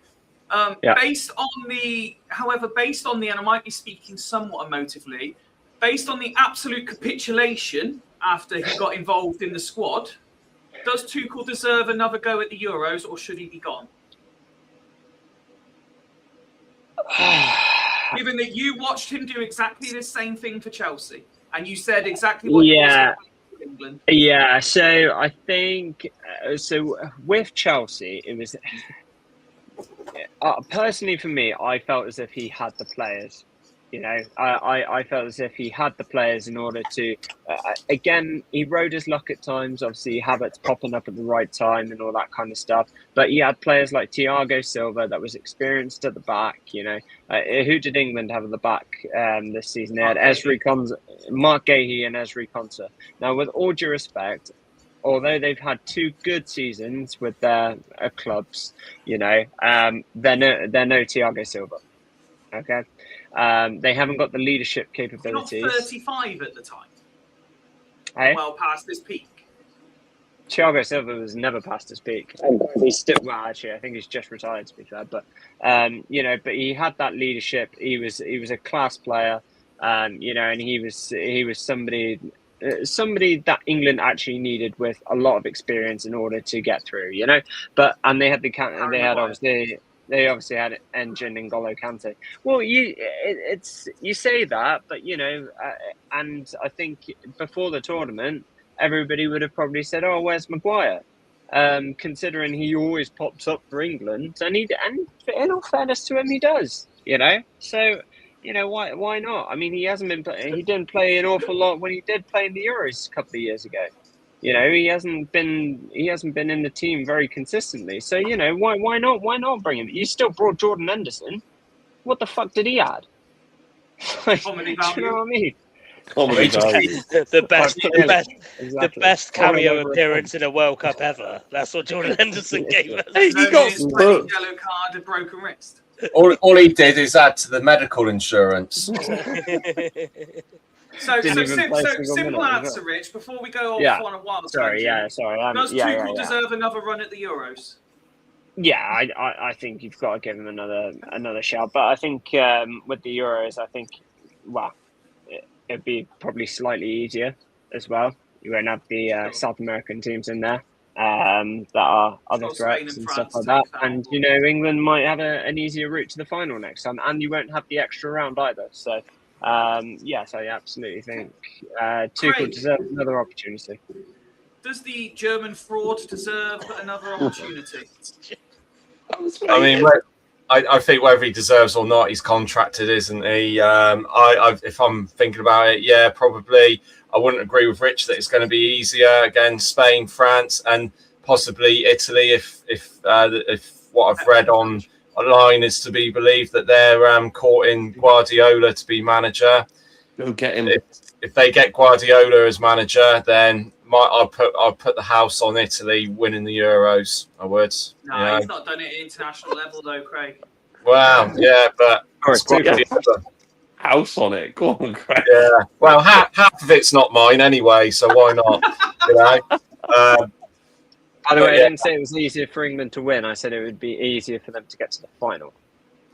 Based on the, and I might be speaking somewhat emotively, based on the absolute capitulation after he got involved in the squad, does Tuchel deserve another go at the Euros, or should he be gone? Given that you watched him do exactly the same thing for Chelsea, and you said exactly what he was going to do for England. Yeah, so I think with Chelsea, it was personally for me, I felt as if he had the players. You know, I felt as if he had the players in order to. Again, he rode his luck at times. Obviously, Havertz popping up at the right time and all that kind of stuff. But he had players like Thiago Silva that was experienced at the back. You know, who did England have at the back this season? They had Mark Gahey and Ezri Konsa. Now, with all due respect, although they've had 2 good seasons with their clubs, you know, they're no Thiago Silva. Okay. They haven't got the leadership capabilities. Not 35 at the time. Hey? Well past his peak. Thiago Silva was never past his peak. He's still, well, actually, I think he's just retired, to be fair. But you know, but he had that leadership. He was a class player. You know, and he was somebody that England actually needed with a lot of experience in order to get through. You know, and they had They obviously had Engine N'Golo Kante. Well, you say that, but you know, and I think before the tournament, everybody would have probably said, "Oh, where's Maguire?" Considering he always pops up for England, and in all fairness to him, he does. You know, so you know why not? I mean, he didn't play an awful lot when he did play in the Euros a couple of years ago. You know, he hasn't been in the team very consistently. So, you know, why not bring him? You still brought Jordan Henderson. What the fuck did he add? Like, Comedy do you know value. what I mean? Comedy value. the best cameo over a appearance in a World Cup ever. That's what Jordan Henderson gave us. Hey, No, he got his booked. yellow card, a broken wrist. All he did is add to the medical insurance. So, Didn't even play a single simple minute, answer, Rich. Before we go off Yeah. on a wild Sorry, tangent, sorry. does Yeah, Tuchel deserve another run at the Euros? Yeah, I think you've got to give him another shout. But I think with the Euros, I think, well, it'd be probably slightly easier as well. You won't have the Sure. South American teams in there that are other Sure, Spain threats and and France stuff like take that. that And, on you know, England might have an easier route to the final next time. And you won't have the extra round either. So, yes, I absolutely think Tuchel Craig. deserves another opportunity. Does the German fraud deserve another opportunity? I mean, I think whether he deserves or not, he's contracted, isn't he? If I'm thinking about it, yeah, probably. I wouldn't agree with Rich that it's going to be easier against Spain, France, and possibly Italy. If what I've read online is to be believed, that they're courting Guardiola to be manager. Go get him. If they get Guardiola as manager, then I'll put the house on Italy winning the Euros. I would. No, you know? he's not done it at international level though, Craig. Well, yeah, but Or Tuchel. House on it. Go on, Craig. yeah. Well, half of it's not mine anyway, so why not? You know. By the way, I yeah. didn't say it was easier for England to win. I said it would be easier for them to get to the final.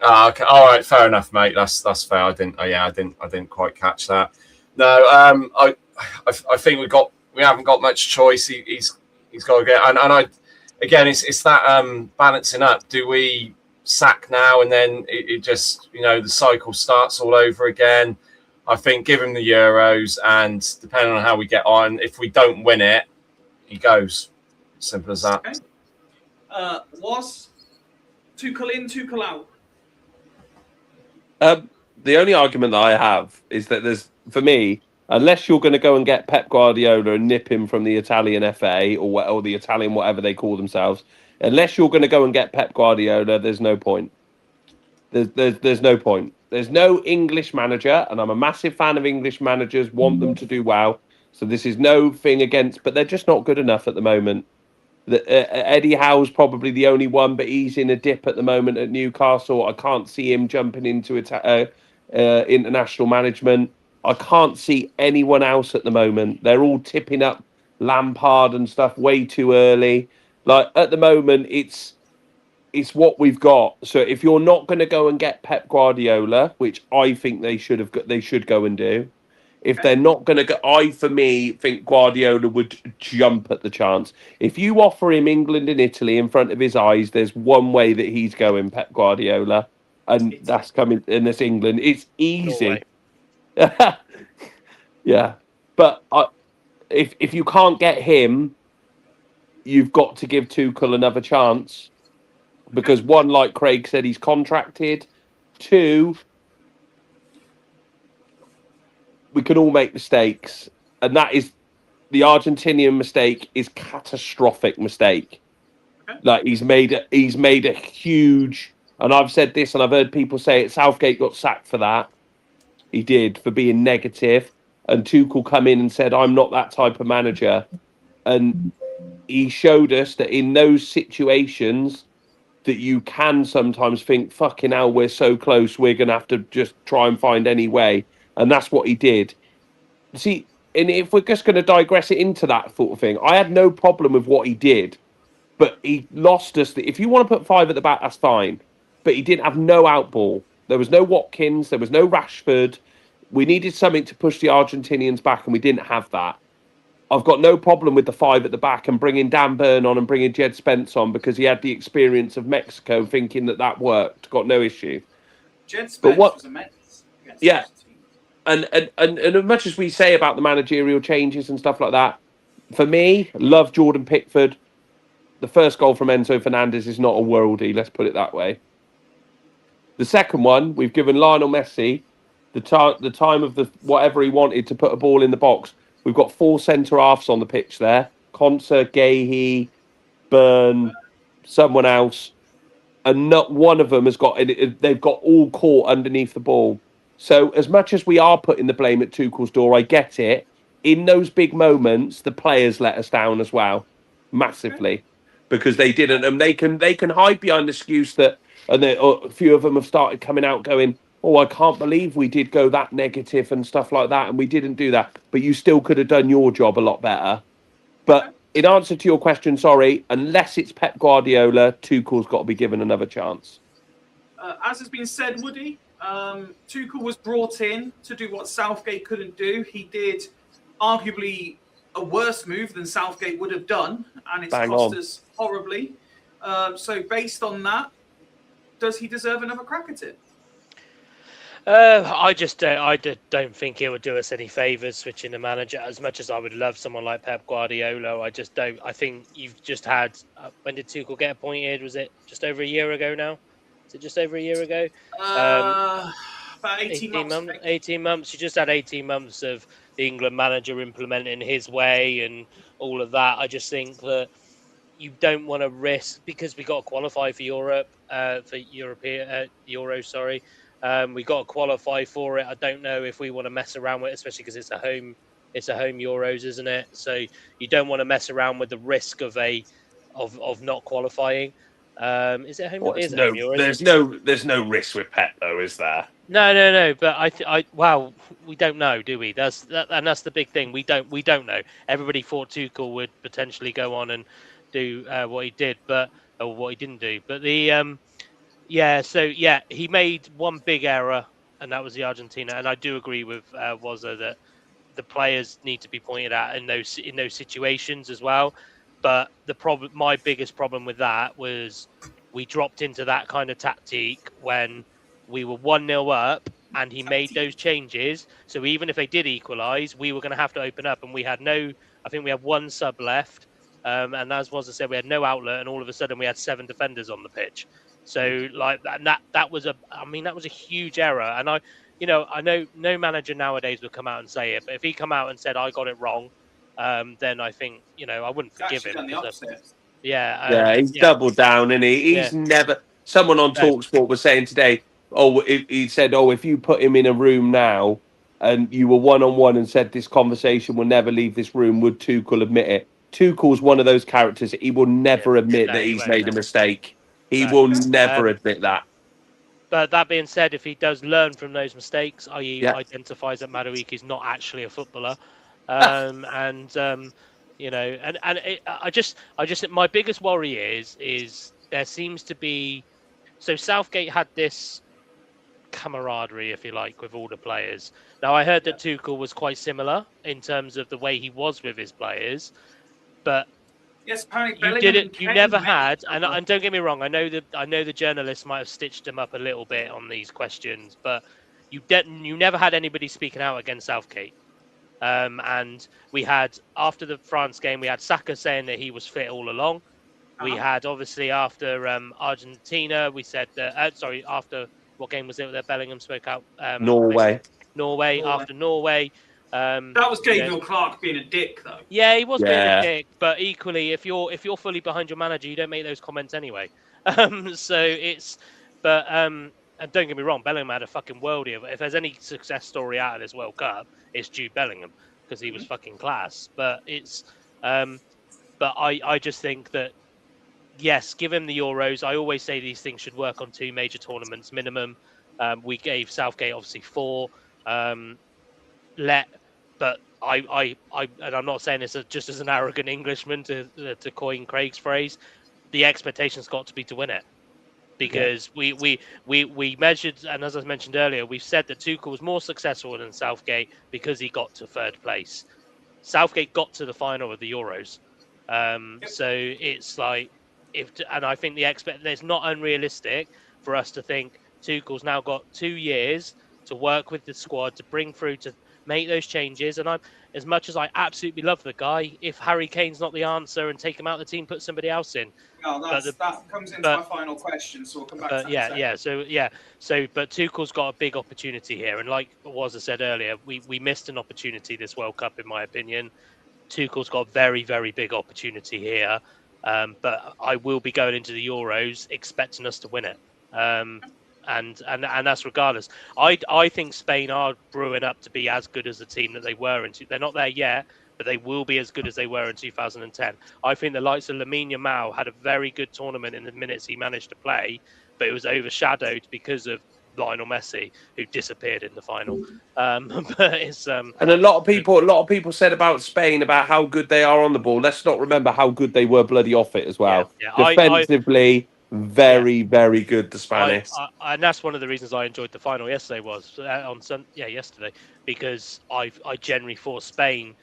Okay. All right. Fair enough, mate. That's fair. I didn't quite catch that. No. I think we haven't got much choice. He's got to get. And it's that balancing up. Do we sack now and then it just, you know, the cycle starts all over again? I think give him the Euros, and depending on how we get on, if we don't win it, he goes. Simple as that. Okay. Was Tuchel in, Tuchel out? The only argument that I have is that for me, unless you're going to go and get Pep Guardiola and nip him from the Italian FA or the Italian whatever they call themselves, unless you're going to go and get Pep Guardiola, there's no point. There's no point. There's no English manager, and I'm a massive fan of English managers, want them to do well. So this is no thing against, but they're just not good enough at the moment. Eddie Howe's probably the only one, but he's in a dip at the moment at Newcastle. I can't see him jumping into international management. I can't see anyone else at the moment. They're all tipping up Lampard and stuff way too early. Like at the moment, it's what we've got. So if you're not going to go and get Pep Guardiola, which I think they should go and do. If they're not going to go, for me, think Guardiola would jump at the chance. If you offer him England and Italy in front of his eyes, there's one way that he's going, Pep Guardiola, and that's coming, and it's England. It's easy. Yeah, but if you can't get him, you've got to give Tuchel another chance, because one, like Craig said, he's contracted. Two, we can all make mistakes, and that is the Argentinian mistake is catastrophic mistake. Okay. Like he's made a huge, and I've said this, and I've heard people say it. Southgate got sacked for that. He did, for being negative, and Tuchel come in and said, "I'm not that type of manager," and he showed us that in those situations that you can sometimes think, "Fucking hell, we're so close. We're gonna have to just try and find any way." And that's what he did. See, and if we're just going to digress it into that sort of thing, I had no problem with what he did, but he lost us. If you want to put five at the back, that's fine. But he didn't have no outball. There was no Watkins. There was no Rashford. We needed something to push the Argentinians back, and we didn't have that. I've got no problem with the five at the back and bringing Dan Burn on and bringing Jed Spence on, because he had the experience of Mexico, thinking that worked. Got no issue. Jed Spence was immense. Yeah. And as much as we say about the managerial changes and stuff like that, for me, love Jordan Pickford. The first goal from Enzo Fernandez is not a worldie, let's put it that way. The second one, we've given Lionel Messi the time of the whatever he wanted to put a ball in the box. We've got four centre-halves on the pitch there. Konsa, Gahey, Byrne, someone else, and not one of them has got it. They've got all caught underneath the ball. So as much as we are putting the blame at Tuchel's door, I get it. In those big moments, the players let us down as well, massively, because they didn't, and they can hide behind the excuse that, and a few of them have started coming out going, "Oh, I can't believe we did go that negative and stuff like that, and we didn't do that." But you still could have done your job a lot better. But in answer to your question, sorry, unless it's Pep Guardiola, Tuchel's got to be given another chance. As has been said, Woody, Tuchel was brought in to do what Southgate couldn't do. He did arguably a worse move than Southgate would have done, and it's cost us horribly. So based on that, does he deserve another crack at it? I don't think it would do us any favours switching the manager. As much as I would love someone like Pep Guardiola, I just don't. I think you've just had. When did Tuchel get appointed? Was it just over a year ago now? Is it just over a year ago? About 18 months. 18 months. You just had 18 months of the England manager implementing his way and all of that. I just think that you don't want to risk, because we got to qualify for Europe, for Euro. Sorry. We got to qualify for it. I don't know if we want to mess around with it, especially because it's a home Euros, isn't it? So you don't want to mess around with the risk of not qualifying. Is it home? Is it home Euros? There's no risk with Pep though, is there? No. But well, we don't know, do we? That's the big thing. We don't know. Everybody thought Tuchel would potentially go on and do what he did, or what he didn't do. But he made one big error, and that was the Argentina. And I do agree with Wazza that the players need to be pointed out in those situations as well. But my biggest problem with that was we dropped into that kind of tactique when we were 1-0 up, and he made those changes. So even if they did equalise, we were going to have to open up, and we had I think we had one sub left, and as Wazza said, we had no outlet, and all of a sudden we had 7 defenders on the pitch. So like that was a huge error, and I know no manager nowadays would come out and say it, but if he come out and said I got it wrong, then I think I wouldn't forgive him. He's doubled down, and he's never. Someone on Talksport was saying today, he said, if you put him in a room now, and you were 1-on-1 and said this conversation will never leave this room, would Tuchel admit it? Tuchel's one of those characters; he will never admit that he's made a mistake. He will never admit that. But that being said, if he does learn from those mistakes, i.e., identifies that Madueke is not actually a footballer, I just my biggest worry is there seems to be. So Southgate had this camaraderie, if you like, with all the players. Now I heard that Tuchel was quite similar in terms of the way he was with his players, but. Yes, You never had, and don't get me wrong. I know the journalists might have stitched him up a little bit on these questions, but you never had anybody speaking out against Southgate. And we had, after the France game, we had Saka saying that he was fit all along. We had, obviously, after Argentina, we said that. After what game was it that Bellingham spoke out? Norway. After Norway. That was Gabriel Clark being a dick, though. Yeah, he was being a dick, but equally, if you're fully behind your manager, you don't make those comments anyway. And don't get me wrong, Bellingham had a fucking worldie. If there's any success story out of this World Cup, it's Jude Bellingham, because he was fucking class. But I just think that yes, give him the Euros. I always say these things should work on 2 major tournaments minimum. We gave Southgate obviously 4. But and I'm not saying this just as an arrogant Englishman to coin Craig's phrase, the expectation's got to be to win it, because we measured, and as I mentioned earlier, we've said that Tuchel was more successful than Southgate because he got to 3rd place. Southgate got to the final of the Euros, so it's like and I think it's not unrealistic for us to think Tuchel's now got 2 years to work with the squad to bring through to make those changes. And as much as I absolutely love the guy, if Harry Kane's not the answer and take him out of the team, put somebody else in. No, that comes into my final question, so we'll come back to that. But Tuchel's got a big opportunity here, and like Wazza said earlier, we missed an opportunity this World Cup, in my opinion, Tuchel's got a very, very big opportunity here. But I will be going into the Euros expecting us to win it. And that's regardless. I think Spain are brewing up to be as good as the team that they were in. They're not there yet, but they will be as good as they were in 2010. I think the likes of Lamine Yamal had a very good tournament in the minutes he managed to play, but it was overshadowed because of Lionel Messi, who disappeared in the final. But it's And a lot of people said about Spain about how good they are on the ball. Let's not remember how good they were bloody off it as well. Defensively, very good. The Spanish, and that's one of the reasons I enjoyed the final yesterday yesterday, because I generally thought Spain.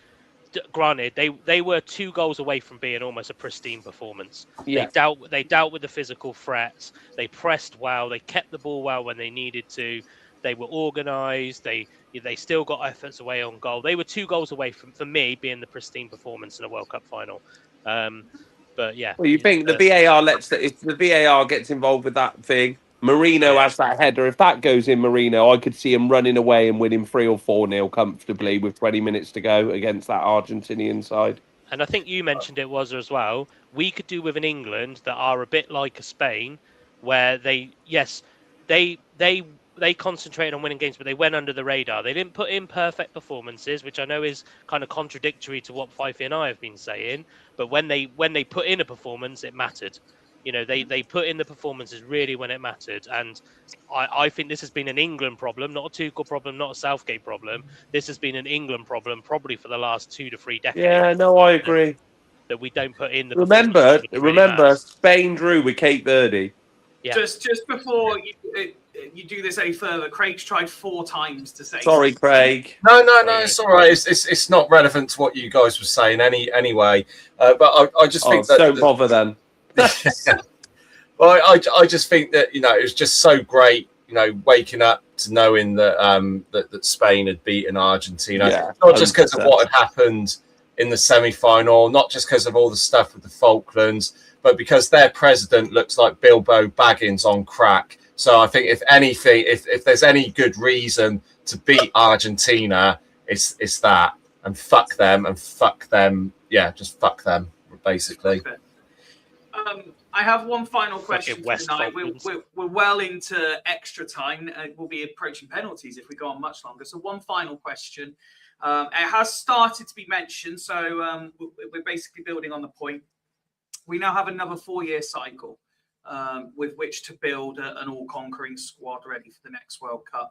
Granted, they were 2 goals away from being almost a pristine performance. Yeah. They dealt with the physical threats. They pressed well. They kept the ball well when they needed to. They were organised. They still got efforts away on goal. They were 2 goals away from, for me, being the pristine performance in a World Cup final. But yeah. Well, you think the VAR if the VAR gets involved with that thing, Marino has that header. If that goes in Marino, I could see him running away and winning 3 or 4-0 comfortably with 20 minutes to go against that Argentinian side. And I think you mentioned it was as well. We could do with an England that are a bit like a Spain, where they concentrated on winning games, but they went under the radar. They didn't put in perfect performances, which I know is kind of contradictory to what Fifey and I have been saying. But when they put in a performance, it mattered. You know, they put in the performances really when it mattered. And I think this has been an England problem, not a Tuchel problem, not a Southgate problem. This has been an England problem probably for the last 2 to 3 decades. Yeah, no, I agree. That we don't put in the Remember, Spain drew with Cape Verde. Yeah. Just before you do this any further, Craig's tried 4 times to say. Sorry, Craig. No, it's all right. It's not relevant to what you guys were saying anyway. But I just think that don't bother then. Well, I just think that it was just so great, waking up to knowing that that Spain had beaten Argentina, Yeah, not just because of 100%. what had happened in the semi-final, not just because of all the stuff with the Falklands, but because their president looks like Bilbo Baggins on crack. So I think if anything, if there's any good reason to beat Argentina, it's that, and fuck them. Yeah, just fuck them, basically. I have one final question for West tonight. Falklands. We're well into extra time. We'll be approaching penalties if we go on much longer. So one final question. It has started to be mentioned, so we're basically building on the point. We now have another 4-year cycle with which to build an all-conquering squad ready for the next World Cup.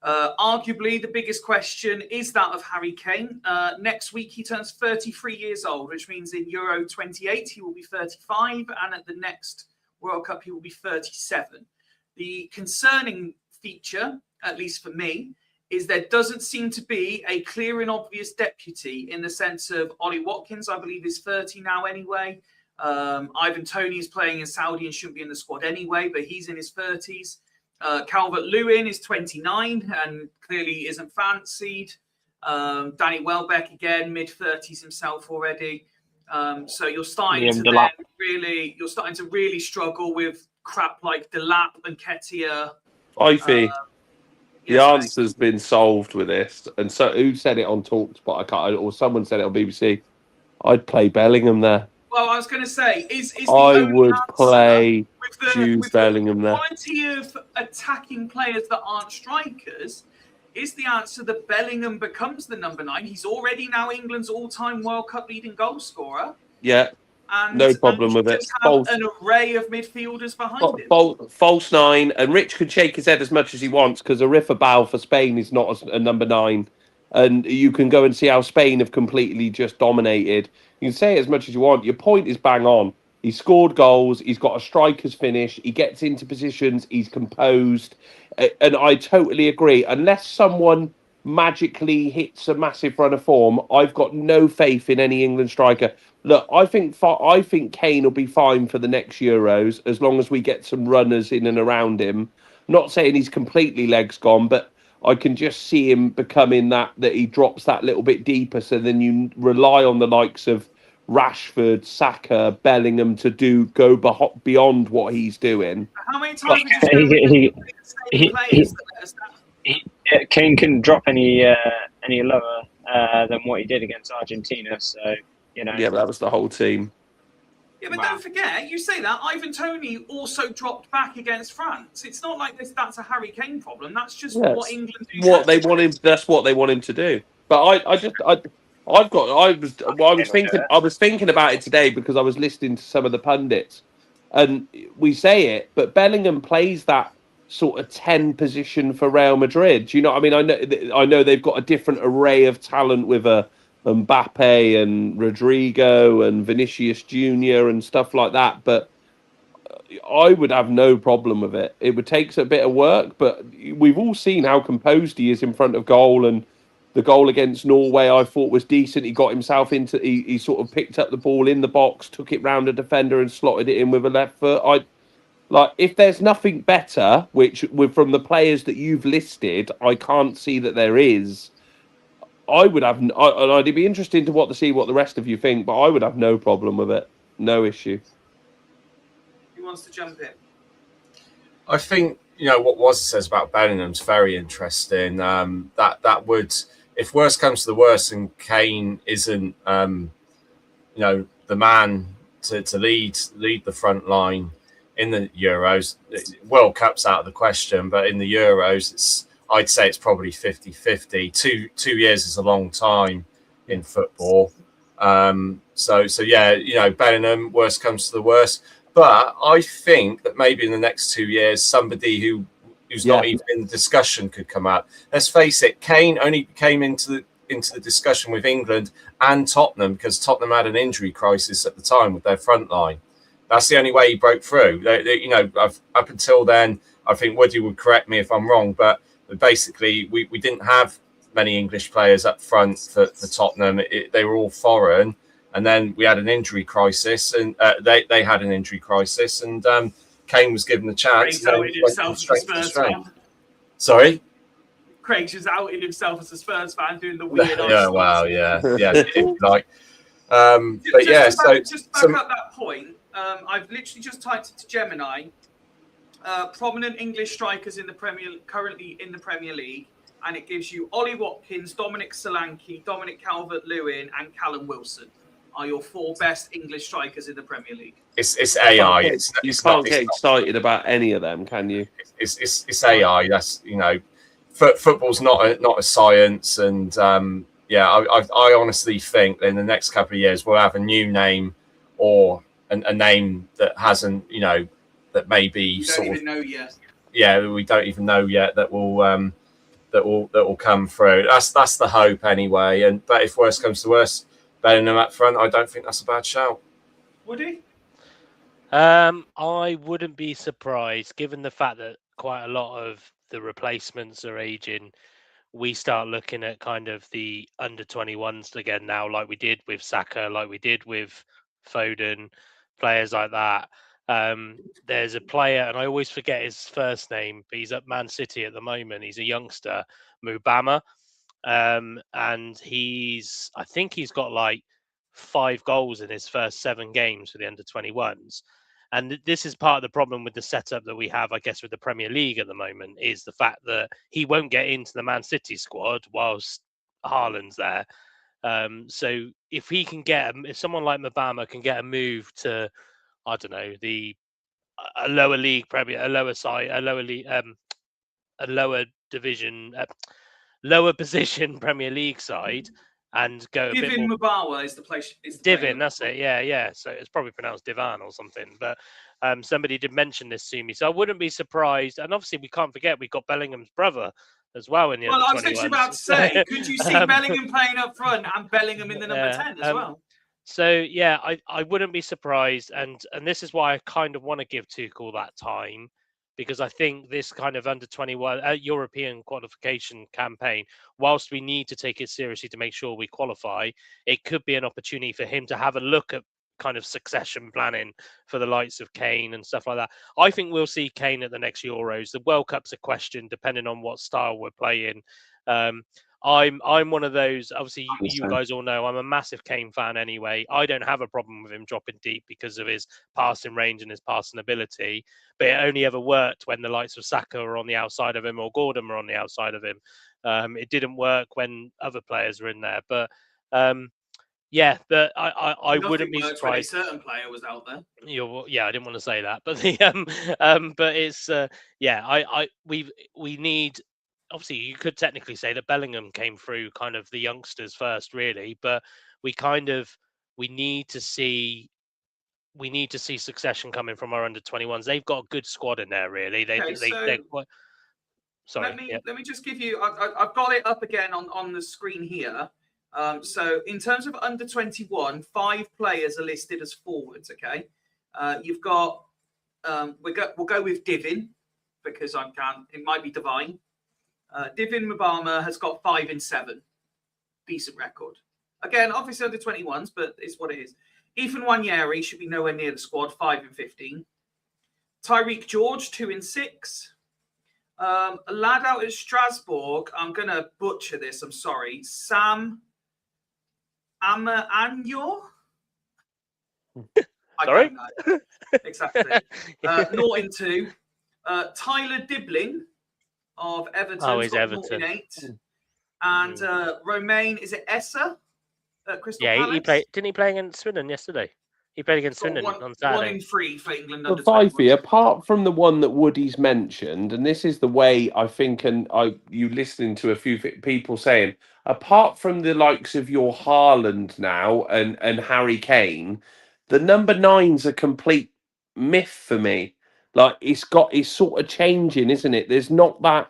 Arguably, the biggest question is that of Harry Kane. Next week, he turns 33 years old, which means in Euro 28, he will be 35, and at the next World Cup, he will be 37. The concerning feature, at least for me, is there doesn't seem to be a clear and obvious deputy in the sense of Ollie Watkins, I believe, is 30 now anyway. Ivan Toney is playing in Saudi and shouldn't be in the squad anyway, but he's in his 30s. Calvert-Lewin is 29 and clearly isn't fancied. Danny Welbeck again, mid-30s himself already. So you're starting to really struggle with crap like Delap and Ketia. Ify, the yes, answer's been solved with this. And so who said it on TalkSpot? I can't, or someone said it on BBC. I'd play Bellingham there. Well, I was going to say, is the I only would answer play with Jude Bellingham the there. quality of attacking players that aren't strikers, is the answer that Bellingham becomes the number 9? He's already now England's all-time World Cup leading goal scorer. Yeah, And, no problem with it. Just have an array of midfielders behind him. False 9, and Rich can shake his head as much as he wants because Arifa Bal for Spain is not a number 9. And you can go and see how Spain have completely just dominated. You can say it as much as you want. Your point is bang on. He scored goals. He's got a striker's finish. He gets into positions. He's composed. And I totally agree. Unless someone magically hits a massive run of form, I've got no faith in any England striker. Look, I think Kane will be fine for the next Euros as long as we get some runners in and around him. Not saying he's completely legs gone, but I can just see him becoming that he drops that little bit deeper. So then you rely on the likes of Rashford, Saka, Bellingham to go beyond what he's doing. How many times have you seen players that let us down? Kane can drop any lower than what he did against Argentina. So, you know. Yeah, but that was the whole team. Yeah, but Wow. don't forget, you say that Ivan Toney also dropped back against France. It's not like that's a Harry Kane problem. That's just Yes. what England do. What they want him. That's what they want him to do. But I was thinking about it today because I was listening to some of the pundits, and we say it, but Bellingham plays that sort of 10 position for Real Madrid. You know what I mean? I know they've got a different array of talent with a Mbappe and Rodrigo and Vinicius Junior and stuff like that, but I would have no problem with it. It would take a bit of work, but we've all seen how composed he is in front of goal, and the goal against Norway I thought was decent. He got himself into he sort of picked up the ball in the box, took it round a defender and slotted it in with a left foot. If there's nothing better, which from the players that you've listed, I can't see that there is. It'd be interesting to see what the rest of you think, but I would have no problem with it. No issue. Who wants to jump in? I think what Waz says about Bellingham's very interesting. That would, if worse comes to the worst, and Kane isn't, the man to lead the front line in the Euros. World Cup's out of the question, but in the Euros, I'd say it's probably 50-50. 2 years is a long time in football. So yeah, Bellingham, worst comes to the worst. But I think that maybe in the next 2 years, somebody who's not even in the discussion could come out. Let's face it, Kane only came into the discussion with England and Tottenham because Tottenham had an injury crisis at the time with their front line. That's the only way he broke through. Up until then, I think Woody would correct me if I'm wrong, but basically we didn't have many English players up front for Tottenham. They were all foreign. And then we had an injury crisis, and they had an injury crisis, and Kane was given the chance. Craig's outed himself as a Spurs fan. Sorry? Craig's just outed himself as a Spurs fan doing the weird. Yeah, wow, yeah. But just back up that point. I've literally just typed it to Gemini. Prominent English strikers currently in the Premier League, and it gives you Ollie Watkins, Dominic Solanke, Dominic Calvert-Lewin, and Callum Wilson are your 4 best English strikers in the Premier League. It's AI. You can't get excited about any of them, can you? It's AI. That's football's not a science, and I honestly think that in the next couple of years we'll have a new name or a name that hasn't that maybe we don't even know yet. Yeah, we don't even know yet that will come through. That's the hope anyway. But if worse comes to worse, Bellingham up front, I don't think that's a bad shout. Woody? I wouldn't be surprised, given the fact that quite a lot of the replacements are aging. We start looking at kind of the under 21s again now, like we did with Saka, like we did with Foden, players like that. There's a player, and I always forget his first name, but he's at Man City at the moment. He's a youngster, Mubama. And I think he's got like 5 goals in his first 7 games for the under 21s. And this is part of the problem with the setup that we have, I guess, with the Premier League at the moment, is the fact that he won't get into the Man City squad whilst Haaland's there. So if he can if someone like Mubama can get a move to, I don't know, a lower league Premier, a lower side, a lower league, a lower division, lower position Premier League side, and go Divin a bit more. Mubawa is the place. Divin, that's it. Yeah. So it's probably pronounced Divan or something. But somebody did mention this to me, so I wouldn't be surprised. And obviously, we can't forget we've got Bellingham's brother as well in the Well, I was under 21s. actually about to say, could you see Bellingham playing up front and Bellingham in the number 10 as well? So yeah, I wouldn't be surprised, and this is why I kind of want to give Tuchel that time, because I think this kind of under 21 European qualification campaign, whilst we need to take it seriously to make sure we qualify, it could be an opportunity for him to have a look at kind of succession planning for the likes of Kane and stuff like that. I think we'll see Kane at the next Euros. The World Cup's a question depending on what style we're playing. I'm one of those, obviously you guys all know I'm a massive Kane fan anyway. I don't have a problem with him dropping deep because of his passing range and his passing ability, but it only ever worked when the likes of Saka were on the outside of him or Gordon were on the outside of him. It didn't work when other players were in there, but yeah, but I Nothing wouldn't be worked when a surprised. certain player was out there. Yeah, I didn't want to say that, but the but it's yeah, we need. Obviously, you could technically say that Bellingham came through kind of the youngsters first, really, but we kind of we need to see succession coming from our under-21s. They've got a good squad in there, really. Okay, They're so quite. Sorry. let me just give you. I've got it up again on the screen here. So in terms of under 21, 5 players are listed as forwards. Okay, you've got we'll go with Divin because I can't. It might be Divine. Divin Mbama has got 5 and 7, decent record. Again, obviously under 21s, but it's what it is. Ethan Wanyeri should be nowhere near the squad, 5 and 15. Tyreek George, 2 and 6. A lad out at Strasbourg, I'm going to butcher this, I'm sorry. Sam Amanyor? Sorry? Exactly. 0 and 2. Tyler Dibling of Everton. Oh, he's 0 Everton. and 8. And Romain, is it Essa at Crystal Yeah, Palace? he played. Didn't he play against Swindon yesterday? He played against Swindon on 1 Saturday. and 3 for England But under 21. Fifey, apart from the one that Woody's mentioned, and this is the way I think, and you listening to a few people saying, apart from the likes of your Haaland now and Harry Kane, the number 9's a complete myth for me. Like it's sort of changing, isn't it? There's not that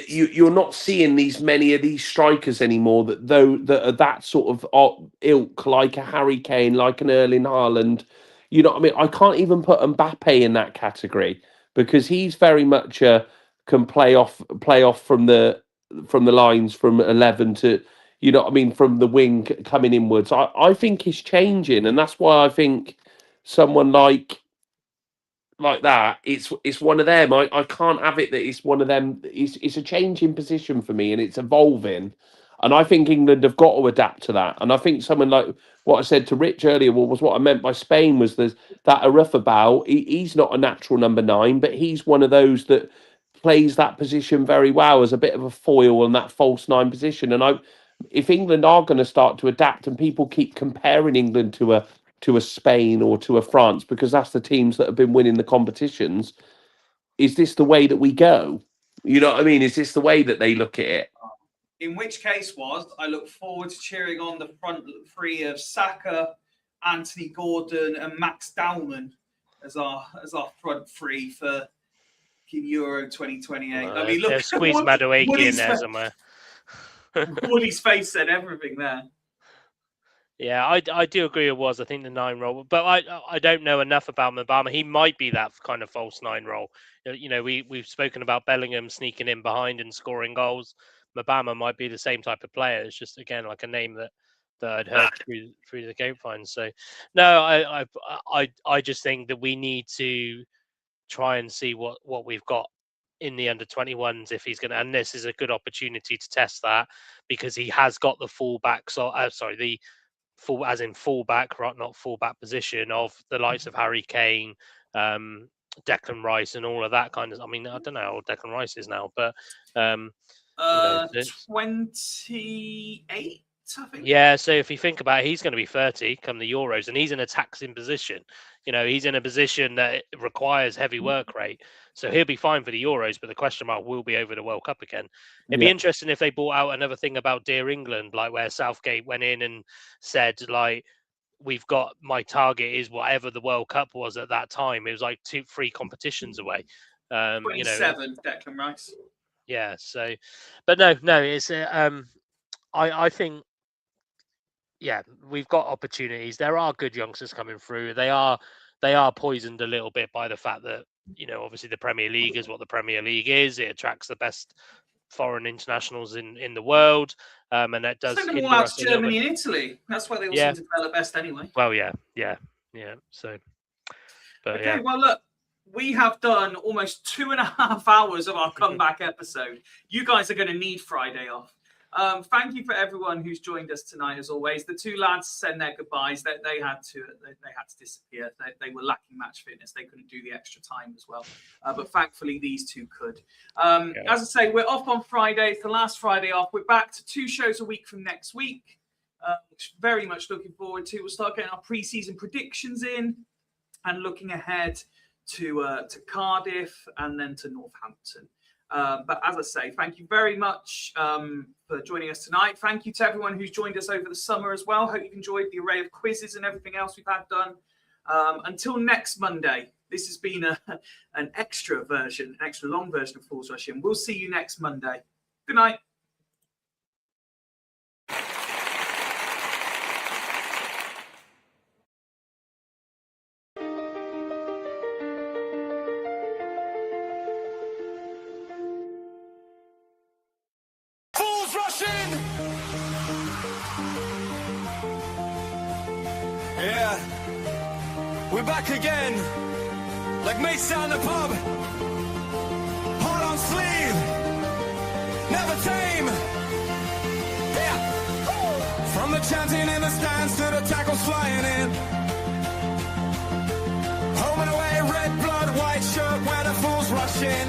you're not seeing many of these strikers anymore that are that sort of ilk, like a Harry Kane, like an Erling Haaland. You know what I mean? I can't even put Mbappe in that category because he's very much can play off from the lines from 11 to, you know what I mean, from the wing coming inwards. I think it's changing, and that's why I think someone like that, it's one of them. I can't have it that it's one of them. It's a changing position for me, and it's evolving. And I think England have got to adapt to that. And I think someone like what I said to Rich earlier was what I meant by Spain was that Arufabal, he's not a natural number 9, but he's one of those that plays that position very well as a bit of a foil on that false 9 position. And if England are going to start to adapt, and people keep comparing England to a Spain or to a France, because that's the teams that have been winning the competitions, is this the way that we go? You know what I mean? Is this the way that they look at it? In which case I look forward to cheering on the front 3 of Saka, Anthony Gordon and Max Dowman as our front 3 for Euro 2028. I mean, look, squeeze Madueke in there somewhere. Woody's face said everything there. Yeah, I do agree it was. I think the 9 role, but I don't know enough about Mbama. He might be that kind of false 9 role. You know, we've spoken about Bellingham sneaking in behind and scoring goals. Mbama might be the same type of player. It's just again like a name that I'd heard through the grapevine. So no, I just think that we need to try and see what we've got in the under 21s if he's going to, and this is a good opportunity to test that because he has got the fullback. So the full as in fullback, right? Not fullback position of the likes of Harry Kane, Declan Rice, and all of that kind of. I mean, I don't know how old Declan Rice is now, but 28, I think. Yeah, so if you think about it, he's going to be 30 come the Euros, and he's in a taxing position. You know, he's in a position that requires heavy work rate, so he'll be fine for the Euros. But the question mark will be over the World Cup again. It'd be interesting if they brought out another thing about Dear England, like where Southgate went in and said, like, we've got my target is whatever the World Cup was at that time. It was like 2-3 competitions away. 27, you know, Declan Rice. Yeah. So, but no, it's I think. Yeah, we've got opportunities. There are good youngsters coming through. They are poisoned a little bit by the fact that, you know, obviously the Premier League is what the Premier League is. It attracts the best foreign internationals in the world, and that does. Send them all out to Germany and Italy. That's where they all seem to develop best anyway. Well, yeah. So, but okay, well, look, we have done almost 2.5 hours of our comeback episode. You guys are going to need Friday off. Thank you for everyone who's joined us tonight. As always, the two lads send their goodbyes. They had to disappear. They were lacking match fitness. They couldn't do the extra time as well. But thankfully, these two could. As I say, we're off on Friday. It's the last Friday off. We're back to 2 shows a week from next week. Which very much looking forward to. We'll start getting our pre-season predictions in and looking ahead to Cardiff and then to Northampton. But as I say, thank you very much for joining us tonight. Thank you to everyone who's joined us over the summer as well. Hope you've enjoyed the array of quizzes and everything else we've had done. Until next Monday, this has been an extra long version of Fools Rush In. We'll see you next Monday. Good night. Fools rushing. Yeah, we're back again, like mates down the pub. Heart on sleeve, never tame. Yeah, from the chanting in the stands to the tackles flying in. Home and away, red blood, white shirt, where the fools rush in.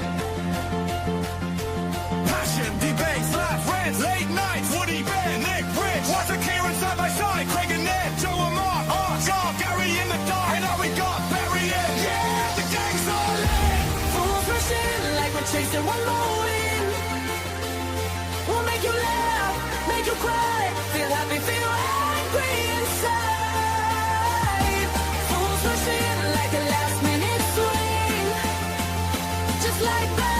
Passion, debates, laugh, rants, late nights, Woody Bear, Nick Rich, Walter Kieran side by side, Craig and Ned, Joe and Mark, Art, Gar, Gary in the dark, and all we got, Barry in. Yeah, the gang's all in. Fools rushing like we're chasing one more win. We'll make you laugh, make you cry, feel happy, feel angry inside. Fools rushing like a last minute swing, just like that.